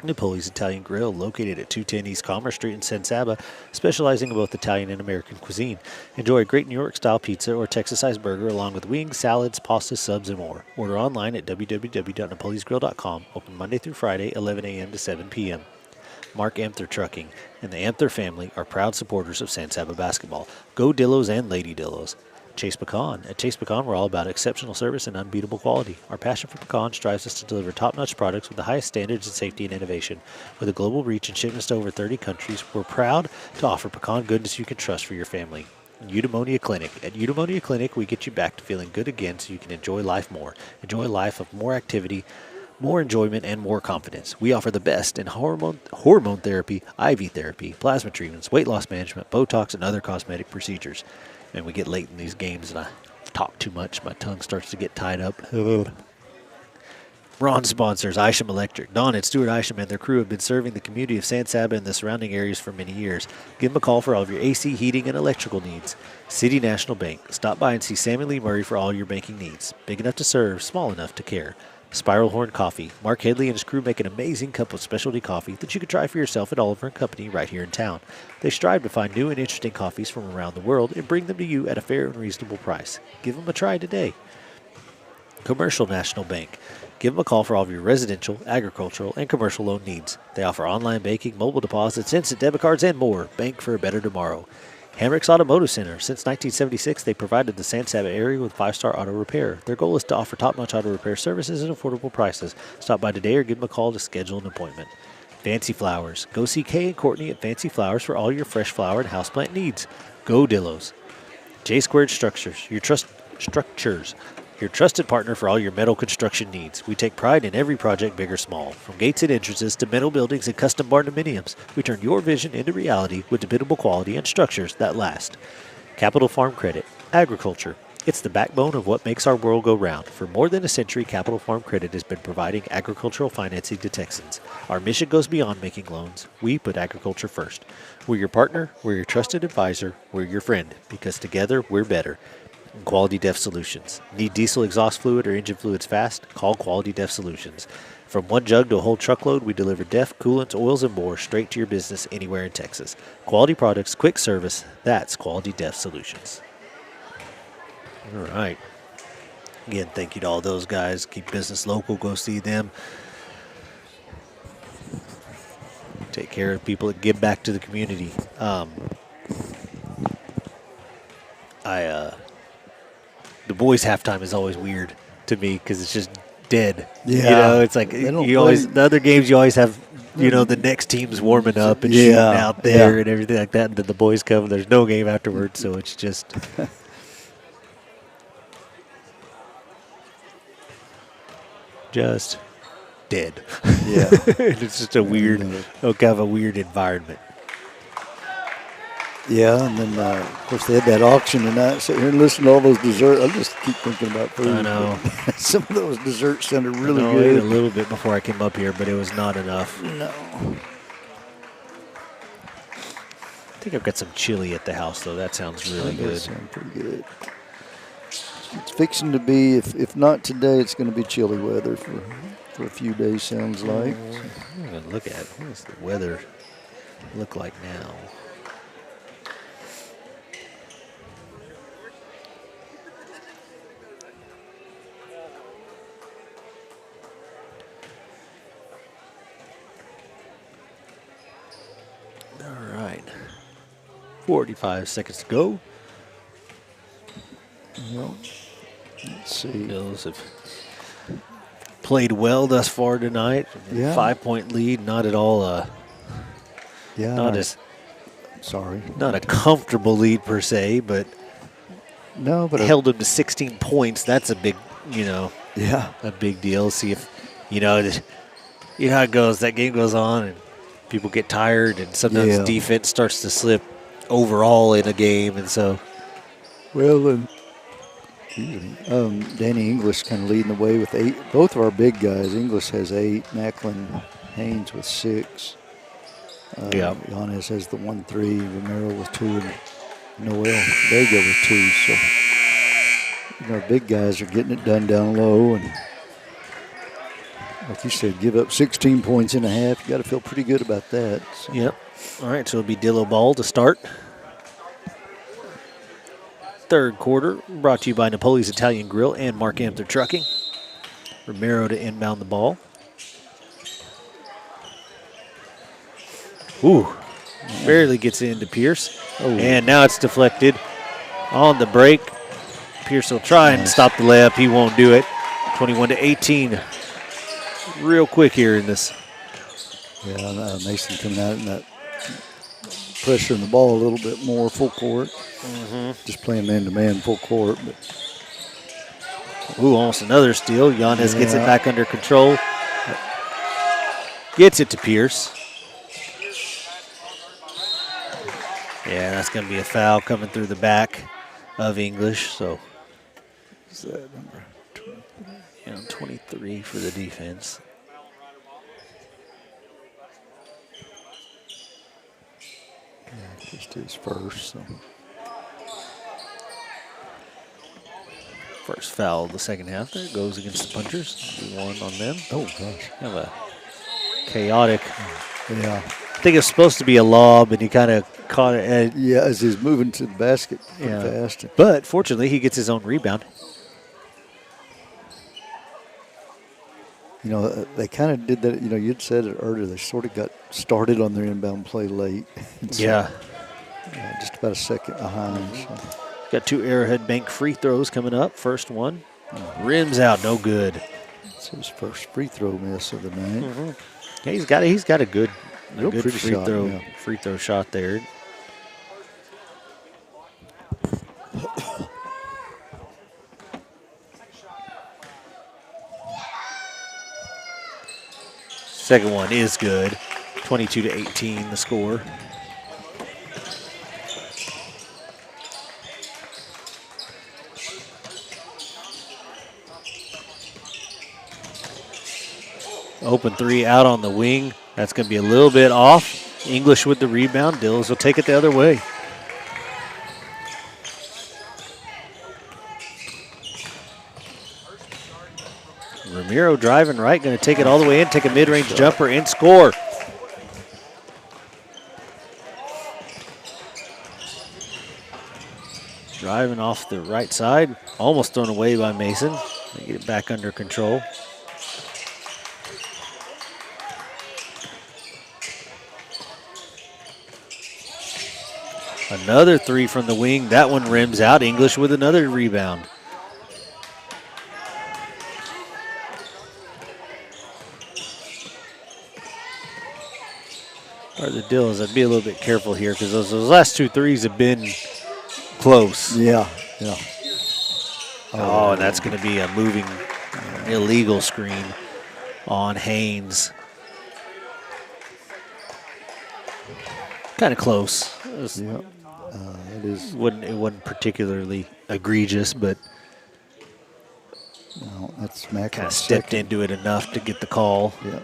Napoli's Italian Grill, located at 210 East Commerce Street in San Saba, specializing in both Italian and American cuisine. Enjoy a great New York-style pizza or Texas-sized burger, along with wings, salads, pasta, subs, and more. Order online at www.napolisgrill.com. Open Monday through Friday, 11 a.m. to 7 p.m. Mark Amther Trucking, and the Amther family are proud supporters of San Saba basketball. Go Dillos and Lady Dillos. Chase Pecan. At Chase Pecan, we're all about exceptional service and unbeatable quality. Our passion for pecans drives us to deliver top-notch products with the highest standards in safety and innovation. With a global reach and shipments to over 30 countries, we're proud to offer pecan goodness you can trust for your family. Eudaimonia Clinic. At Eudaimonia Clinic, we get you back to feeling good again so you can enjoy life more. Enjoy a life of more activity, more enjoyment, and more confidence. We offer the best in hormone therapy, IV therapy, plasma treatments, weight loss management, Botox, and other cosmetic procedures. And we get late in these games and I talk too much. My tongue starts to get tied up. Bronze sponsors, Isham Electric. Don and Stuart Isham and their crew have been serving the community of San Saba and the surrounding areas for many years. Give them a call for all of your AC, heating, and electrical needs. City National Bank. Stop by and see Sammy Lee Murray for all your banking needs. Big enough to serve, small enough to care. Spiral Horn Coffee. Mark Headley and his crew make an amazing cup of specialty coffee that you can try for yourself at Oliver & Company right here in town. They strive to find new and interesting coffees from around the world and bring them to you at a fair and reasonable price. Give them a try today. Commercial National Bank. Give them a call for all of your residential, agricultural, and commercial loan needs. They offer online banking, mobile deposits, instant debit cards, and more. Bank for a better tomorrow. Hamrick's Automotive Center. Since 1976, they provided the San Saba area with 5-star auto repair. Their goal is to offer top-notch auto repair services at affordable prices. Stop by today or give them a call to schedule an appointment. Fancy Flowers. Go see Kay and Courtney at Fancy Flowers for all your fresh flower and houseplant needs. Go Dillos. J Squared Structures. Your trusted partner for all your metal construction needs. We take pride in every project, big or small. From gates and entrances to metal buildings and custom barndominiums, we turn your vision into reality with dependable quality and structures that last. Capital Farm Credit. Agriculture. It's the backbone of what makes our world go round. For more than a century, Capital Farm Credit has been providing agricultural financing to Texans. Our mission goes beyond making loans. We put agriculture first. We're your partner, we're your trusted advisor, we're your friend, because together we're better. Quality Def Solutions. Need diesel exhaust fluid or engine fluids fast? Call Quality Def Solutions. From one jug to a whole truckload, we deliver DEF, coolants, oils, and more straight to your business anywhere in Texas. Quality products, quick service. That's Quality Def Solutions. All right. Again, thank you to all those guys. Keep business local. Go see them. Take care of people that give back to the community. The boys' halftime is always weird to me because it's just dead. Yeah. You know, it's like the other games you always have, the next team's warming up and shooting out there and everything like that. And then the boys come and there's no game afterwards. So it's just dead. Yeah. It's just a weird, kind of a weird environment. Yeah, and then, of course, they had that auction tonight. Sit here and listen to all those desserts. I just keep thinking about food. I know. Some of those desserts sounded really I good. ate a little bit before I came up here, but it was not enough. No. I think I've got some chili at the house, though. That sounds really good. That sounds pretty good. It's fixing to be, if not today, it's going to be chilly weather for a few days, sounds like. I'm going to look at what does the weather look like now. All right. 45 seconds to go. Well, let's see. Bills have played well thus far tonight. Yeah. 5-point lead, not at all not a comfortable lead per se, but no, but held them to 16 points. That's a big, yeah, a big deal. See if, how it goes. That game goes on and people get tired and sometimes defense starts to slip overall in a game. And so. Well, and Danny English kind of leading the way with 8. Both of our big guys. English has 8. Macklin Haynes with 6. Yanez has the 1-3. Romero with 2. And Noel Vega with 2. So, our big guys are getting it done down low. And like you said, give up 16 points in a half. You got to feel pretty good about that. So. Yep. All right, so it'll be Dillo ball to start. Third quarter, brought to you by Napoli's Italian Grill and Mark Amther Trucking. Romero to inbound the ball. Ooh, barely gets into Pierce. Oh. And now it's deflected on the break. Pierce will try and stop the layup. He won't do it. 21-18. Real quick here in this. Yeah, Mason coming out in that pressure in the ball a little bit more full court. Just playing man-to-man full court. But. Ooh, almost another steal. Yanez gets it back under control. Gets it to Pierce. Yeah, that's going to be a foul coming through the back of English. So, What's that number? 23 for the defense. Yeah, just his first. So. First foul of the second half. There it goes against the Punchers. One on them. Oh, gosh. Kind of a chaotic. Yeah. I think it's supposed to be a lob, and he kind of caught it. Yeah, as he's moving to the basket fast. But fortunately, he gets his own rebound. You know, they kind of did that. You know, you'd said it earlier. They sort of got started on their inbound play late. So, just about a second behind. So. Got 2 Arrowhead Bank free throws coming up. First one, rims out, no good. It's his first free throw miss of the night. Yeah, he's got a good free throw shot there. Second one is good. 22-18 the score. Open 3 out on the wing. That's going to be a little bit off. English with the rebound. Dills will take it the other way. Ramiro driving right, going to take it all the way in, take a mid-range jumper and score. Driving off the right side, almost thrown away by Mason. They get it back under control. Another 3 from the wing. That one rims out. English with another rebound. Or the Dills, I'd be a little bit careful here because those last 2 threes have been close. Yeah. Oh, and that's going to be a moving illegal screen on Haynes. Kind of close. It is. It wasn't particularly egregious, but No, that's Mack. kind of stepped into it enough to get the call. Yeah.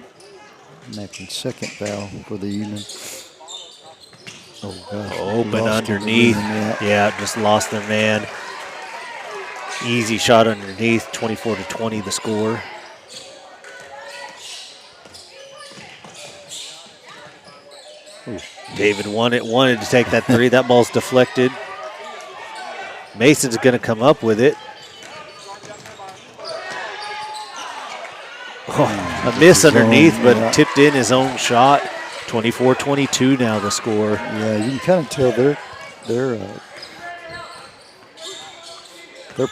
Mack's second foul for the evening. Oh, gosh. Open underneath. Just lost their man. Easy shot underneath, 24-20 the score. Ooh, David wanted to take that 3. That ball's deflected. Mason's going to come up with it. Oh, a miss underneath, but tipped in his own shot. 24-22 now the score. Yeah, you can kind of tell their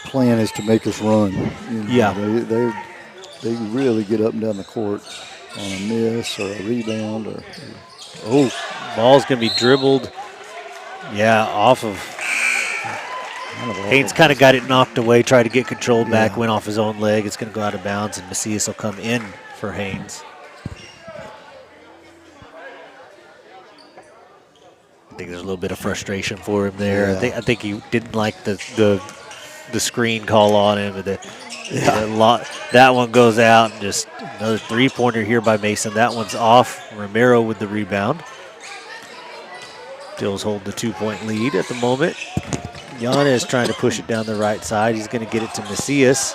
plan is to make us run. You know, they really get up and down the court on a miss or a rebound or. Oh, ball's going to be dribbled. Yeah, off of. Haynes kind of got it knocked away, tried to get control back, went off his own leg. It's going to go out of bounds, and Macias will come in for Haynes. I think there's a little bit of frustration for him there. Yeah. I think he didn't like the screen call on him. That one goes out. And just another 3-pointer here by Mason. That one's off. Romero with the rebound. Dills hold the 2-point lead at the moment. Yanez trying to push it down the right side. He's going to get it to Macias.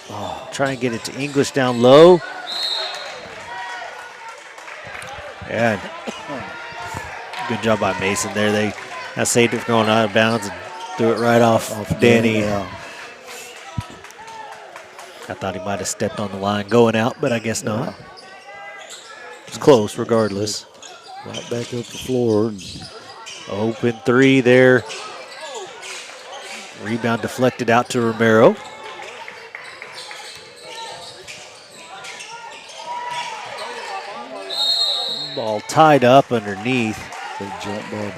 Oh, try and get it to English down low. And good job by Mason there. They saved it from going out of bounds and threw it right off Danny. Yeah. I thought he might have stepped on the line going out, but I guess not. It's close regardless. Right back up the floor. Open three there. Rebound deflected out to Romero. Ball tied up underneath. The jump ball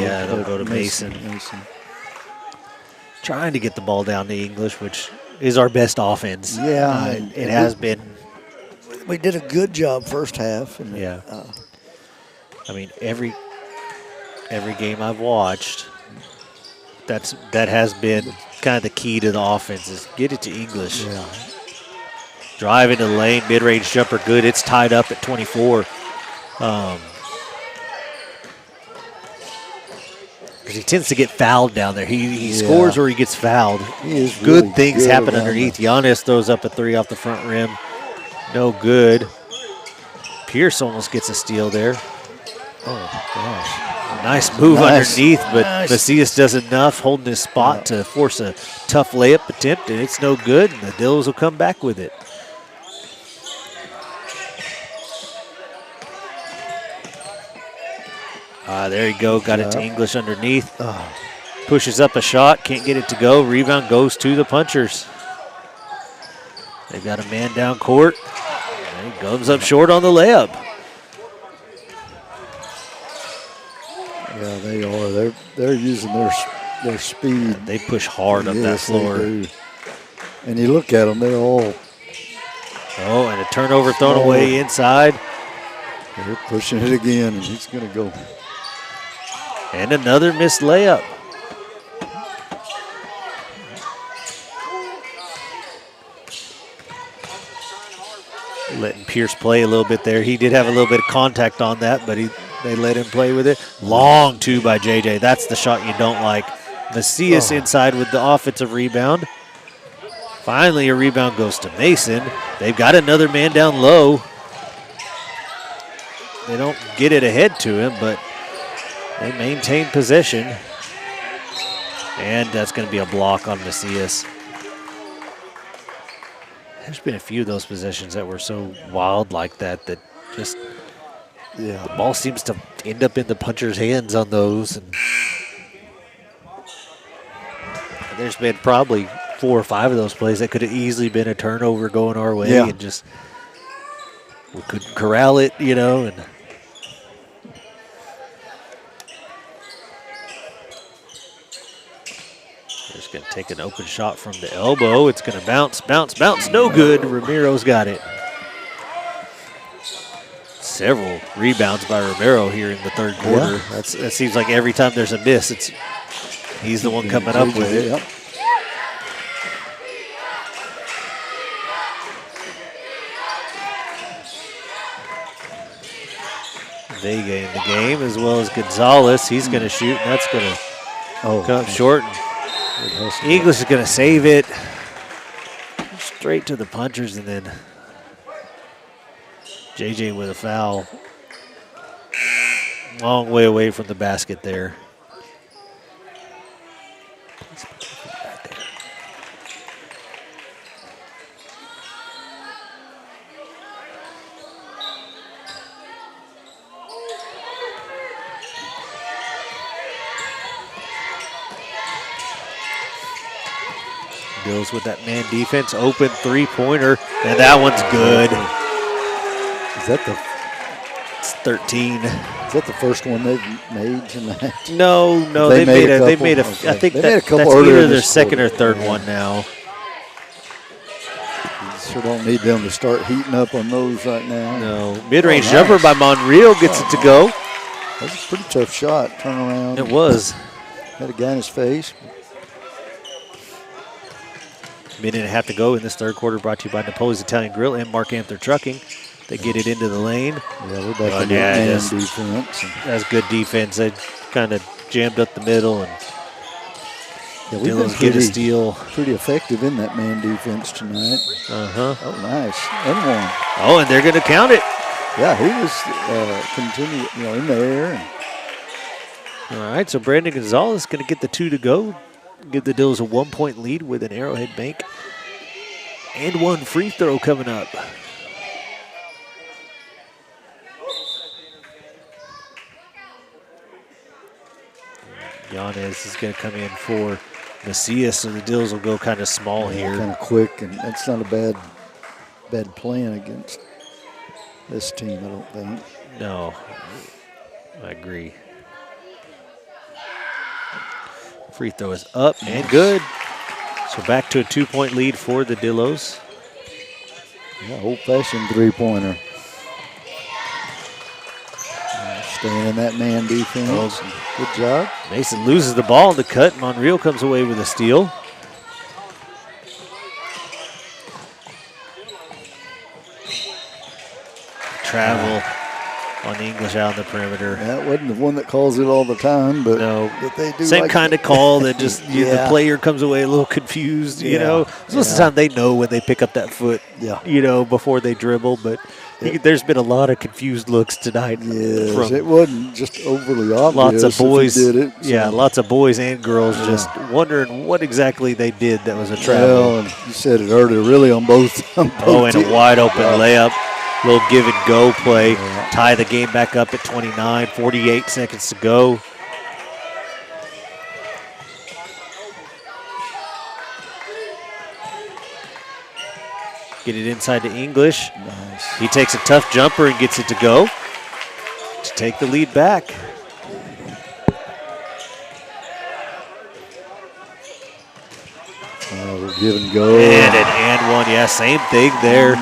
That'll go to Mason. Trying to get the ball down to English, which is our best offense. Yeah. It has been. We did a good job first half. And, yeah. I mean, every game I've watched, that has been kind of the key to the offense is get it to English. Yeah. Drive into the lane, mid-range jumper good. It's tied up at 24. Because he tends to get fouled down there. He scores or he gets fouled. Good things happen underneath. Giannis throws up a three off the front rim. No good. Pierce almost gets a steal there. Oh, gosh. Nice move underneath, but Macias does enough holding his spot to force a tough layup attempt, and it's no good, and the Dills will come back with it. There you go. Got it to English underneath. Pushes up a shot. Can't get it to go. Rebound goes to the Punchers. They've got a man down court. And he comes up short on the layup. Yeah, they are. They're using their speed. They push hard up that floor. They do. And you look at them, they're all. Oh, and a turnover thrown away inside. They're pushing it again, and he's going to go. And another missed layup. Letting Pierce play a little bit there. He did have a little bit of contact on that, but they let him play with it. Long two by JJ. That's the shot you don't like. Macias inside with the offensive rebound. Finally, a rebound goes to Mason. They've got another man down low. They don't get it ahead to him, but they maintain possession. And that's going to be a block on Macias. There's been a few of those possessions that were so wild like that just the ball seems to end up in the Punchers' hands on those. And there's been probably 4 or 5 of those plays that could have easily been a turnover going our way, and just we couldn't corral it, and just going to take an open shot from the elbow. It's going to bounce, no good. Ramiro's got it. Several rebounds by Romero here in the third quarter. That seems like every time there's a miss, he's the one coming up with it. Yep. Vega in the game, as well as Gonzalez. He's going to shoot, and that's going to come up short. English is going to save it. Straight to the Punchers, and then JJ with a foul. Long way away from the basket there. Bills with that man defense, open three-pointer, and that one's good. Is that It's 13. Is that the first one they've made tonight? No, they made a couple. I think that's either their second or third one now. You sure don't need them to start heating up on those right now. No, mid-range jumper by Monreal gets it to go. That was a pretty tough shot. Turn around. It was. Had a guy in his face. Minute and a half to go in this third quarter, brought to you by Napoli's Italian Grill and Mark Anther Trucking. They get it into the lane. Yeah, we're back in man defense. That's good defense. They kind of jammed up the middle, and Dillos get a steal. Pretty effective in that man defense tonight. Uh-huh. Oh, nice. And one. Oh, and they're going to count it. Yeah, he was in the air. All right, so Brandon Gonzalez is going to get the 2 to go. Give the Dills a 1-point lead with an Arrowhead Bank and one free throw coming up. Yanez is going to come in for Macias, so the Dills will go kind of small here. Kind of quick, and that's not a bad plan against this team, I don't think. No, I agree. Free throw is up and good. So back to a 2-point lead for the Dillos. Yeah, old-fashioned three-pointer. Staying in that man defense. Good job. Mason loses the ball in the cut. Monreal comes away with a steal. Travel on English out on the perimeter. That wasn't the one that calls it all the time, but no, that they do same like kind of call that just the player comes away a little confused. You know, most of the time they know when they pick up that foot. You know, before they dribble, but there's been a lot of confused looks tonight. Yes, it wasn't just overly obvious. Lots of boys if he did it. Yeah, lots of boys and girls just wondering what exactly they did that was a travel. Well, and you said it earlier, really on both. And a wide open layup. Little give and go play. Tie the game back up at 29, 48 seconds to go. Get it inside to English. Nice. He takes a tough jumper and gets it to go to take the lead back. Give and go. And an and one. Yeah, same thing there.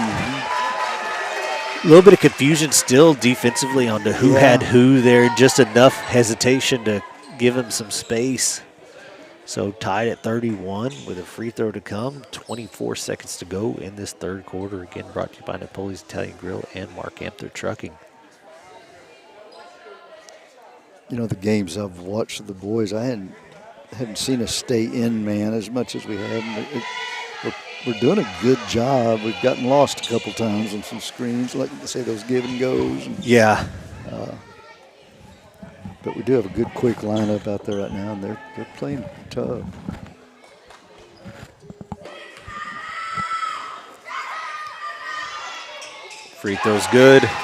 A little bit of confusion still defensively on to who had who there. Just enough hesitation to give him some space. So tied at 31 with a free throw to come. 24 seconds to go in this third quarter. Again, brought to you by Napoli's Italian Grill and Mark Amther Trucking. You know, the games I've watched of the boys, I haven't seen us stay in man as much as we have. We're doing a good job. We've gotten lost a couple times on some screens, like you say, those give and goes. And, but we do have a good, quick lineup out there right now, and they're playing tough. Free throw's good. –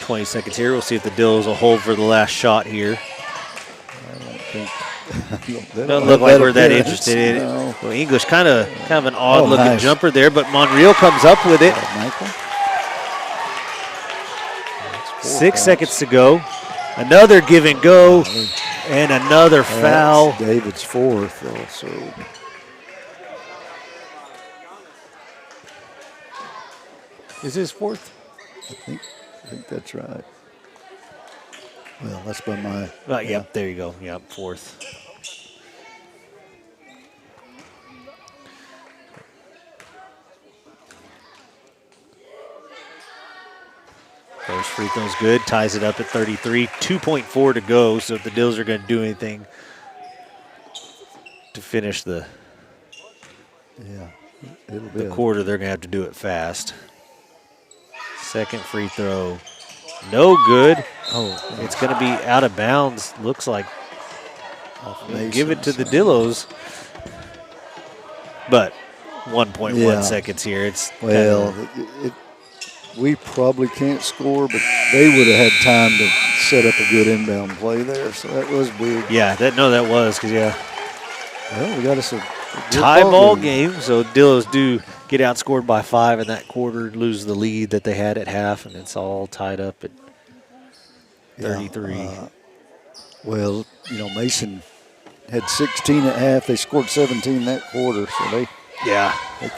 20 seconds here. We'll see if the Dills will hold for the last shot here. I don't think. Doesn't look like we're that interested in it. No. Well, English kind of an odd-looking jumper there, but Monreal comes up with it. Michael. 6 seconds to go. Another give and go, and another foul. David's fourth, also. Is his fourth? I think that's right. Well, that's by my. Yep, there you go. Yep, fourth. First free throw's good. Ties it up at 33. 2.4 to go. So if the Dills are going to do anything to finish the quarter, they're going to have to do it fast. Second free throw. No good. Oh, it's going to be out of bounds. Looks like. Give it to the Dillos. But 1.1 seconds here. It's we probably can't score, but they would have had time to set up a good inbound play there. So that was big. Yeah, that was because Well, we got us a tie ball game. So Dillos do get outscored by 5 in that quarter, lose the lead that they had at half, and it's all tied up at 33. Well, you know, Mason had 16 at half. They scored 17 that quarter, so they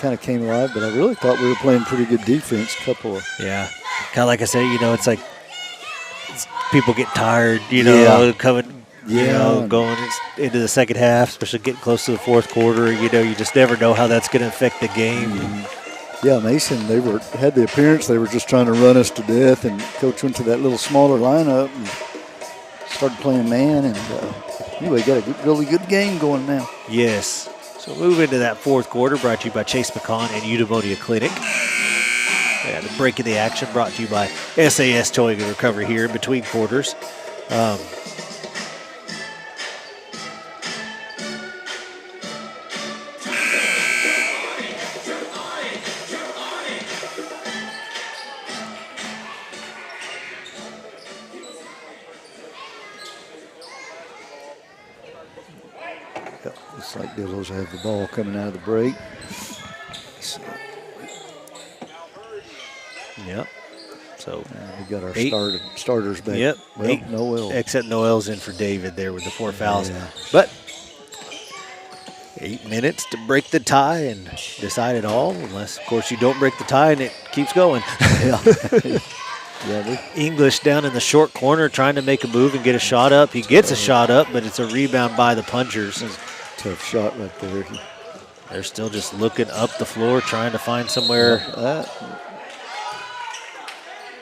kind of came alive. But I really thought we were playing pretty good defense. Kind of like I said, you know, it's like people get tired, you know, coming, going into the second half, especially getting close to the fourth quarter. You know, you just never know how that's going to affect the game. Mm-hmm. Yeah, Mason, had the appearance they were just trying to run us to death, and Coach went to that little smaller lineup and started playing man, and anyway, got a really good game going now. Yes. So move into that fourth quarter, brought to you by Chase McCon and Eudaimonia Clinic. The break of the action brought to you by SAS Towing and Recovery here in between quarters. Looks like Dillos have the ball coming out of the break. So, yep. So we got our starters back. Yep. Well, Noel. Except Noel's in for David there with the 4 fouls. Yeah. But 8 minutes to break the tie and decide it all, unless, of course, you don't break the tie and it keeps going. Yeah. English down in the short corner trying to make a move and get a shot up. He gets a shot up, but it's a rebound by the punchers. Tough shot right there. They're still just looking up the floor, trying to find somewhere.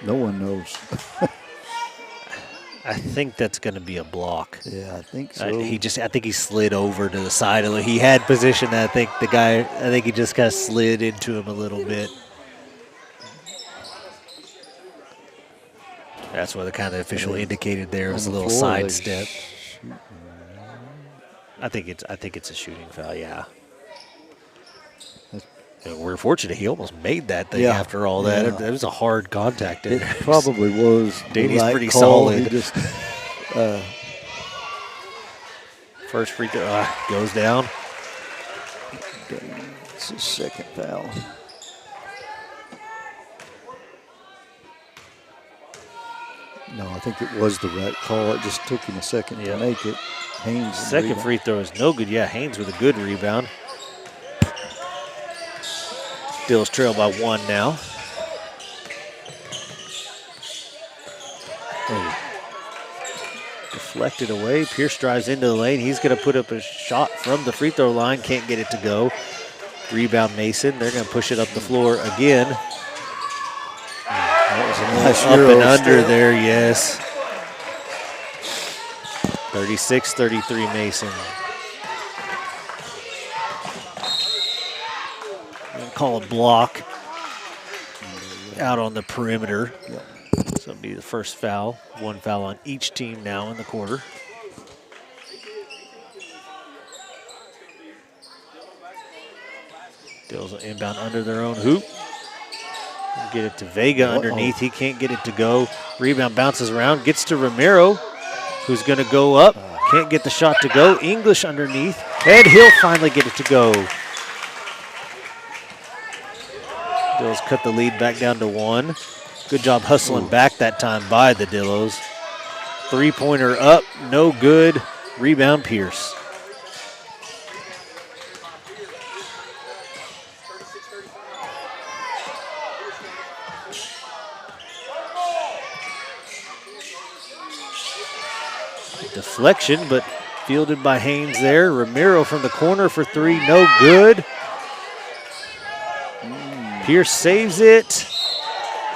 No one knows. I think that's going to be a block. Yeah, I think so. I think he slid over to the side. He had position. I think he just kind of slid into him a little bit. That's what the kind of official indicated there was a little sidestep. I think it's a shooting foul. Yeah. We're fortunate he almost made that thing after all that. Yeah. It was a hard contact. It probably was. Danny's right pretty call. solid. He just, first free throw goes down. It's his second foul. No, I think it was the right call. It just took him a second to make it. Haynes. Second free throw is no good. Yeah, Haynes with a good rebound. Dills trail by 1 now. Deflected away. Pierce drives into the lane. He's going to put up a shot from the free throw line. Can't get it to go. Rebound Mason. They're going to push it up the floor again. That was a nice up and under there, yes. 36-33 Mason. Call a block out on the perimeter. So it'll be the first foul. 1 foul on each team now in the quarter. Dills will inbound under their own hoop. Get it to Vega underneath. He can't get it to go. Rebound bounces around. Gets to Ramiro, who's going to go up. Can't get the shot to go. English underneath. And he'll finally get it to go. Dills cut the lead back down to 1. Good job hustling back that time by the Dillos. 3-pointer up, no good. Rebound Pierce. Deflection, but fielded by Haynes there. Ramiro from the corner for 3, no good. Pierce saves it.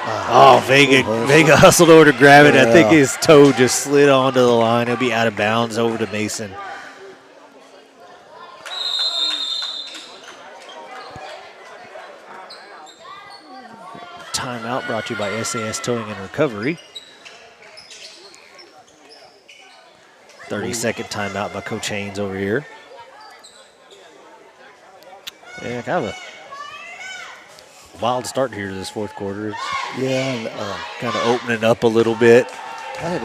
Vega hustled over to grab it. I think his toe just slid onto the line. He'll be out of bounds over to Mason. Timeout brought to you by SAS Towing and Recovery. 30-second timeout by Coach Haynes over here. Yeah, kind of a wild start here to this fourth quarter. Yeah, kind of opening up a little bit. I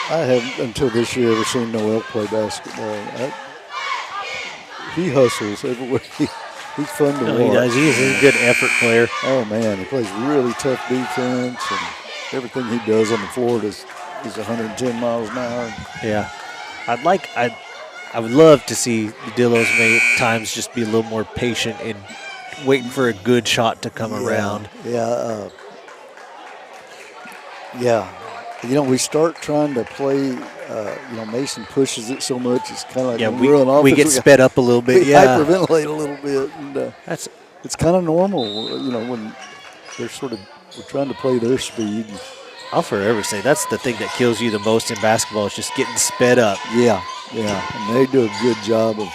haven't until this year ever seen Noel play basketball. He hustles everywhere. He's fun to watch. He does. He's a good effort player. Oh man, he plays really tough defense, and everything he does on the floor is 110 miles an hour. Yeah, I would love to see the Dillos may at times just be a little more patient and waiting for a good shot to come around. Yeah. We start trying to play. Mason pushes it so much, it's kind of like when we run off. We get sped up a little bit. We hyperventilate a little bit, and it's kind of normal. When we're trying to play their speed. I'll forever say that's the thing that kills you the most in basketball is just getting sped up. Yeah, and they do a good job of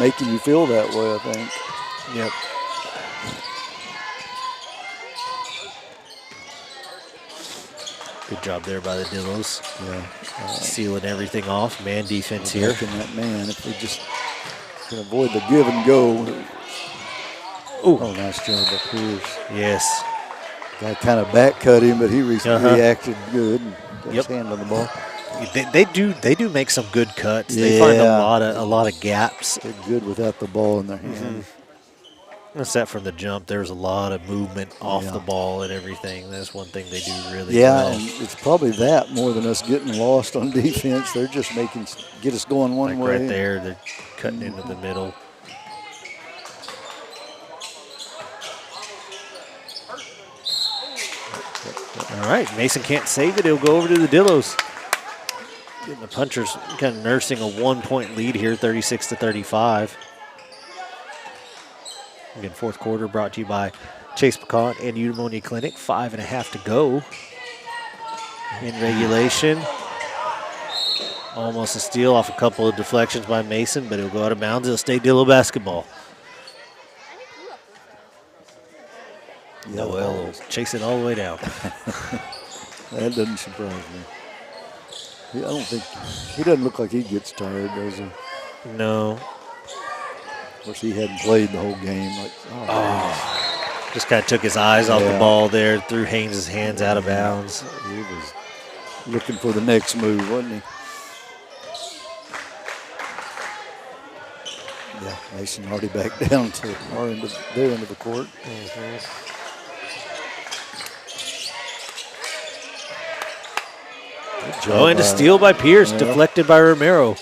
making you feel that way, I think. Yep. Good job there by the Dillos. Yeah. Sealing everything off. Man defense here. That man, if we just can avoid the give and go. Oh, nice job by Pierce. Yes. Guy kind of back cut him, but he reacted good and got his hand on the ball. They do make some good cuts. They find a lot of gaps. They're good without the ball in their hand. Except from the jump, there's a lot of movement off the ball and everything. That's one thing they do really well. Yeah, and it's probably that more than us getting lost on defense. They're just get us going one way. Right there, they're cutting into the middle. All right, Mason can't save it. He'll go over to the Dillos. Getting the Punchers kind of nursing a 1-point lead here, 36-35. Again, fourth quarter brought to you by Chase Pecan and Eudaimonia Clinic. 5.5 to go in regulation. Almost a steal off a couple of deflections by Mason, but it'll go out of bounds. It'll stay Dillo basketball. Noel will chase it all the way down. That doesn't surprise me. I don't think he doesn't look like he gets tired, does he? No. Of course, he hadn't played the whole game. Just kind of took his eyes off the ball there, threw Haynes' hands out of bounds. He was looking for the next move, wasn't he? Yeah, Mason already back down to their end of the court. Oh, and a steal by Pierce, deflected by Romero.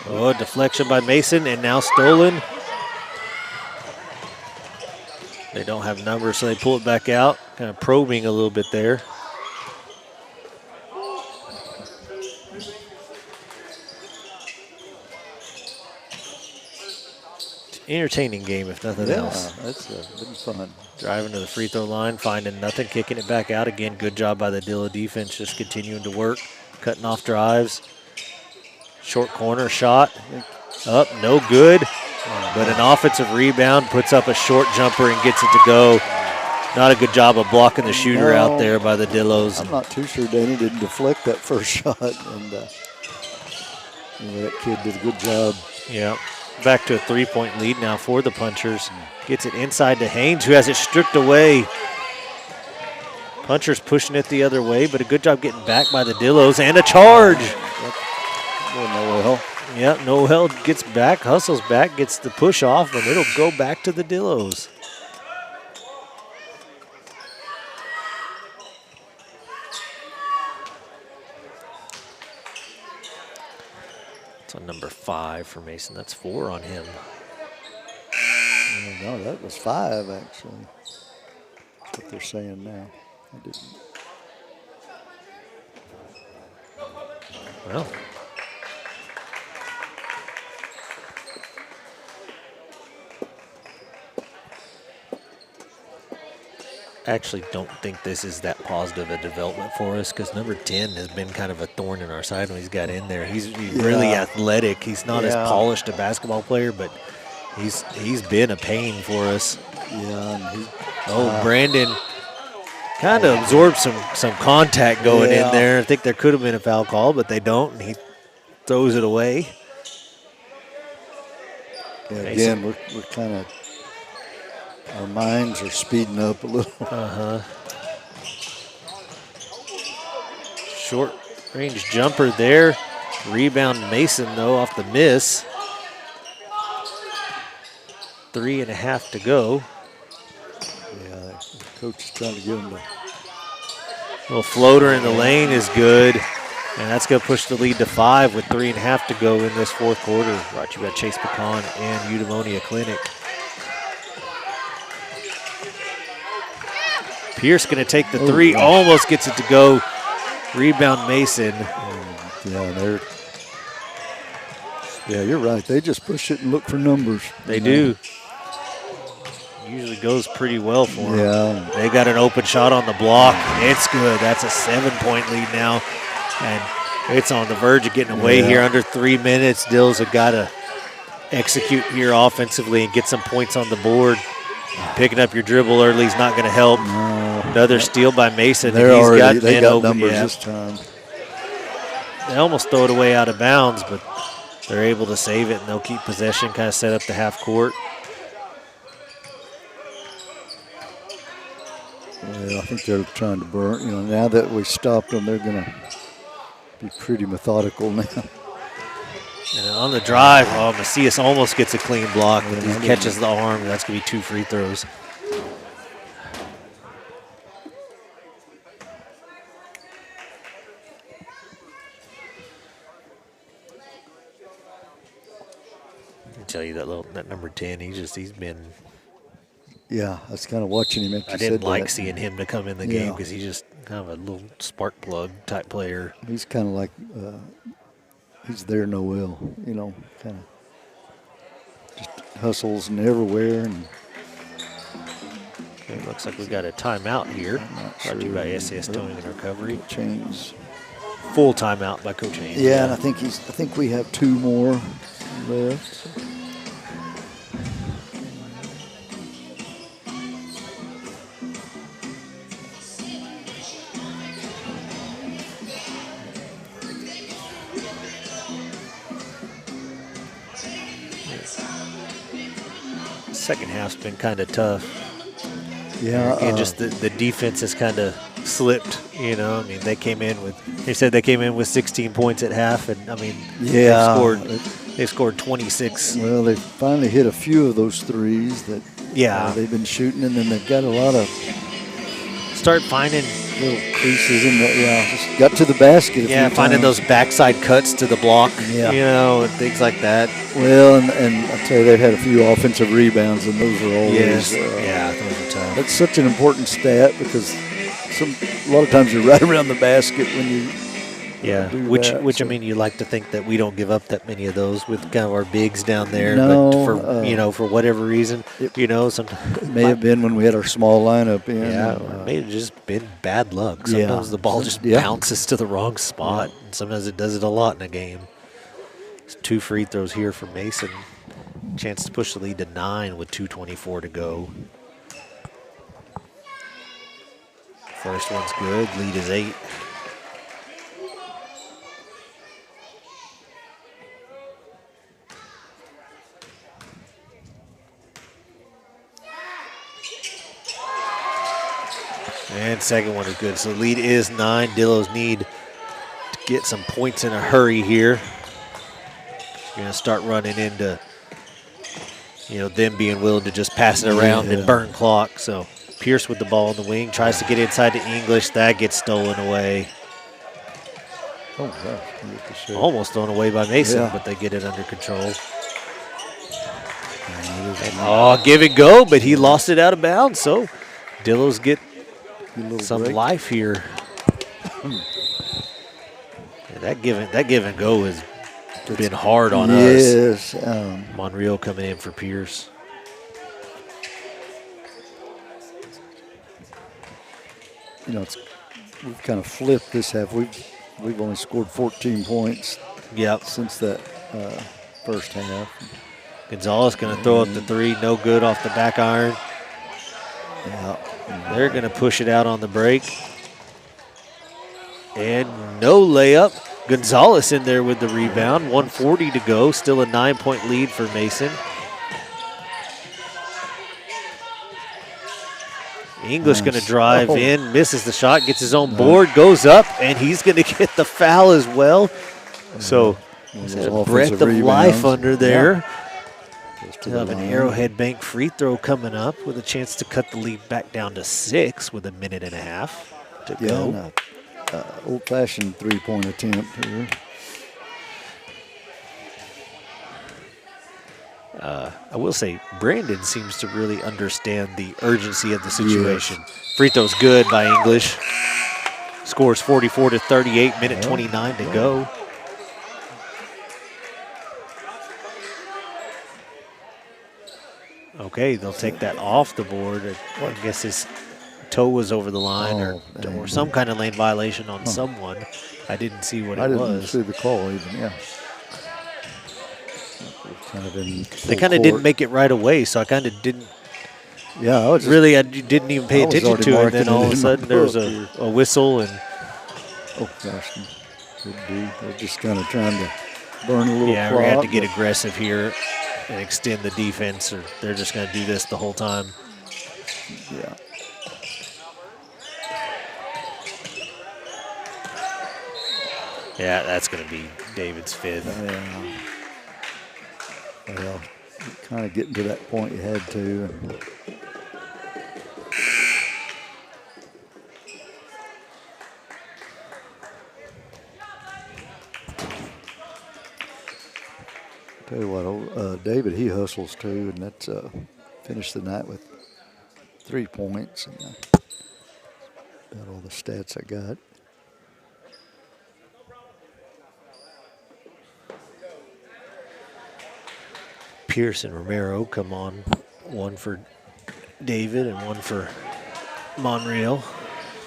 Oh, deflection by Mason, and now stolen. They don't have numbers, so they pull it back out, kind of probing a little bit there. Entertaining game, if nothing else. That's been fun. Driving to the free throw line, finding nothing, kicking it back out again. Good job by the Dillo defense, just continuing to work, cutting off drives. Short corner shot, up, no good. But an offensive rebound puts up a short jumper and gets it to go. Not a good job of blocking the shooter out there by the Dillos. I'm not too sure Danny didn't deflect that first shot, and that kid did a good job. Yeah. Back to a 3-point lead now for the Punchers. Gets it inside to Haynes, who has it stripped away. Punchers pushing it the other way, but a good job getting back by the Dillos, and a charge. Noel. Yeah, Noel gets back, hustles back, gets the push off, and it'll go back to the Dillos. On number 5 for Mason. That's 4 on him. No, that was 5, actually. That's what they're saying now. I didn't. Well. Actually don't think this is that positive a development for us, because number 10 has been kind of a thorn in our side when he's got in there. He's really athletic. He's not as polished a basketball player, but he's been a pain for us. Yeah. Brandon kind of absorbed some contact going in there. I think there could have been a foul call, but they don't, and he throws it away. Yeah, again, we're kind of, our minds are speeding up a little. Short range jumper there. Rebound Mason, though, off the miss. 3.5 to go. Yeah, the coach is trying to get him to. Little floater in the lane is good. And that's going to push the lead to 5 with 3.5 to go in this fourth quarter. Brought to you by Chase Pecan and Eudaimonia Clinic. Pierce going to take the 3, almost gets it to go. Rebound Mason. Yeah, you're right. They just push it and look for numbers. They do. Usually goes pretty well for them. Yeah. They got an open shot on the block. It's good. That's a 7-point lead now. And it's on the verge of getting away here under 3 minutes. Dills have got to execute here offensively and get some points on the board. Picking up your dribble early is not going to help. Another steal by Mason. They got numbers this time. They almost throw it away out of bounds, but they're able to save it, and they'll keep possession, kind of set up the half court. Well, I think they're trying to burn. You know, now that we stopped them, they're going to be pretty methodical now. And on the drive, Macias almost gets a clean block, but he catches the arm. That's going to be 2 free throws. I can tell you that number 10, he's been. Yeah, I was kind of watching him. I didn't like seeing him to come in the game because he's just kind of a little spark plug type player. He's kind of like he's there Noel, you know, kind of just hustles and everywhere. And it looks like we got a timeout here. Brought to you by SAS Towing and Recovery. Chains. Full timeout by Coach Haynes. Yeah, and I think we have 2 more left. Second half's been kind of tough. Yeah. And just the defense has kind of slipped, you know. I mean, they said they came in with 16 points at half, and I mean, they scored 26. Well, they finally hit a few of those threes that they've been shooting, and then they've got a lot of start finding little creases in the just got to the basket. Finding those backside cuts to the block, you know, and things like that. Well, and I'll tell you, they've had a few offensive rebounds, and those are always those are tough. That's such an important stat because a lot of times you're right around the basket when you which I mean, you like to think that we don't give up that many of those with kind of our bigs down there, no, but for whatever reason, sometimes it may have been when we had our small lineup in. Yeah, it may have just been bad luck. Sometimes the ball just bounces to the wrong spot, and sometimes it does it a lot in a game. It's 2 free throws here for Mason. Chance to push the lead to 9 with 2:24 to go. First one's good. Lead is 8. And second one is good. So the lead is 9. Dillos need to get some points in a hurry here. You're going to start running into, them being willing to just pass it around and burn clock. So Pierce with the ball in the wing, tries to get inside to English. That gets stolen away. Oh, gosh. Almost thrown away by Mason, but they get it under control. Give it go, but he lost it out of bounds. So Dillos get some life here. That give and go has been hard on us. Monreal coming in for Pierce. We've kind of flipped this half. We've only scored 14 points. Since that first half. Gonzalez going to throw up the 3, no good off the back iron. They're going to push it out on the break. And no layup. Gonzalez in there with the rebound. 1:40 to go. Still a 9-point lead for Mason. English going to drive in, misses the shot, gets his own board, goes up, and he's going to get the foul as well. So a breath of life under there. Still have an Arrowhead Bank free throw coming up with a chance to cut the lead back down to 6 with 1.5 minutes to go. Old-fashioned 3-point attempt here. I will say Brandon seems to really understand the urgency of the situation. Free throw's good by English. Scores 44-38, minute 29 to go. Okay, they'll take that off the board. I guess his toe was over the line or some kind of lane violation on someone. I didn't see what it was. I didn't see the call even, They kind of didn't make it right away, so I kind of didn't. I didn't even pay attention to it. And then all of a sudden there was a whistle and. Oh gosh, could be. They're just kind of trying to burn a little. Yeah, we had to get aggressive here and extend the defense, or they're just going to do this the whole time. Yeah. Yeah, that's going to be David's 5th. Well, kind of getting to that point you had to. Tell you what, David, he hustles too, and that's finished the night with 3 points. And about all the stats I got. Pierce and Romero come on. One for David and one for Monreal.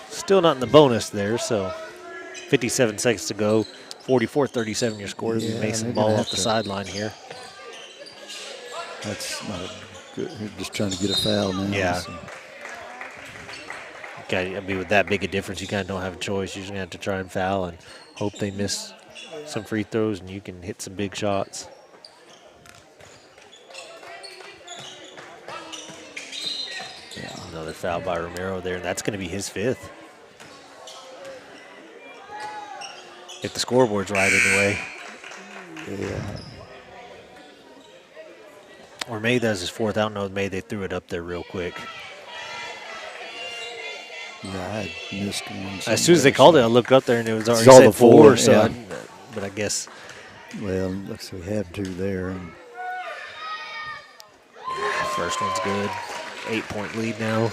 Still not in the bonus there, so 57 seconds to go. 44-37 your score. Yeah, Mason they're ball gonna off the have to- sideline here. That's not good. You're just trying to get a foul now. Yeah. So. I mean, with that big a difference, you kind of don't have a choice. You're just going to have to try and foul and hope they miss some free throws and you can hit some big shots. Another foul by Romero there, and that's going to be his 5th. If the scoreboard's right anyway. Yeah. Or maybe that was his 4th. I don't know. Maybe they threw it up there real quick. Yeah, I had missed one. As soon as they called it, I looked up there and it was already Saw said the 4, so. yeah. But I guess. Well, looks like we have 2 there. And First one's good. 8-point lead now.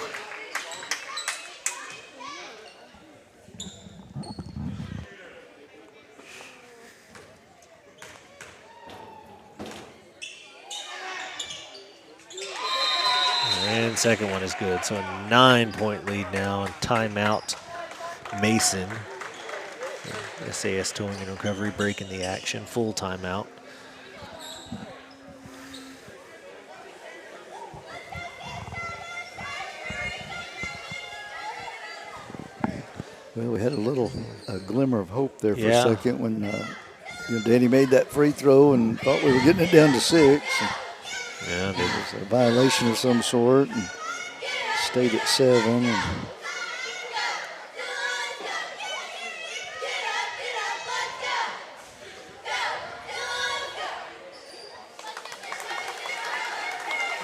And second one is good. So a 9-point lead now. And timeout, Mason. SAS Towing and Recovery breaking the action. Full timeout. well, we had a glimmer of hope there for Yeah. a second when Danny made that free throw and thought we were getting it down to 6. And Yeah, it was a violation of some sort and stayed at 7. And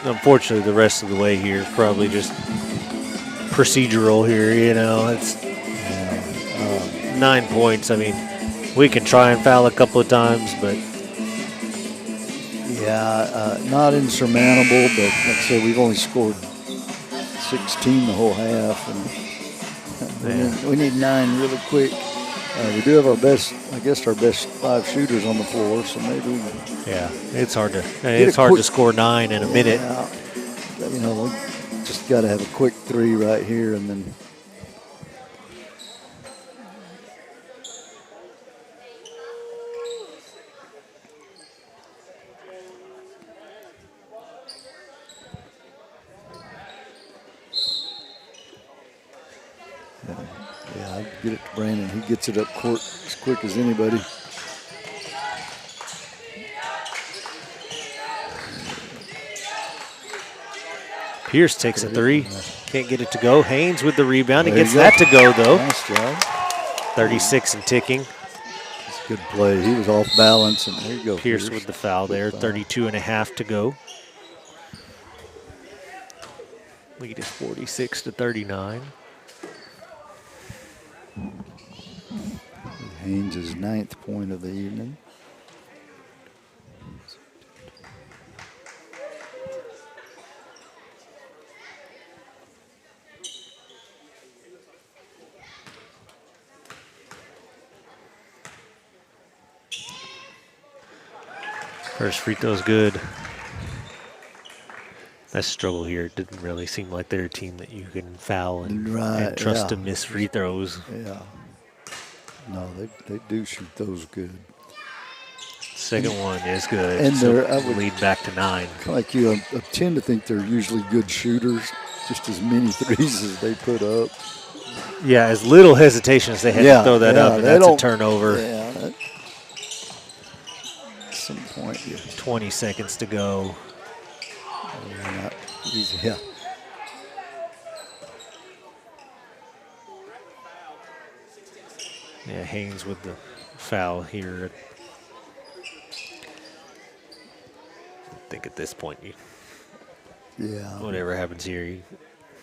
unfortunately, the rest of the way here is probably just procedural here, you know. It's 9 points. I mean, we can try and foul a couple of times, but yeah, not insurmountable, but like I said, we've only scored 16 the whole half, and we need 9 really quick. We do have our best 5 shooters on the floor, so maybe yeah, it's hard to score 9 in a minute. You know, we just got to have a quick 3 right here, and then. Yeah, I'd get it to Brandon. He gets it up court as quick as anybody. Pierce takes a 3. Can't get it to go. Haynes with the rebound. He There gets you go. that to go, though. Nice job. 36 and ticking. It's a good play. He was off balance, and there you go. Pierce with the foul there. 32 and a half to go. Lead is 46-39. Haynes' 9th point of the evening. First free throw's good. That struggle here, it didn't really seem like they're a team that you can foul and trust to miss free throws. Yeah. No, they do shoot those good. Second one is good. And so they're, I would- lead back to 9. Like you, I tend to think they're usually good shooters, just as many threes as they put up. Yeah, as little hesitation as they had to throw that up, and they that's a don't- turnover. Yeah. At some point, 20 seconds to go. you're not easy. Yeah. Yeah, Haynes with the foul here. I think at this point, whatever happens here, you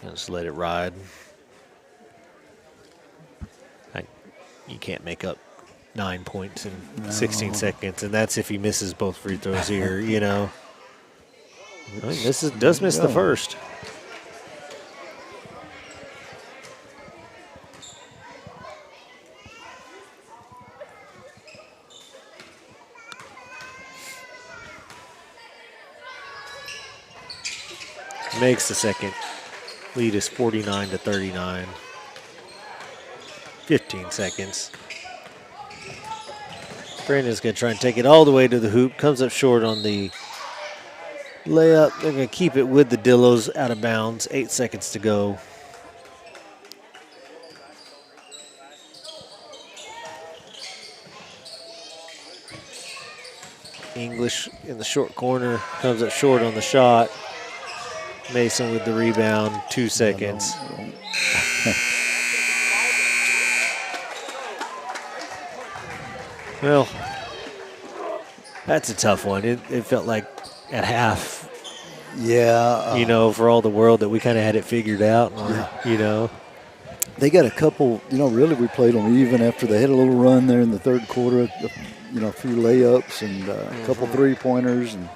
just let it ride. You can't make up 9 points in 16 seconds, and that's if he misses both free throws here, I mean, this does miss the first. Makes the second. Lead is 49-39. 15 seconds. Brandon's going to try and take it all the way to the hoop. Comes up short on the layup. They're going to keep it with the Dillos out of bounds. 8 seconds to go. English in the short corner. Comes up short on the shot. Mason with the rebound. 2 seconds. Well, that's a tough one. It felt like at half, for all the world that we kind of had it figured out. They got a couple, really we played them even after they had a little run there in the third quarter, a few layups and a couple three-pointers. And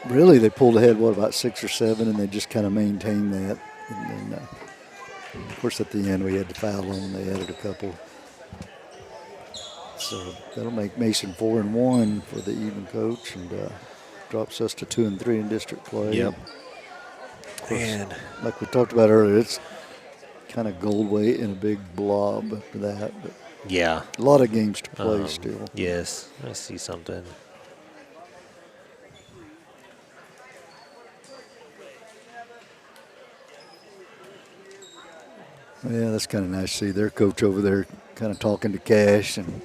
really they pulled ahead, about 6 or 7, and they just kind of maintained that. And then, of course, at the end we had to foul them. They added a couple. So that'll make Mason 4-1 for the even coach, and drops us to 2-3 in district play. Yep. And like we talked about earlier, it's kind of gold weight in a big blob after that. But yeah, a lot of games to play still. Yes, I see something. Yeah, that's kind of nice to see their coach over there kind of talking to Cash and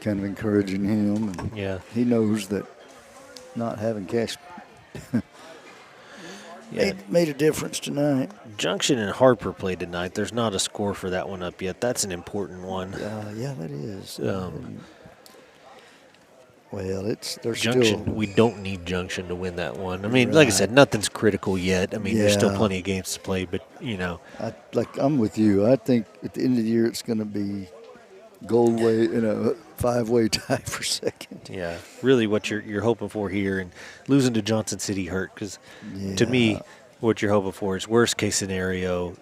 kind of encouraging him. And he knows that not having Cash made a difference tonight. Junction and Harper played tonight. There's not a score for that one up yet. That's an important one. Yeah, that is. There's Junction. Still, we don't need Junction to win that one. I mean, like I said, nothing's critical yet. I mean, there's still plenty of games to play, but I'm with you. I think at the end of the year it's going to be gold weight in a 5-way tie for second. Yeah, really what you're hoping for here, and losing to Johnson City hurt because to me, what you're hoping for is worst case scenario.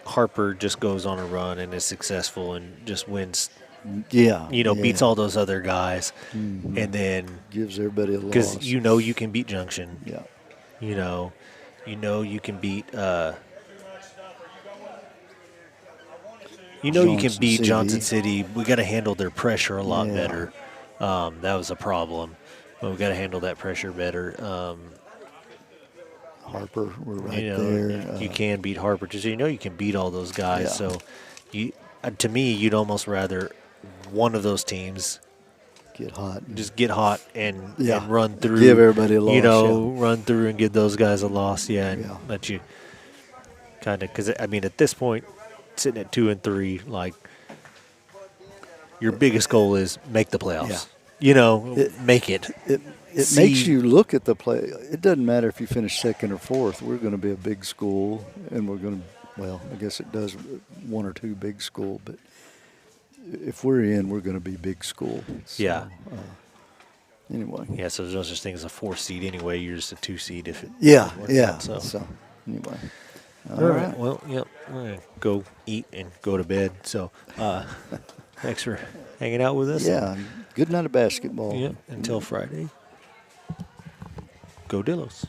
Harper just goes on a run and is successful and just wins. Beats all those other guys, and then gives everybody a loss because you can beat Junction. Yeah, you can beat. You can beat Johnson City. We got to handle their pressure a lot better. That was a problem, but we got to handle that pressure better. Harper, we're right there. You can beat Harper, just you can beat all those guys. So, to me, you'd almost rather one of those teams get hot, and run through. Give everybody a loss. Run through and give those guys a loss. And let you kind of because at this point, sitting at 2-3, like your biggest goal is make the playoffs. Make it. It makes you look at the play. It doesn't matter if you finish second or fourth. We're going to be a big school, and we're going to. Well, I guess it does 1 or 2 big school, but if we're in, we're going to be big school. So, anyway. Yeah. So there's no such thing as a 4 seed anyway. You're just a 2 seed if it. So anyway. All right. Well, I'm going to go eat and go to bed. So thanks for hanging out with us. Yeah. Good night of basketball. Until Friday. Go Dillos.